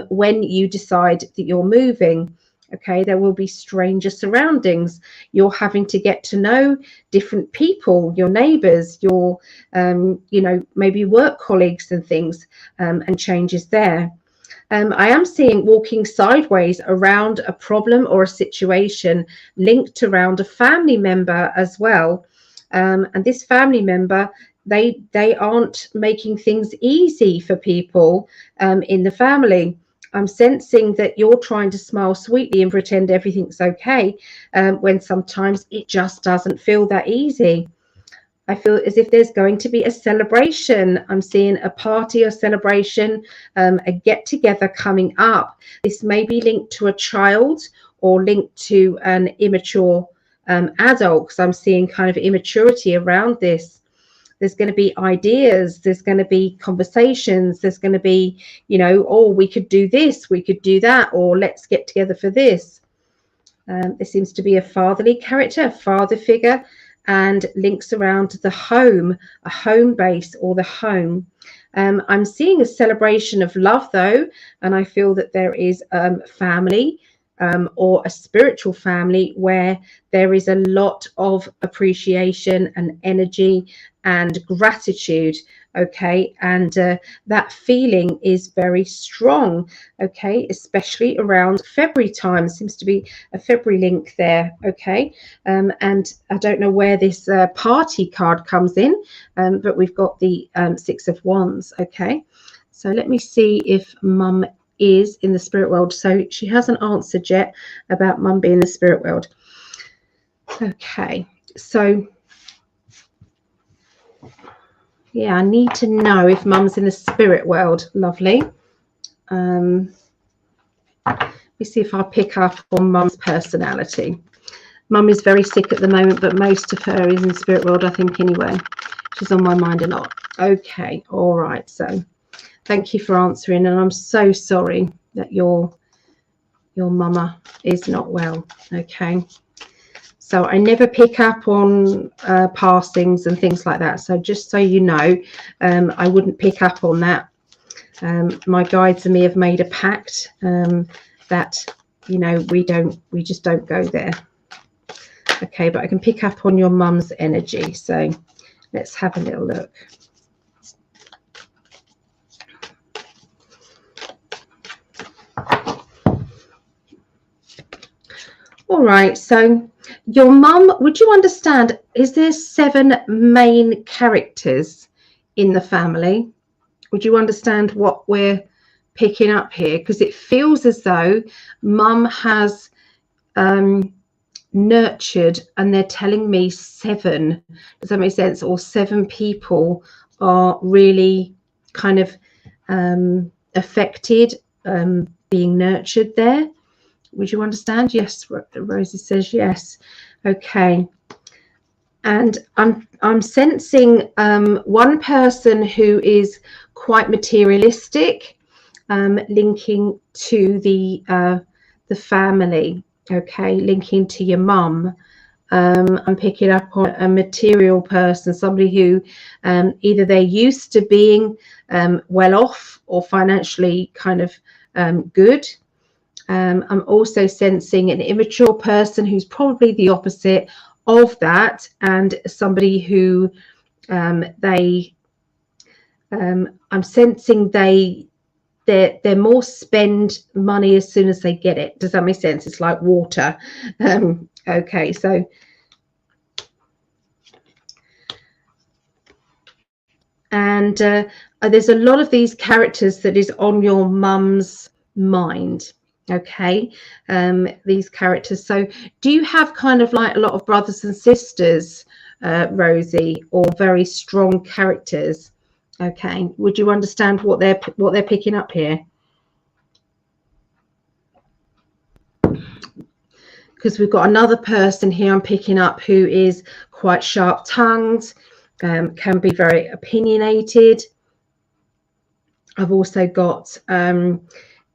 when you decide that you're moving. Okay, there will be stranger surroundings. You're having to get to know different people, your neighbors, your, you know, maybe work colleagues and things, and changes there. I am seeing walking sideways around a problem or a situation linked around a family member as well. And this family member, they aren't making things easy for people in the family. I'm sensing that you're trying to smile sweetly and pretend everything's okay, when sometimes it just doesn't feel that easy. I feel as if there's going to be a celebration. I'm seeing a party or celebration, a get together coming up. This may be linked to a child or linked to an immature adult, because I'm seeing kind of immaturity around this. There's going to be ideas, there's going to be conversations, there's going to be, you know, oh, we could do this, we could do that, or let's get together for this. There seems to be a fatherly character, a father figure, and links around the home, a home base or the home. I'm seeing a celebration of love though, and I feel that there is family, or a spiritual family where there is a lot of appreciation and energy and gratitude. Okay, and that feeling is very strong. Okay, especially around February time. Seems to be a February link there. Okay, and I don't know where this party card comes in, but we've got the Six of Wands. Okay, so let me see if Mum is in the spirit world. So she hasn't answered yet about Mum being in the spirit world. Okay, so yeah, I need to know if Mum's in the spirit world. Lovely. Let me see if I pick up on Mum's personality. Mum is very sick at the moment, but most of her is in the spirit world, I think, anyway. She's on my mind a lot. Okay, all right. So thank you for answering, and I'm so sorry that your mama is not well. Okay. So I never pick up on passings and things like that. So just so you know, I wouldn't pick up on that. My guides and me have made a pact that, you know, we just don't go there. Okay, but I can pick up on your mum's energy. So let's have a little look. All right, so your mum, would you understand, is there 7 main characters in the family? Would you understand what we're picking up here? Because it feels as though mum has nurtured, and they're telling me 7. Does that make sense? Or 7 people are really kind of affected, being nurtured there. Would you understand? Yes, Rosie says yes. Okay. And I'm sensing one person who is quite materialistic, linking to the family. Okay, linking to your mum. I'm picking up on a material person, somebody who either they're used to being well off or financially kind of good. I'm also sensing an immature person who's probably the opposite of that, and somebody who I'm sensing they're more spend money as soon as they get it. Does that make sense? It's like water. Okay, so and there's a lot of these characters that is on your mum's mind. Okay, these characters. So do you have kind of like a lot of brothers and sisters, Rosie, or very strong characters? Okay, would you understand what they're picking up here? Because we've got another person here I'm picking up who is quite sharp-tongued, can be very opinionated. I've also got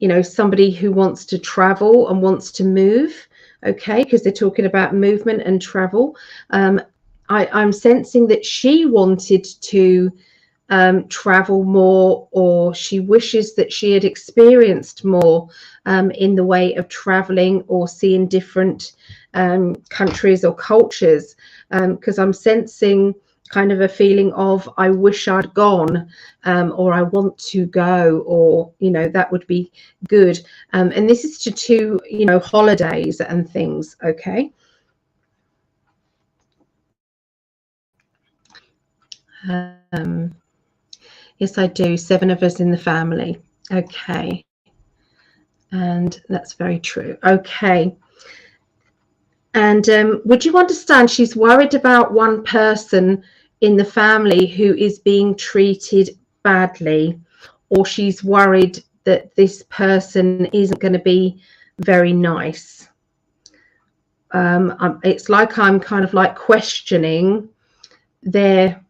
you know, somebody who wants to travel and wants to move. Okay, because they're talking about movement and travel. I'm sensing that she wanted to travel more, or she wishes that she had experienced more in the way of traveling or seeing different countries or cultures, because I'm sensing kind of a feeling of I wish I'd gone, or I want to go, or that would be good. And this is to holidays and things. Okay. Yes, I do. 7 of us in the family. Okay. And that's very true. Okay. And would you understand she's worried about one person in the family who is being treated badly, or she's worried that this person isn't going to be very nice? It's like I'm kind of like questioning their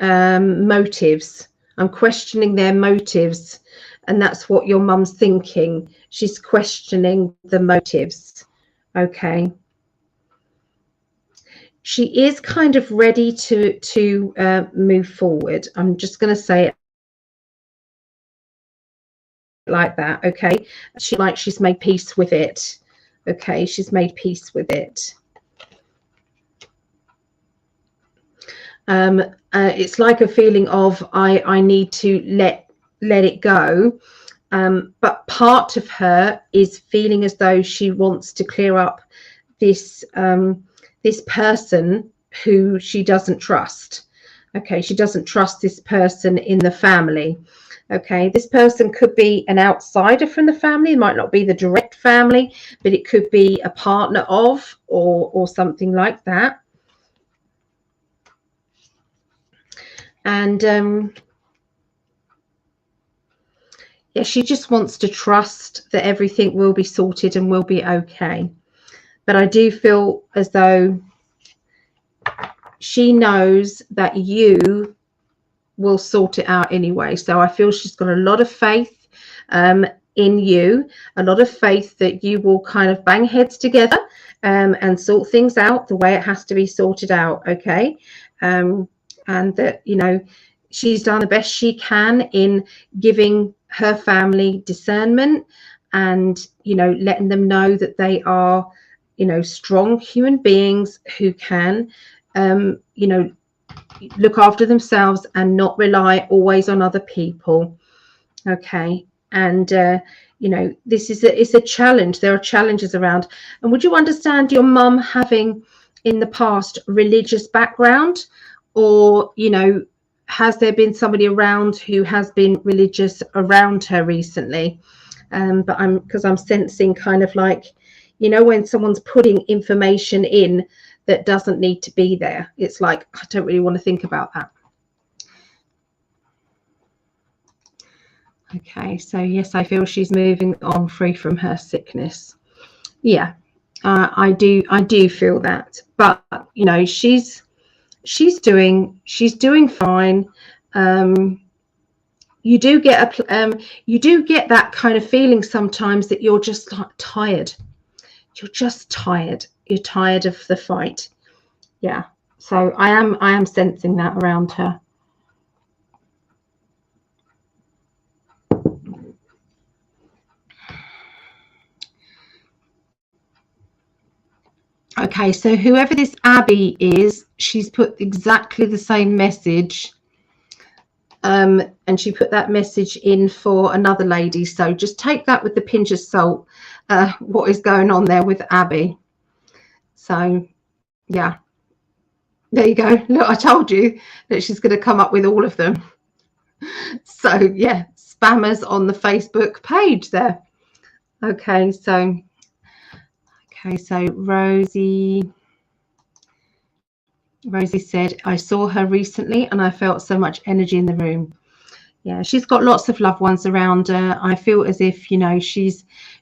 motives. I'm questioning their motives, and that's what your mum's thinking. She's questioning the motives. Okay. She is kind of ready to move forward. I'm just going to say it like that. Okay. She's made peace with it. Okay. She's made peace with it. It's like a feeling of I need to let it go. But part of her is feeling as though she wants to clear up this this person who she doesn't trust. Okay, she doesn't trust this person in the family. Okay, this person could be an outsider from the family. It might not be the direct family, but it could be a partner of, or something like that. And yeah, she just wants to trust that everything will be sorted and will be okay. But I do feel as though she knows that you will sort it out anyway. So I feel she's got a lot of faith in you, a lot of faith that you will kind of bang heads together and sort things out the way it has to be sorted out. Okay. And that, she's done the best she can in giving her family discernment and, letting them know that they are, strong human beings who can, look after themselves and not rely always on other people. Okay. And, this is it's a challenge. There are challenges around. And would you understand your mum having in the past religious background, or, has there been somebody around who has been religious around her recently? But I'm sensing kind of like, when someone's putting information in that doesn't need to be there, it's like, I don't really want to think about that. Okay, so yes, I feel she's moving on free from her sickness. Yeah, I do feel that. But she's doing fine. You do get that kind of feeling sometimes that you're just like tired. You're just tired. You're tired of the fight. Yeah. So I am sensing that around her. Okay, so whoever this Abby is, she's put exactly the same message. And she put that message in for another lady. So just take that with a pinch of salt, what is going on there with Abby. So, yeah. There you go. Look, I told you that she's going to come up with all of them. So, yeah, spammers on the Facebook page there. Okay, so Rosie said, I saw her recently and I felt so much energy in the room. Yeah, she's got lots of loved ones around her. I feel as if,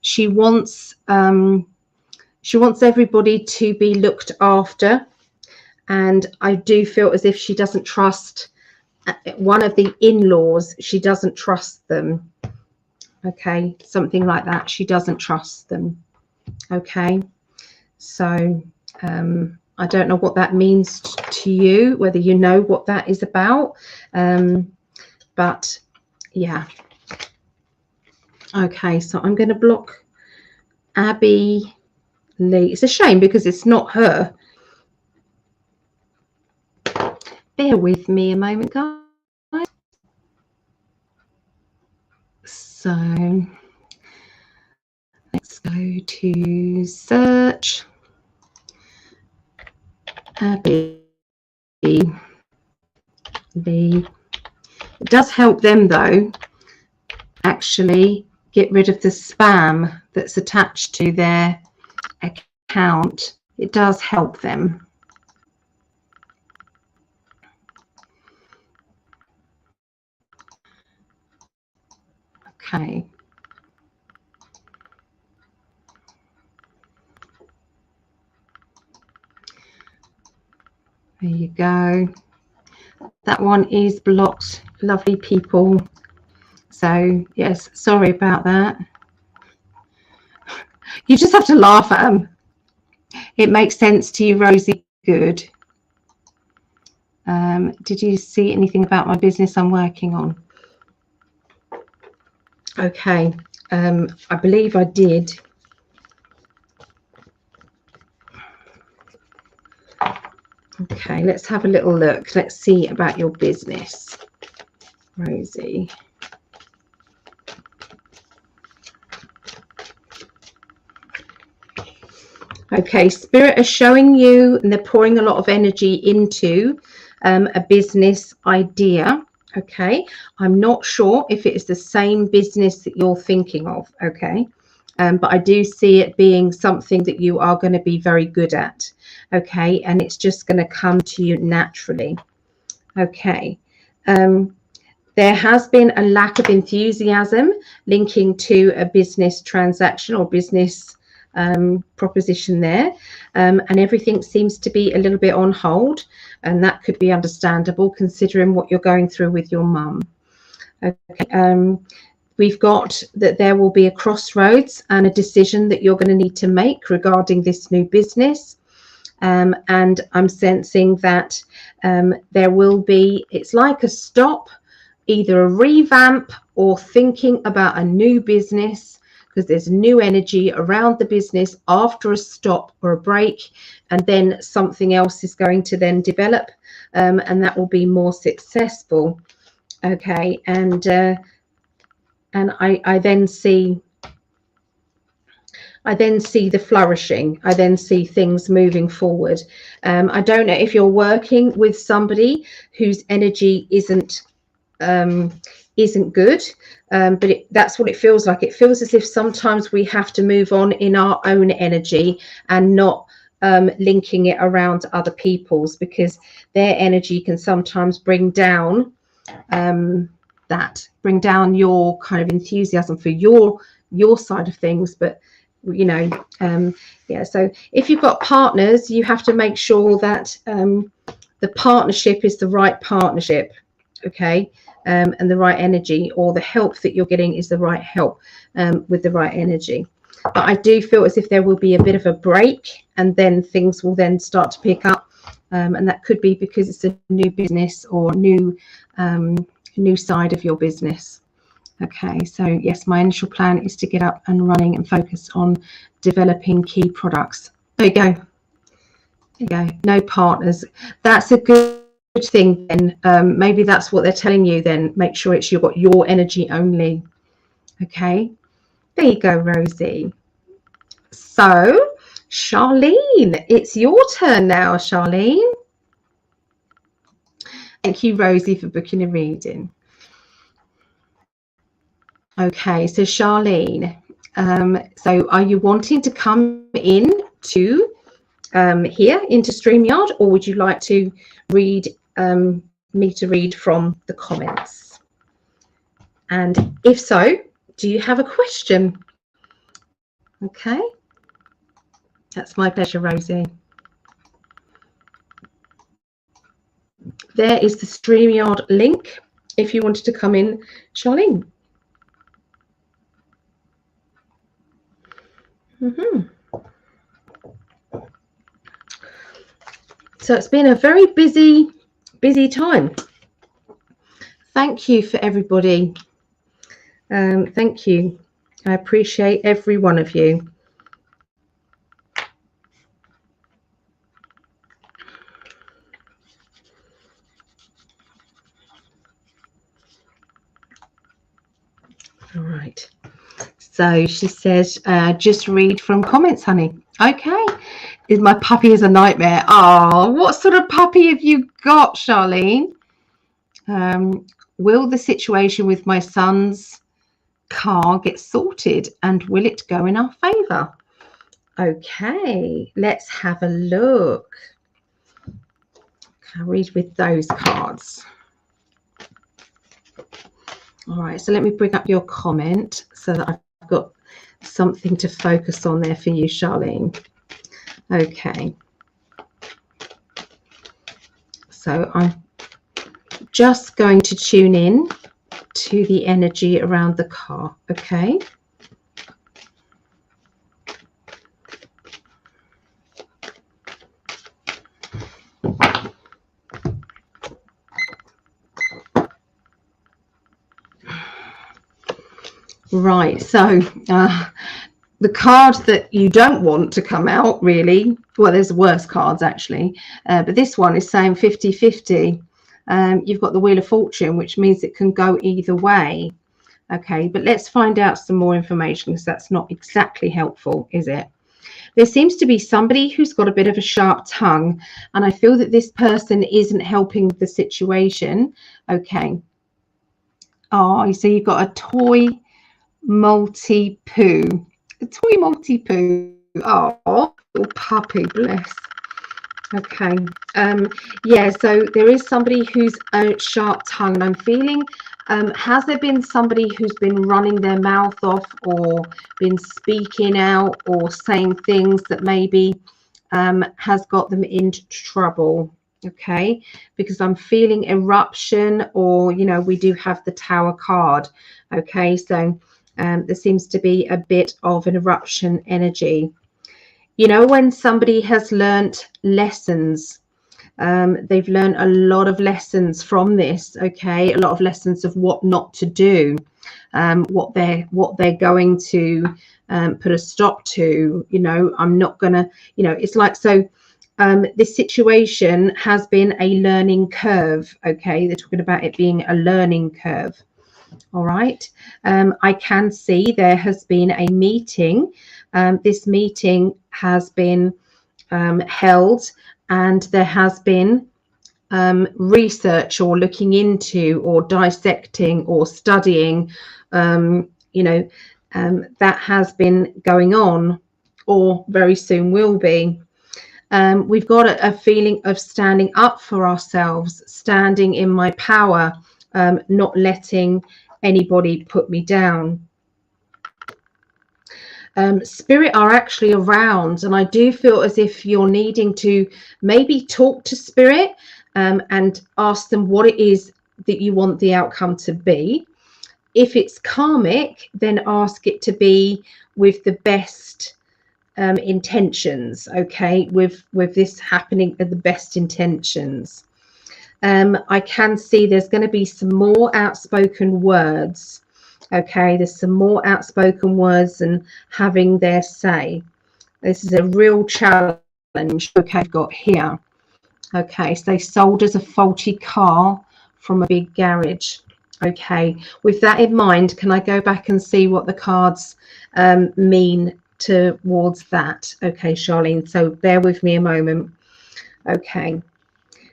she wants everybody to be looked after. And I do feel as if she doesn't trust one of the in-laws. She doesn't trust them. Okay, something like that. She doesn't trust them. Okay, so I don't know what that means to you, whether you know what that is about. But yeah. Okay, so I'm going to block Abby Lee. It's a shame because it's not her. Bear with me a moment, guys. So let's go to search. Abby Lee. It does help them though, actually get rid of the spam that's attached to their account. It does help them. Okay. There you go. That one is blocked, lovely people. So yes, sorry about that. You just have to laugh at them. It makes sense to you, Rosie. Good. Did you see anything about my business I'm working on? Okay, I believe I did. Okay, let's have a little look. Let's see about your business, Rosie. Okay, Spirit are showing you, and they're pouring a lot of energy into a business idea. Okay, I'm not sure if it is the same business that you're thinking of. Okay, but I do see it being something that you are going to be very good at. Okay, and it's just going to come to you naturally. Okay, there has been a lack of enthusiasm linking to a business transaction or business proposition there, and everything seems to be a little bit on hold, and that could be understandable considering what you're going through with your mum. Okay, we've got that there will be a crossroads and a decision that you're going to need to make regarding this new business, and I'm sensing that there will be, it's like a stop, either a revamp or thinking about a new business, because there's new energy around the business after a stop or a break, and then something else is going to then develop, and that will be more successful. Okay, and I then see the flourishing. I then see things moving forward. I don't know if you're working with somebody whose energy isn't good, but that's what it feels like. It feels as if sometimes we have to move on in our own energy and not linking it around other people's, because their energy can sometimes bring down your kind of enthusiasm for your side of things. But you know, yeah, so if you've got partners, you have to make sure that the partnership is the right partnership. Okay, and the right energy, or the help that you're getting is the right help with the right energy. But I do feel as if there will be a bit of a break, and then things will then start to pick up, and that could be because it's a new business or new side of your business. Okay, so yes, my initial plan is to get up and running and focus on developing key products. There you go. There you go. No partners. That's a good thing then. Maybe that's what they're telling you then. Make sure it's you've got your energy only. Okay, there you go, Rosie. So Charlene, it's your turn now, Charlene. Thank you, Rosie, for booking a reading. Okay, so Charlene, so are you wanting to come in to here into StreamYard, or would you like to read me to read from the comments? And if so, do you have a question? Okay, that's my pleasure, Rosie. There is the StreamYard link if you wanted to come in, Charlene. So it's been a very busy time. Thank you for everybody. Thank you. I appreciate every one of you. All right. So she says, just read from comments, honey. Okay. My puppy is a nightmare. Oh, what sort of puppy have you got, Charlene? Will the situation with my son's car get sorted, and will it go in our favour? Okay, let's have a look. I'll read with those cards. All right, so let me bring up your comment so that I've got something to focus on there for you, Charlene. Okay. So I'm just going to tune in to the energy around the car, okay? Right, so the card that you don't want to come out, really, well, there's worse cards actually, but this one is saying 50-50. You've got the Wheel of Fortune, which means it can go either way. Okay, but let's find out some more information, because that's not exactly helpful, is it? There seems to be somebody who's got a bit of a sharp tongue, and I feel that this person isn't helping the situation. Okay. Oh, so you've got a toy multi-poo. A toy multi-poo. Oh, little puppy, bless. Okay. Yeah, so there is somebody who's a sharp tongue, and I'm feeling, has there been somebody who's been running their mouth off, or been speaking out, or saying things that maybe has got them into trouble? Okay, because I'm feeling eruption, or, you know, we do have the Tower card. Okay, so there seems to be a bit of an eruption energy. You know, when somebody has learnt lessons, they've learned a lot of lessons from this. Okay, a lot of lessons of what not to do, what they're going to put a stop to. You know, I'm not gonna, you know, it's like, so this situation has been a learning curve. Okay, they're talking about it being a learning curve. All right, I can see there has been a meeting. This meeting has been held, and there has been research, or looking into, or dissecting, or studying, you know, that has been going on, or very soon will be. We've got a feeling of standing up for ourselves, standing in my power, not letting anybody put me down. Spirit are actually around, and I do feel as if you're needing to maybe talk to Spirit and ask them what it is that you want the outcome to be. If it's karmic, then ask it to be with the best intentions. Okay, with this happening at the best intentions. I can see there's going to be some more outspoken words. Okay, there's some more outspoken words and having their say. This is a real challenge. Okay, I've got here. Okay, so they sold us a faulty car from a big garage. Okay, with that in mind, can I go back and see what the cards mean towards that? Okay, Charlene, so bear with me a moment. Okay.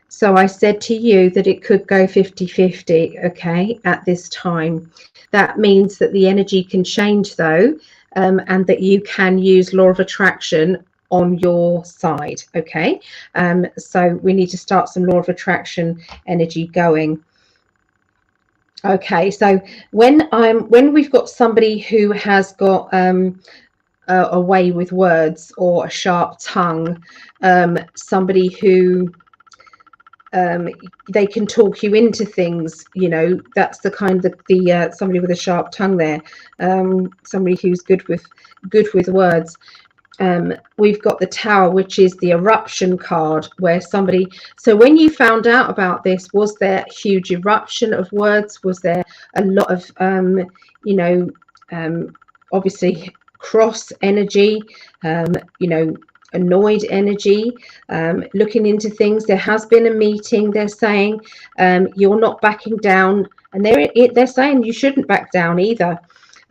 So I said to you that it could go 50-50, okay, at this time. That means that the energy can change, though, and that you can use law of attraction on your side, okay? So we need to start some law of attraction energy going. Okay, so when we've got somebody who has got a way with words, or a sharp tongue, somebody who they can talk you into things, you know, that's the kind of the somebody with a sharp tongue there, somebody who's good with words. We've got the Tower, which is the eruption card, where somebody, so when you found out about this, was there a huge eruption of words? Was there a lot of you know, obviously cross energy, you know, annoyed energy, looking into things? There has been a meeting, they're saying, you're not backing down, and they're saying you shouldn't back down either.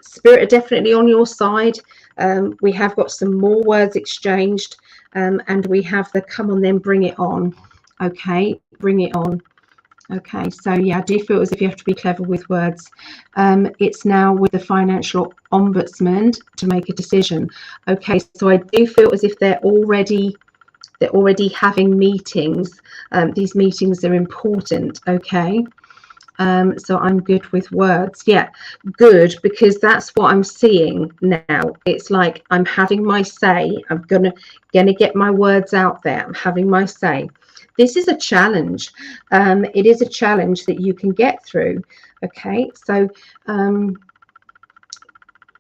Spirit are definitely on your side. We have got some more words exchanged, and we have the come on then, bring it on. Okay, bring it on. Okay, so yeah, I do feel as if you have to be clever with words. It's now with the financial ombudsman to make a decision. Okay, so I do feel as if they're already having meetings. These meetings are important. Okay. So I'm good with words. Yeah, good, because that's what I'm seeing now. It's like I'm having my say. I'm gonna get my words out there. I'm having my say. This is a challenge. It is a challenge that you can get through. Okay, so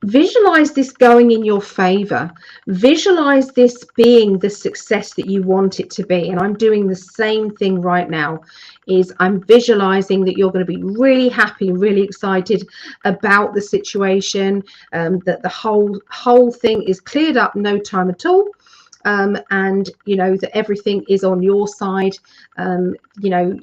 visualize this going in your favor. Visualize this being the success that you want it to be. And I'm doing the same thing right now. Is I'm visualizing that you're going to be really happy, really excited about the situation, that the whole thing is cleared up, no time at all. And you know that everything is on your side. You know,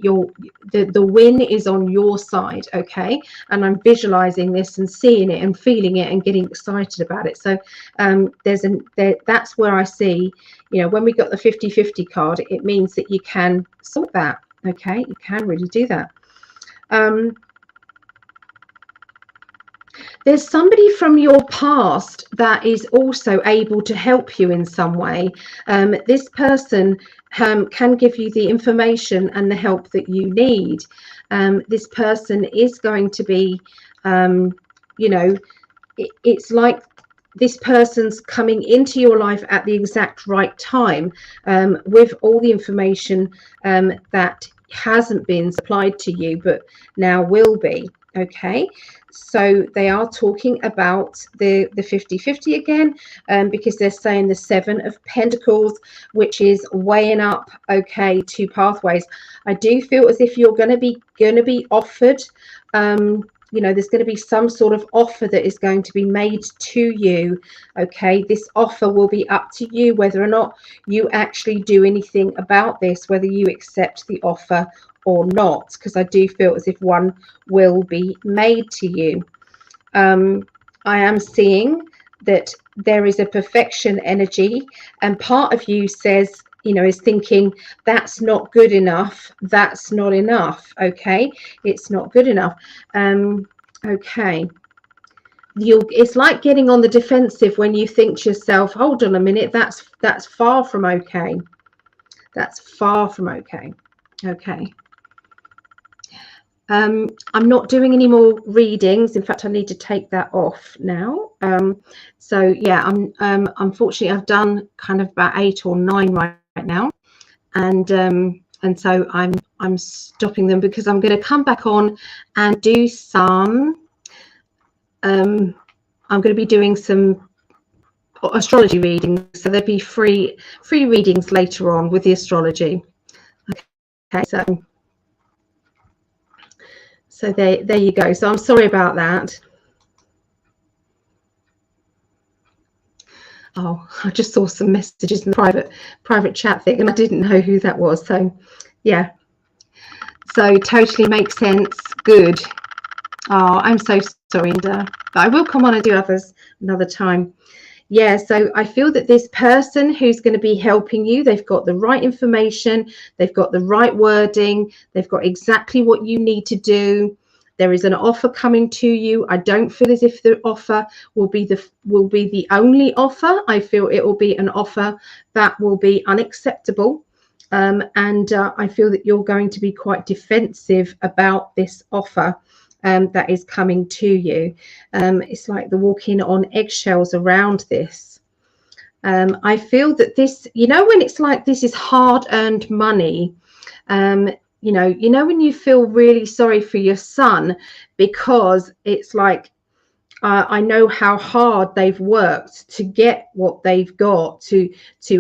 the win is on your side. Okay, and I'm visualizing this and seeing it and feeling it and getting excited about it. So that's where I see, you know, when we got the 50-50 card, it means that you can sort that. Okay, you can really do that. There's somebody from your past that is also able to help you in some way. This person can give you the information and the help that you need. This person is going to be, you know, it's like this person's coming into your life at the exact right time, with all the information that hasn't been supplied to you but now will be. Okay, so they are talking about the 50-50 again, because they're saying the 7 of Pentacles, which is weighing up, okay, 2 pathways. I do feel as if you're going to be offered, you know, there's going to be some sort of offer that is going to be made to you. Okay, this offer will be up to you whether or not you actually do anything about this, whether you accept the offer or not, because I do feel as if one will be made to you. I am seeing that there is a perfection energy, and part of you says, you know, is thinking that's not good enough, that's not enough. Okay, it's not good enough. Okay, it's like getting on the defensive when you think to yourself, hold on a minute, that's far from okay. That's far from okay. Okay. I'm not doing any more readings. In fact, I need to take that off now. So yeah, unfortunately I've done kind of about 8 or 9 right now, and so I'm stopping them because I'm going to come back on and do some. I'm going to be doing some astrology readings, so there'll be free readings later on with the astrology. Okay, so there you go. So I'm sorry about that. Oh, I just saw some messages in the private chat thing and I didn't know who that was. So yeah, so totally makes sense. Good. Oh, I'm so sorry, Linda, but I will come on and do others another time. Yeah, so I feel that this person who's going to be helping you, they've got the right information, they've got the right wording, they've got exactly what you need to do. There is an offer coming to you. I don't feel as if the offer will be the only offer. I feel it will be an offer that will be unacceptable. And I feel that you're going to be quite defensive about this offer that is coming to you. It's like the walking on eggshells around this. I feel that this, you know, when it's like this is hard-earned money, you know when you feel really sorry for your son because it's like, I know how hard they've worked to get what they've got, to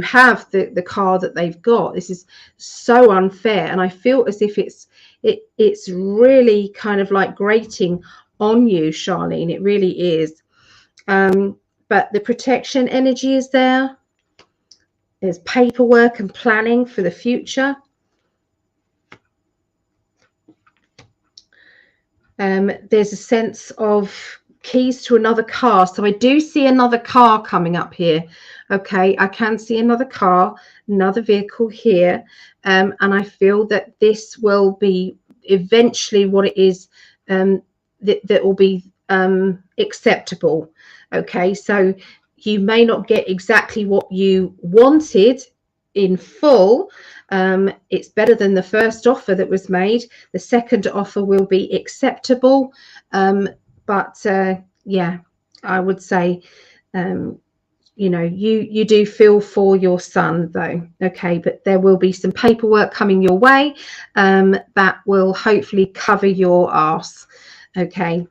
have the car that they've got. This is so unfair, and I feel as if it's really kind of like grating on you, Charlene. It really is. But the protection energy is there. There's paperwork and planning for the future. There's a sense of keys to another car. So I do see another car coming up here. Okay, I can see another car, another vehicle here, and I feel that this will be eventually what it is, that will be acceptable. Okay, so you may not get exactly what you wanted in full. It's better than the first offer that was made. The second offer will be acceptable, but yeah, I would say, you know, you do feel for your son though. Okay, but there will be some paperwork coming your way that will hopefully cover your arse. Okay,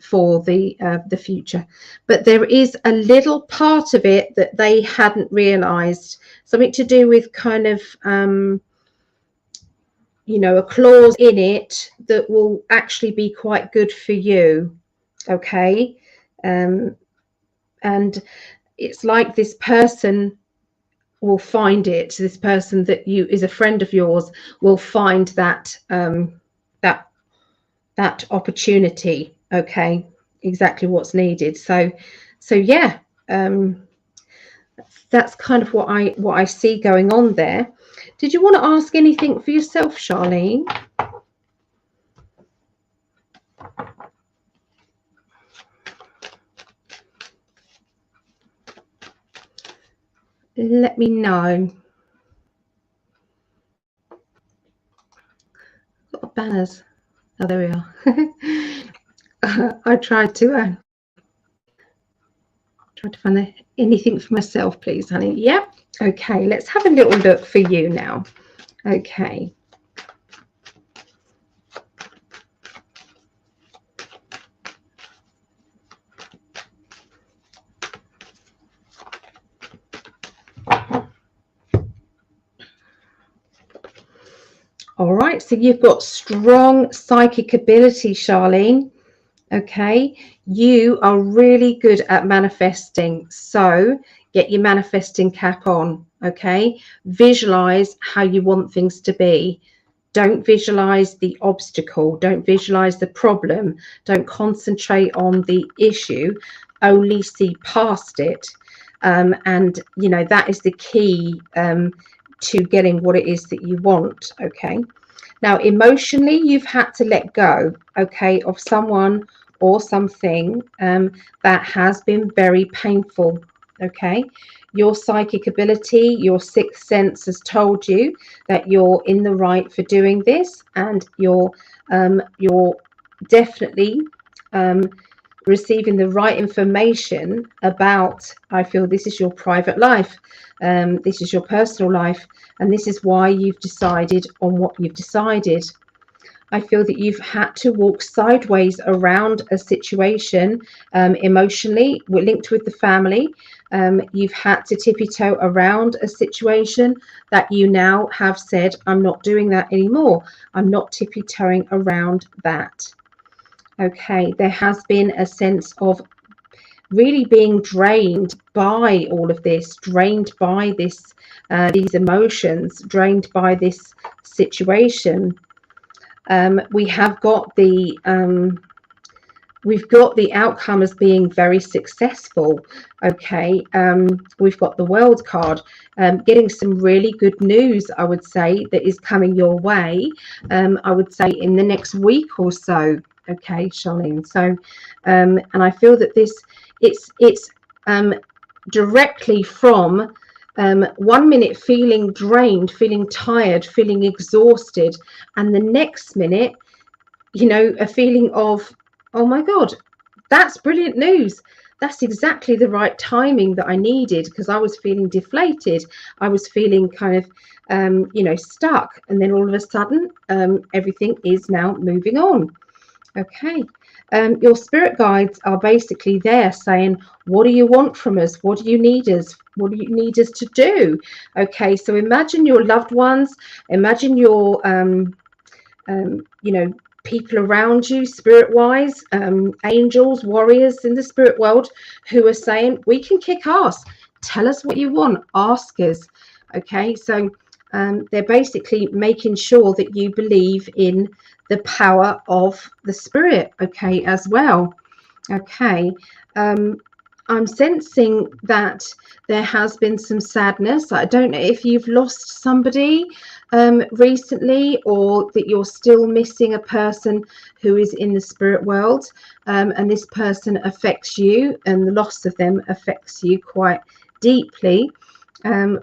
for the future. But there is a little part of it that they hadn't realized, something to do with kind of you know, a clause in it that will actually be quite good for you. Okay, and it's like this person will find it, this person that you is a friend of yours will find that that opportunity. Okay, exactly what's needed. So yeah, that's kind of what I see going on there. Did you want to ask anything for yourself, Charlene? Let me know. Got banners. Oh, there we are. I tried to find anything for myself, please, honey. Yep. Okay, let's have a little look for you now. Okay. All right, so you've got strong psychic ability, Charlene. Okay, you are really good at manifesting, so get your manifesting cap on. Okay, visualize how you want things to be. Don't visualize the obstacle, don't visualize the problem, don't concentrate on the issue, only see past it. And you know, that is the key to getting what it is that you want. Okay, now emotionally you've had to let go, okay, of someone or something that has been very painful. Okay, your psychic ability, your sixth sense has told you that you're in the right for doing this, and you're definitely receiving the right information about, I feel this is your private life, this is your personal life, and this is why you've decided on what you've decided. I feel that you've had to walk sideways around a situation emotionally. We're linked with the family. You've had to tippy-toe around a situation that you now have said, I'm not doing that anymore. I'm not tippy-toeing around that. Okay, there has been a sense of really being drained by all of this, drained by this, these emotions, drained by this situation. We have got the we've got the outcome as being very successful. Okay, we've got the World card, getting some really good news, I would say, that is coming your way. I would say in the next week or so. Okay, Charlene. So, and I feel that this it's directly from 1 minute feeling drained, feeling tired, feeling exhausted, and the next minute, you know, a feeling of, oh my God, that's brilliant news. That's exactly the right timing that I needed, because I was feeling deflated. I was feeling kind of, you know, stuck. And then all of a sudden, everything is now moving on. Okay. Your spirit guides are basically there saying, what do you want from us? What do you need us? What do you need us to do? Okay, so imagine your loved ones, imagine your, you know, people around you, spirit-wise, angels, warriors in the spirit world, who are saying, we can kick ass. Tell us what you want. Ask us. Okay, so they're basically making sure that you believe in the power of the spirit, okay, as well. Okay. I'm sensing that there has been some sadness. I don't know if you've lost somebody recently, or that you're still missing a person who is in the spirit world, and this person affects you, and the loss of them affects you quite deeply,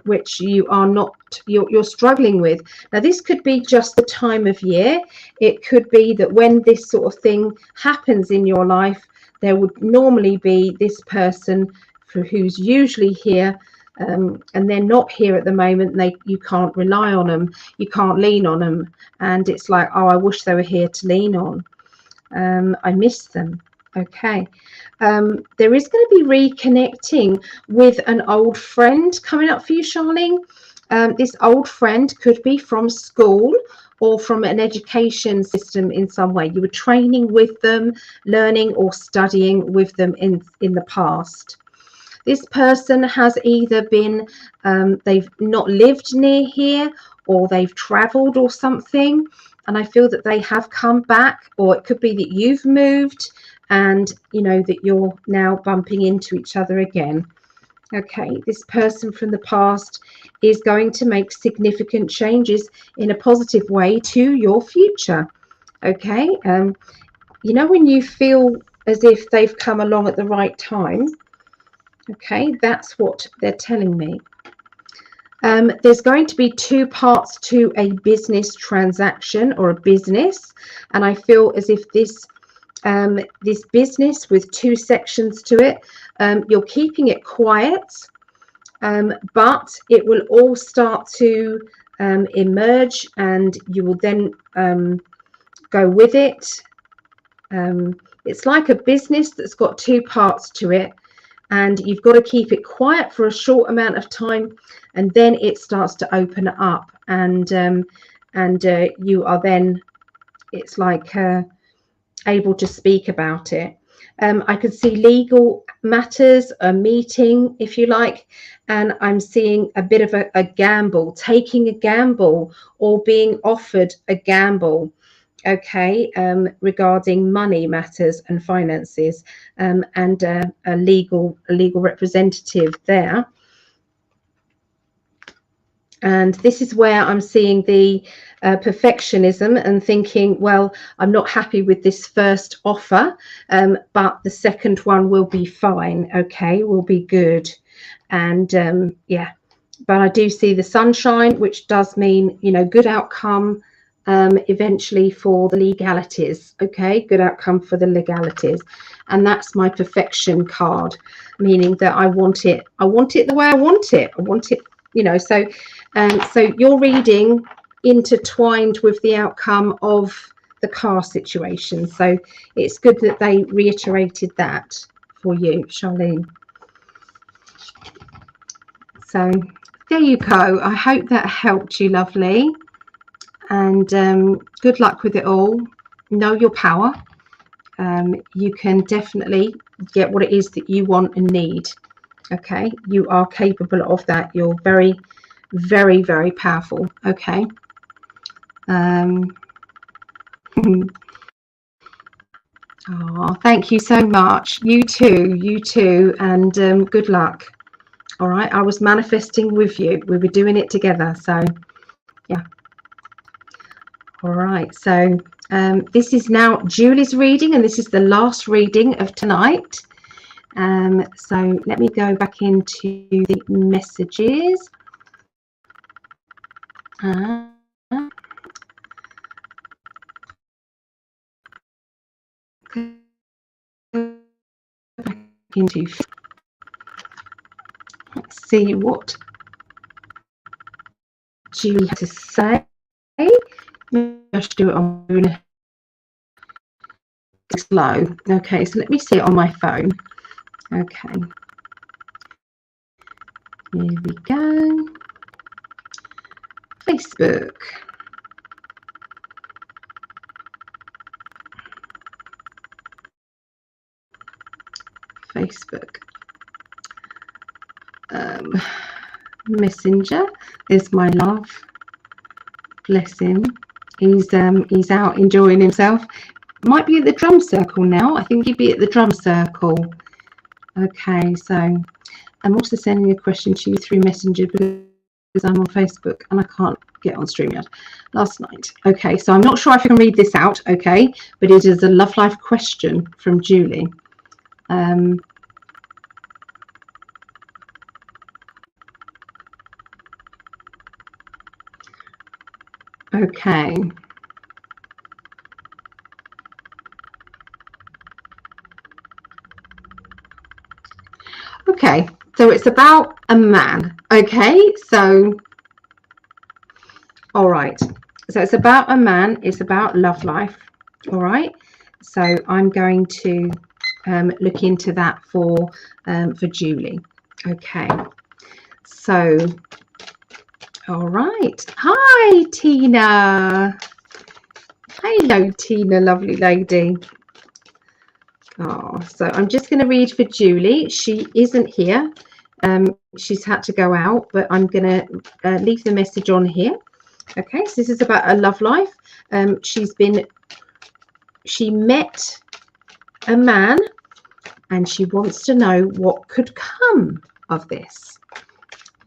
which you are not, you're struggling with. Now, this could be just the time of year. It could be that when this sort of thing happens in your life, there would normally be this person who's usually here, and they're not here at the moment. You can't rely on them, you can't lean on them, and it's like, oh, I wish they were here to lean on. I miss them. Okay. There is going to be reconnecting with an old friend coming up for you, Charlene. This old friend could be from school or from an education system in some way. You were training with them, learning or studying with them in the past. This person has either been, they've not lived near here, or they've traveled or something. And I feel that they have come back, or it could be that you've moved and you know that you're now bumping into each other again. Okay, this person from the past is going to make significant changes in a positive way to your future. Okay, you know, when you feel as if they've come along at the right time. Okay, that's what they're telling me. There's going to be two parts to a business transaction or a business, and I feel as if this business with two sections to it, you're keeping it quiet, but it will all start to emerge, and you will then go with it. It's like a business that's got two parts to it, and you've got to keep it quiet for a short amount of time, and then it starts to open up, and you are then, it's like able to speak about it. I could see legal matters, a meeting, if you like, and I'm seeing a bit of a gamble, taking a gamble or being offered a gamble. Okay, regarding money matters and finances, and a legal representative there. And this is where I'm seeing the perfectionism and thinking, well, I'm not happy with this first offer, but the second one will be fine. Okay, will be good. And yeah, but I do see the sunshine, which does mean, you know, good outcome eventually for the legalities. Okay, good outcome for the legalities. And that's my perfection card, meaning that I want it the way I want it. I want it, you know. So your reading intertwined with the outcome of the car situation. So it's good that they reiterated that for you, Charlene. So there you go. I hope that helped you, lovely. And good luck with it all. Know your power. You can definitely get what it is that you want and need. Okay, you are capable of that. You're very, very, very powerful. Okay. Oh, thank you so much. You too, and good luck. All right, I was manifesting with you. We were doing it together. So yeah. All right, so this is now Julie's reading, and this is the last reading of tonight. So let me go back into the messages. Back into, let's see what Julie has to say. Just do it on slow. Okay, so let me see it on my phone. Okay, here we go. Facebook. Messenger. There's my love. Bless him. He's out enjoying himself. Might be at the drum circle now. I think he'd be at the drum circle. Okay, so I'm also sending a question to you through Messenger because I'm on Facebook and I can't get on StreamYard last night. Okay, so I'm not sure if I can read this out, okay, but it is a love life question from Julie. Okay. Okay, so it's about a man. Okay, so all right, so it's about a man, it's about love life. All right, so I'm going to look into that for Julie. Okay, so all right, hi Tina. Hello Tina, lovely lady. Oh, so I'm just going to read for Julie. She isn't here. She's had to go out, but I'm going to leave the message on here. Okay, so this is about her love life. She met a man and she wants to know what could come of this.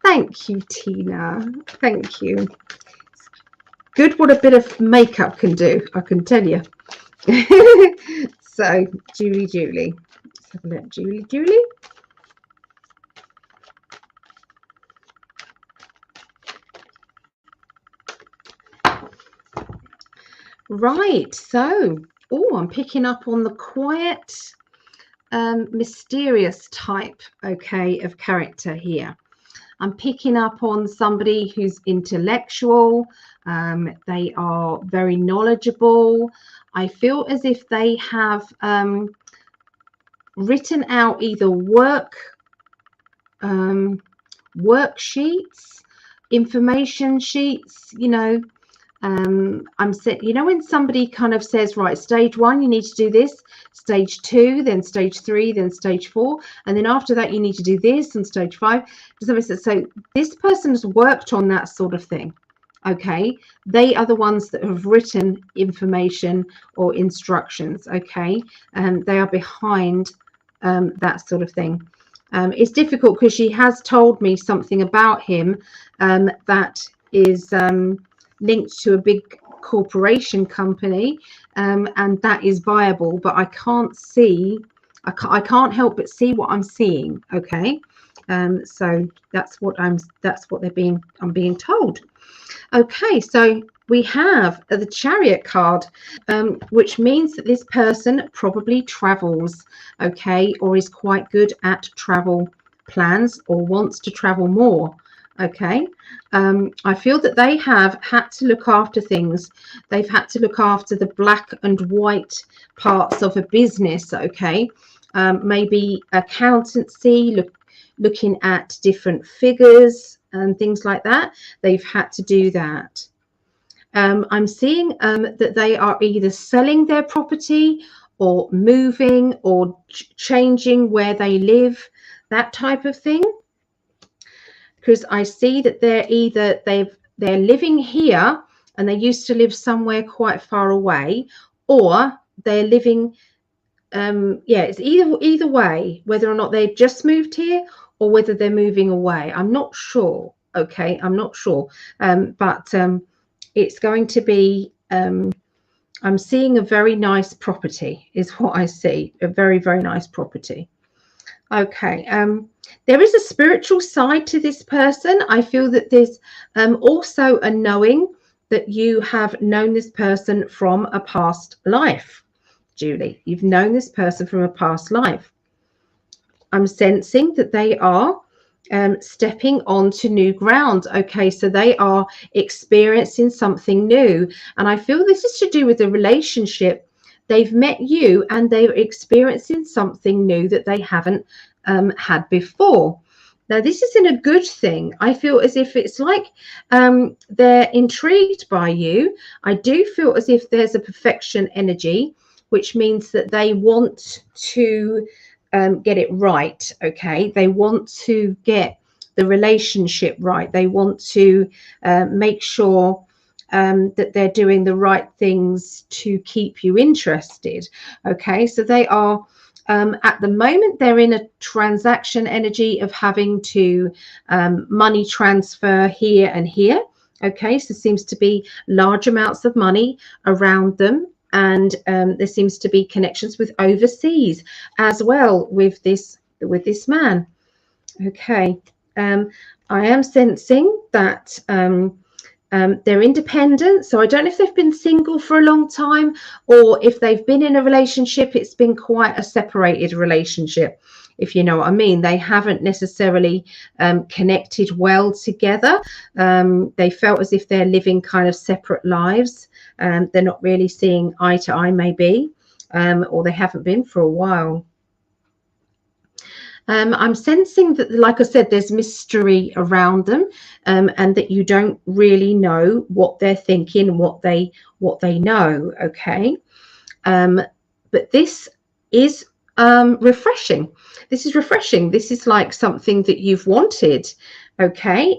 Thank you, Tina. Thank you. Good what a bit of makeup can do, I can tell you. So, Julie. Let's have a look. Julie. Right, so, I'm picking up on the quiet, mysterious type, okay, of character here. I'm picking up on somebody who's intellectual. They are very knowledgeable. I feel as if they have written out either worksheets, information sheets, I'm set, when somebody kind of says, right, stage 1, you need to do this, stage 2, then stage 3, then stage 4, and then after that you need to do this, and stage 5. So this person's worked on that sort of thing. Okay, they are the ones that have written information or instructions. Okay, and they are behind that sort of thing. It's difficult because she has told me something about him that is linked to a big corporation company, and that is viable, but I can't help but see what I'm seeing. Okay, so that's what I'm being told. Okay, so we have the Chariot card, which means that this person probably travels, okay, or is quite good at travel plans or wants to travel more. Okay, I feel that they have had to look after things. They've had to look after the black and white parts of a business. Okay, maybe accountancy, looking at different figures and things like that. They've had to do that. I'm seeing that they are either selling their property or moving or changing where they live, that type of thing. Because I see that they're living here and they used to live somewhere quite far away, or they're living it's either way, whether or not they just moved here or whether they're moving away. I'm not sure. Okay, I'm not sure, but it's going to be I'm seeing a very nice property is what I see, a very, very nice property. Okay, there is a spiritual side to this person. I feel that there's also a knowing that you have known this person from a past life. Julie, you've known this person from a past life. I'm sensing that they are stepping onto new ground. Okay, so they are experiencing something new, and I feel this is to do with the relationship. They've met you and they're experiencing something new that they haven't had before. Now, this isn't a good thing. I feel as if it's like they're intrigued by you. I do feel as if there's a perfection energy, which means that they want to get it right. Okay, they want to get the relationship right. They want to make sure that they're doing the right things to keep you interested. Okay, so they are at the moment they're in a transaction energy of having to money transfer here and here. Okay, so seems to be large amounts of money around them, and there seems to be connections with overseas as well with this man. Okay, I am sensing that they're independent, so I don't know if they've been single for a long time, or if they've been in a relationship, it's been quite a separated relationship, if you know what I mean. They haven't necessarily connected well together. They felt as if they're living kind of separate lives. They're not really seeing eye to eye, maybe, or they haven't been for a while. I'm sensing that, like I said, there's mystery around them, and that you don't really know what they're thinking, what they know. Okay, but this is refreshing. This is refreshing. This is like something that you've wanted. Okay,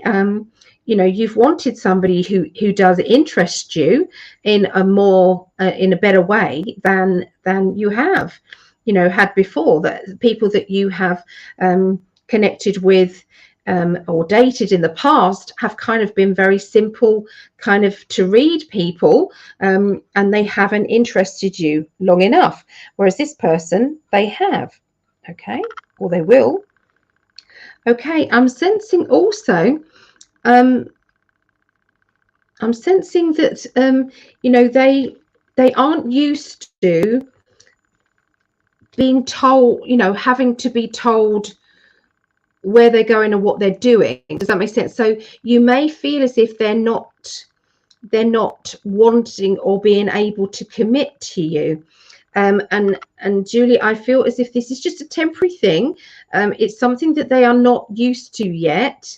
you know, you've wanted somebody who does interest you in a more in a better way than you have, you know, had before. That people that you have connected with or dated in the past have kind of been very simple, kind of to read people, and they haven't interested you long enough, whereas this person, they have. Okay, or they will. Okay, I'm sensing also I'm sensing that you know, they aren't used to being told, you know, having to be told where they're going and what they're doing. Does that make sense? So you may feel as if they're not wanting or being able to commit to you. And Julie, I feel as if this is just a temporary thing. It's something that they are not used to yet,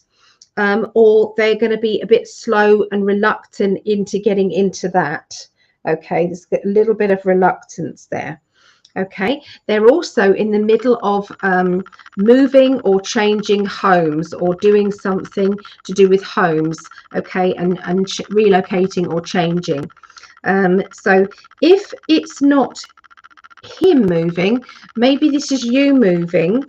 or they're going to be a bit slow and reluctant into getting into that. Okay, there's a little bit of reluctance there. Okay, they're also in the middle of moving or changing homes, or doing something to do with homes. Okay, and relocating or changing. So if it's not him moving, maybe this is you moving,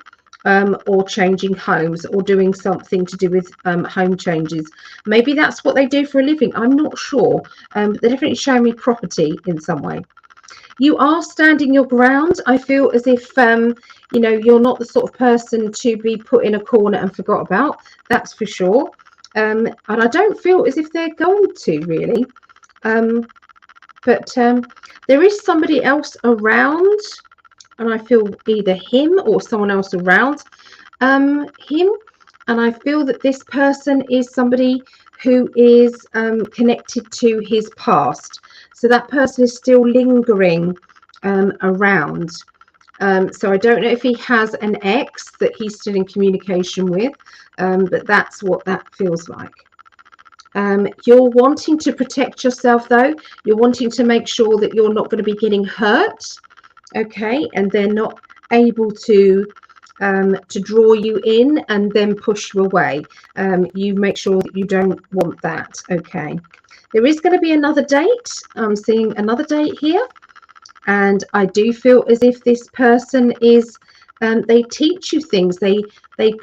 or changing homes, or doing something to do with home changes. Maybe that's what they do for a living. I'm not sure. They're definitely showing me property in some way. You are standing your ground. I feel as if you know, you're not the sort of person to be put in a corner and forgot about. That's for sure. And I don't feel as if they're going to really. But there is somebody else around, and I feel either him or someone else around him. And I feel that this person is somebody who is connected to his past. So that person is still lingering around. So I don't know if he has an ex that he's still in communication with, but that's what that feels like. You're wanting to protect yourself, though. You're wanting to make sure that you're not going to be getting hurt. Okay, and they're not able to draw you in and then push you away. You make sure that you don't want that. Okay, there is going to be another date. I'm seeing another date here, and I do feel as if this person is they teach you things. They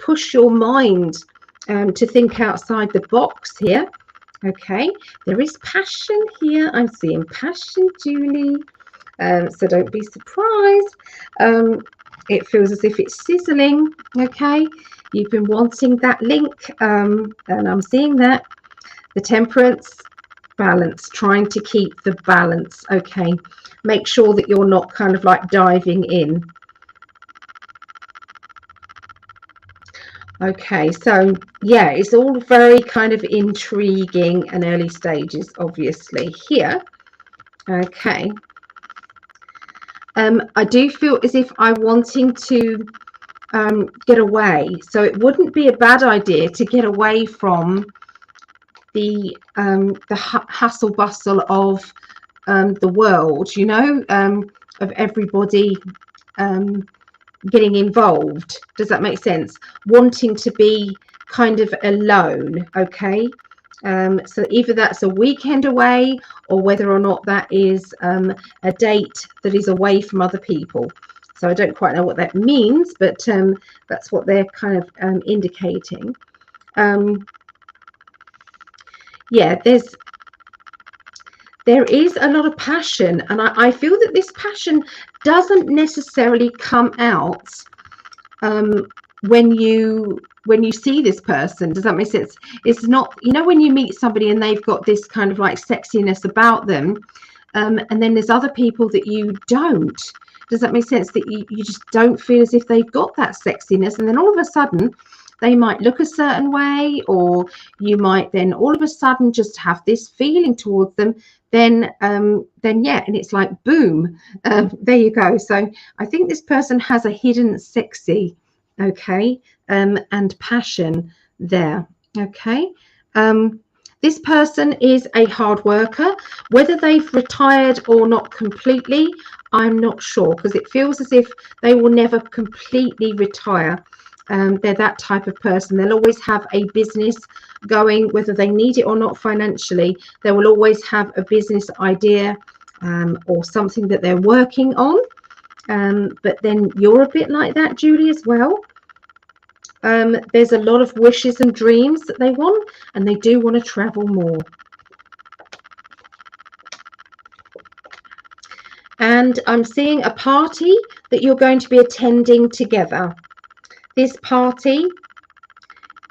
push your mind to think outside the box here. Okay, there is passion here. I'm seeing passion, Julie. So don't be surprised. It feels as if it's sizzling. Okay, you've been wanting that link, and I'm seeing that. The temperance, balance, trying to keep the balance. Okay, make sure that you're not kind of like diving in. Okay, so yeah, it's all very kind of intriguing and early stages, obviously, here. Okay. I do feel as if I'm wanting to get away. So it wouldn't be a bad idea to get away from the hustle bustle of the world, you know, of everybody getting involved. Does that make sense? Wanting to be kind of alone. Okay, So either that's a weekend away, or whether or not that is a date that is away from other people. So I don't quite know what that means, but that's what they're kind of indicating. Yeah, there is a lot of passion, and I feel that this passion doesn't necessarily come out when you see this person. Does that make sense? It's not, you know, when you meet somebody and they've got this kind of like sexiness about them, and then there's other people that you don't. Does that make sense? That you just don't feel as if they've got that sexiness, and then all of a sudden they might look a certain way, or you might then all of a sudden just have this feeling towards them. Then yeah, and it's like boom, there you go. So I think this person has a hidden sexy, okay, and passion there. Okay. This person is a hard worker. Whether they've retired or not completely, I'm not sure, because it feels as if they will never completely retire. They're that type of person. They'll always have a business going, whether they need it or not financially. They will always have a business idea or something that they're working on. But then you're a bit like that, Julie, as well. There's a lot of wishes and dreams that they want, and they do want to travel more. And I'm seeing a party that you're going to be attending together. This party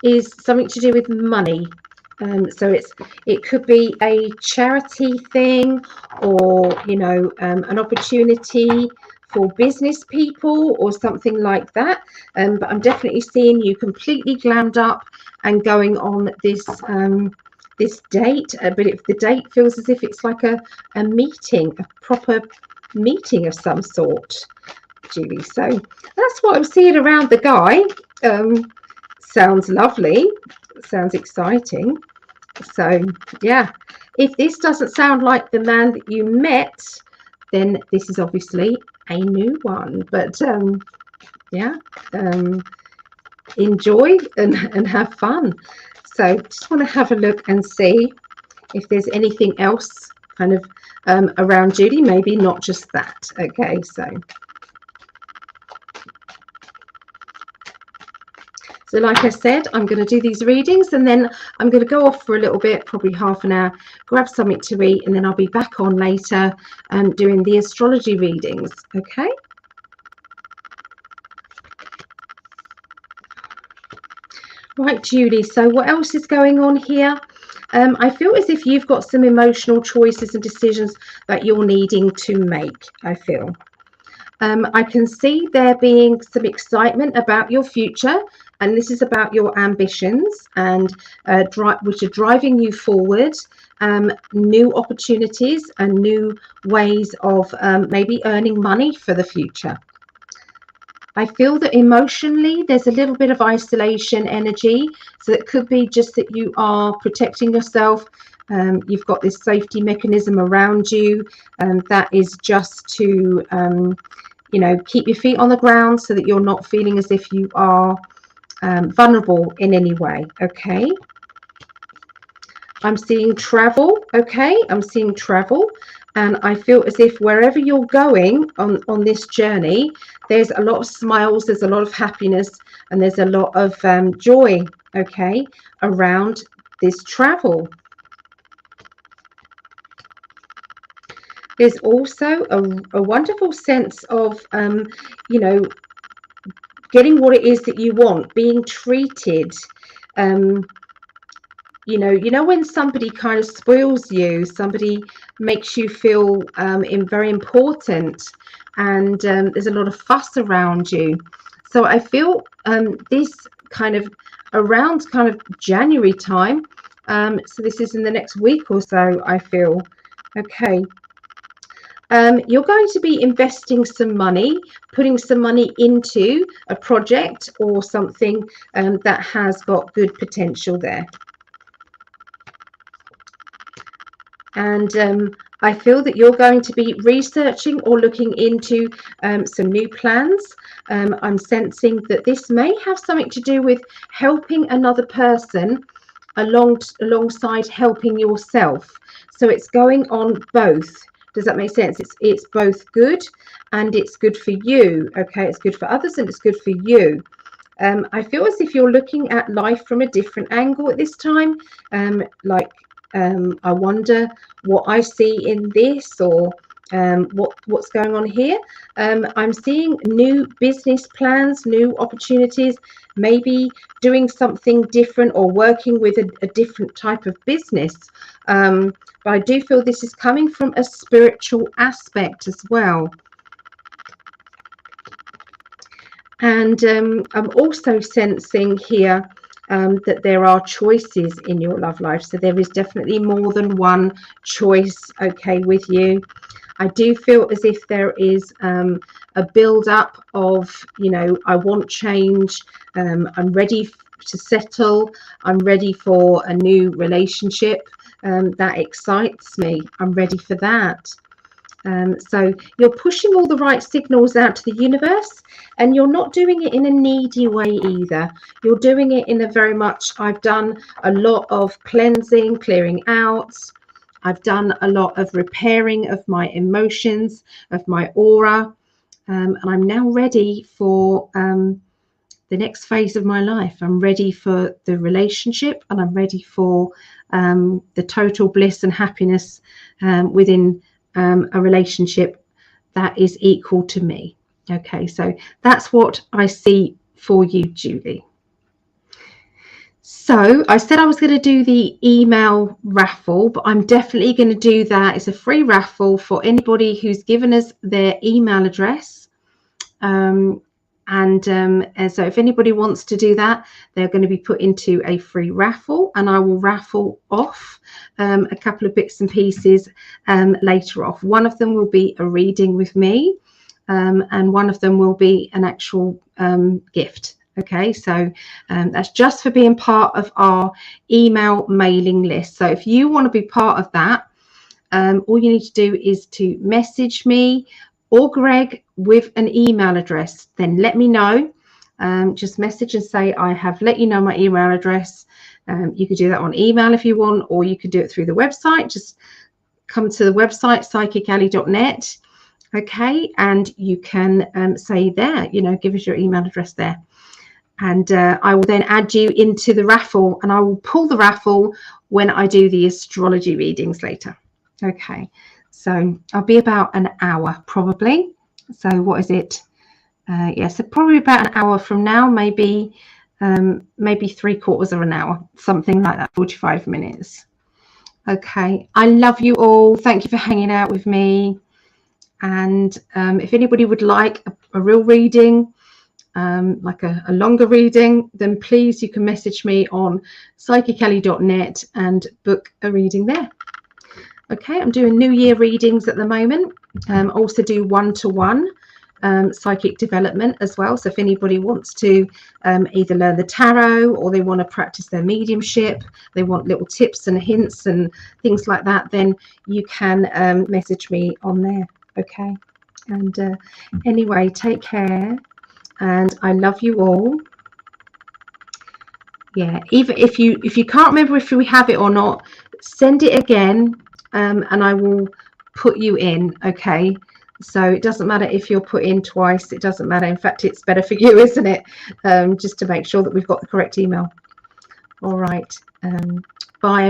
is something to do with money. So it could be a charity thing, or, you know, an opportunity for business people or something like that. But I'm definitely seeing you completely glammed up and going on this this date. But if the date feels as if it's like a meeting, a proper meeting of some sort, Julie. So that's what I'm seeing around the guy. Sounds lovely. Sounds exciting. So yeah, if this doesn't sound like the man that you met, then this is obviously a new one. But yeah, enjoy and have fun. So just want to have a look and see if there's anything else kind of around Judy, maybe not just that. Okay, so like I said, I'm going to do these readings, and then I'm going to go off for a little bit, probably half an hour, grab something to eat, and then I'll be back on later doing the astrology readings. Okay. Right, Julie, so what else is going on here? I feel as if you've got some emotional choices and decisions that you're needing to make, I feel. I can see there being some excitement about your future, and this is about your ambitions and which are driving you forward, new opportunities and new ways of maybe earning money for the future. I feel that emotionally there's a little bit of isolation energy, so it could be just that you are protecting yourself. You've got this safety mechanism around you, and that is just to you know, keep your feet on the ground so that you're not feeling as if you are vulnerable in any way. Okay. I'm seeing travel. Okay. I'm seeing travel. And I feel as if wherever you're going on this journey, there's a lot of smiles, there's a lot of happiness, and there's a lot of joy, okay, around this travel. There's also a wonderful sense of, you know, getting what it is that you want, being treated. You know when somebody kind of spoils you, somebody makes you feel very important, and there's a lot of fuss around you. So I feel this kind of around kind of January time. So this is in the next week or so, I feel. Okay. You're going to be investing some money, putting some money into a project or something that has got good potential there. And I feel that you're going to be researching or looking into some new plans. I'm sensing that this may have something to do with helping another person alongside helping yourself. So it's going on both. Does that make sense? It's both good and it's good for you. Okay, it's good for others and it's good for you. I feel as if you're looking at life from a different angle at this time. I wonder what I see in this, or what's going on here. I'm seeing new business plans, new opportunities, maybe doing something different or working with a different type of business. But I do feel this is coming from a spiritual aspect as well. And I'm also sensing here that there are choices in your love life. So there is definitely more than one choice, okay, with you. I do feel as if there is a build-up of, I want change. I'm ready to settle. I'm ready for a new relationship. That excites me. I'm ready for that. So you're pushing all the right signals out to the universe, and you're not doing it in a needy way either. You're doing it in a very much, I've done a lot of cleansing, clearing out. I've done a lot of repairing of my emotions, of my aura, and I'm now ready for the next phase of my life. I'm ready for the relationship, and I'm ready for the total bliss and happiness within a relationship that is equal to me. Okay, so that's what I see for you, Julie. So I said I was going to do the email raffle, but I'm definitely going to do that. It's a free raffle for anybody who's given us their email address. And so if anybody wants to do that, they're going to be put into a free raffle, and I will raffle off a couple of bits and pieces later off. One of them will be a reading with me, and one of them will be an actual gift. Okay, so that's just for being part of our email mailing list. So if you want to be part of that, all you need to do is to message me or Greg with an email address. Then let me know. Just message and say, I have let you know my email address. You could do that on email if you want, or you could do it through the website. Just come to the website, PsychicAlly.net. Okay, and you can say there, give us your email address there. And I will then add you into the raffle, and I will pull the raffle when I do the astrology readings later. Okay, so I'll be about an hour probably. So what is it? So probably about an hour from now, maybe 3/4 of an hour, something like that, 45 minutes. Okay, I love you all. Thank you for hanging out with me. And if anybody would like a real reading, like a longer reading, then please, you can message me on PsychicAlly.net and book a reading there. Okay, I'm doing New Year readings at the moment. Also do one-to-one psychic development as well. So if anybody wants to either learn the tarot, or they want to practice their mediumship, they want little tips and hints and things like that, then you can message me on there. Okay, and anyway, take care. And I love you all. Yeah, even if you can't remember if we have it or not, send it again, and I will put you in. Okay, so it doesn't matter if you're put in twice. It doesn't matter. In fact, it's better for you, isn't it? Just to make sure that we've got the correct email. All right. Bye.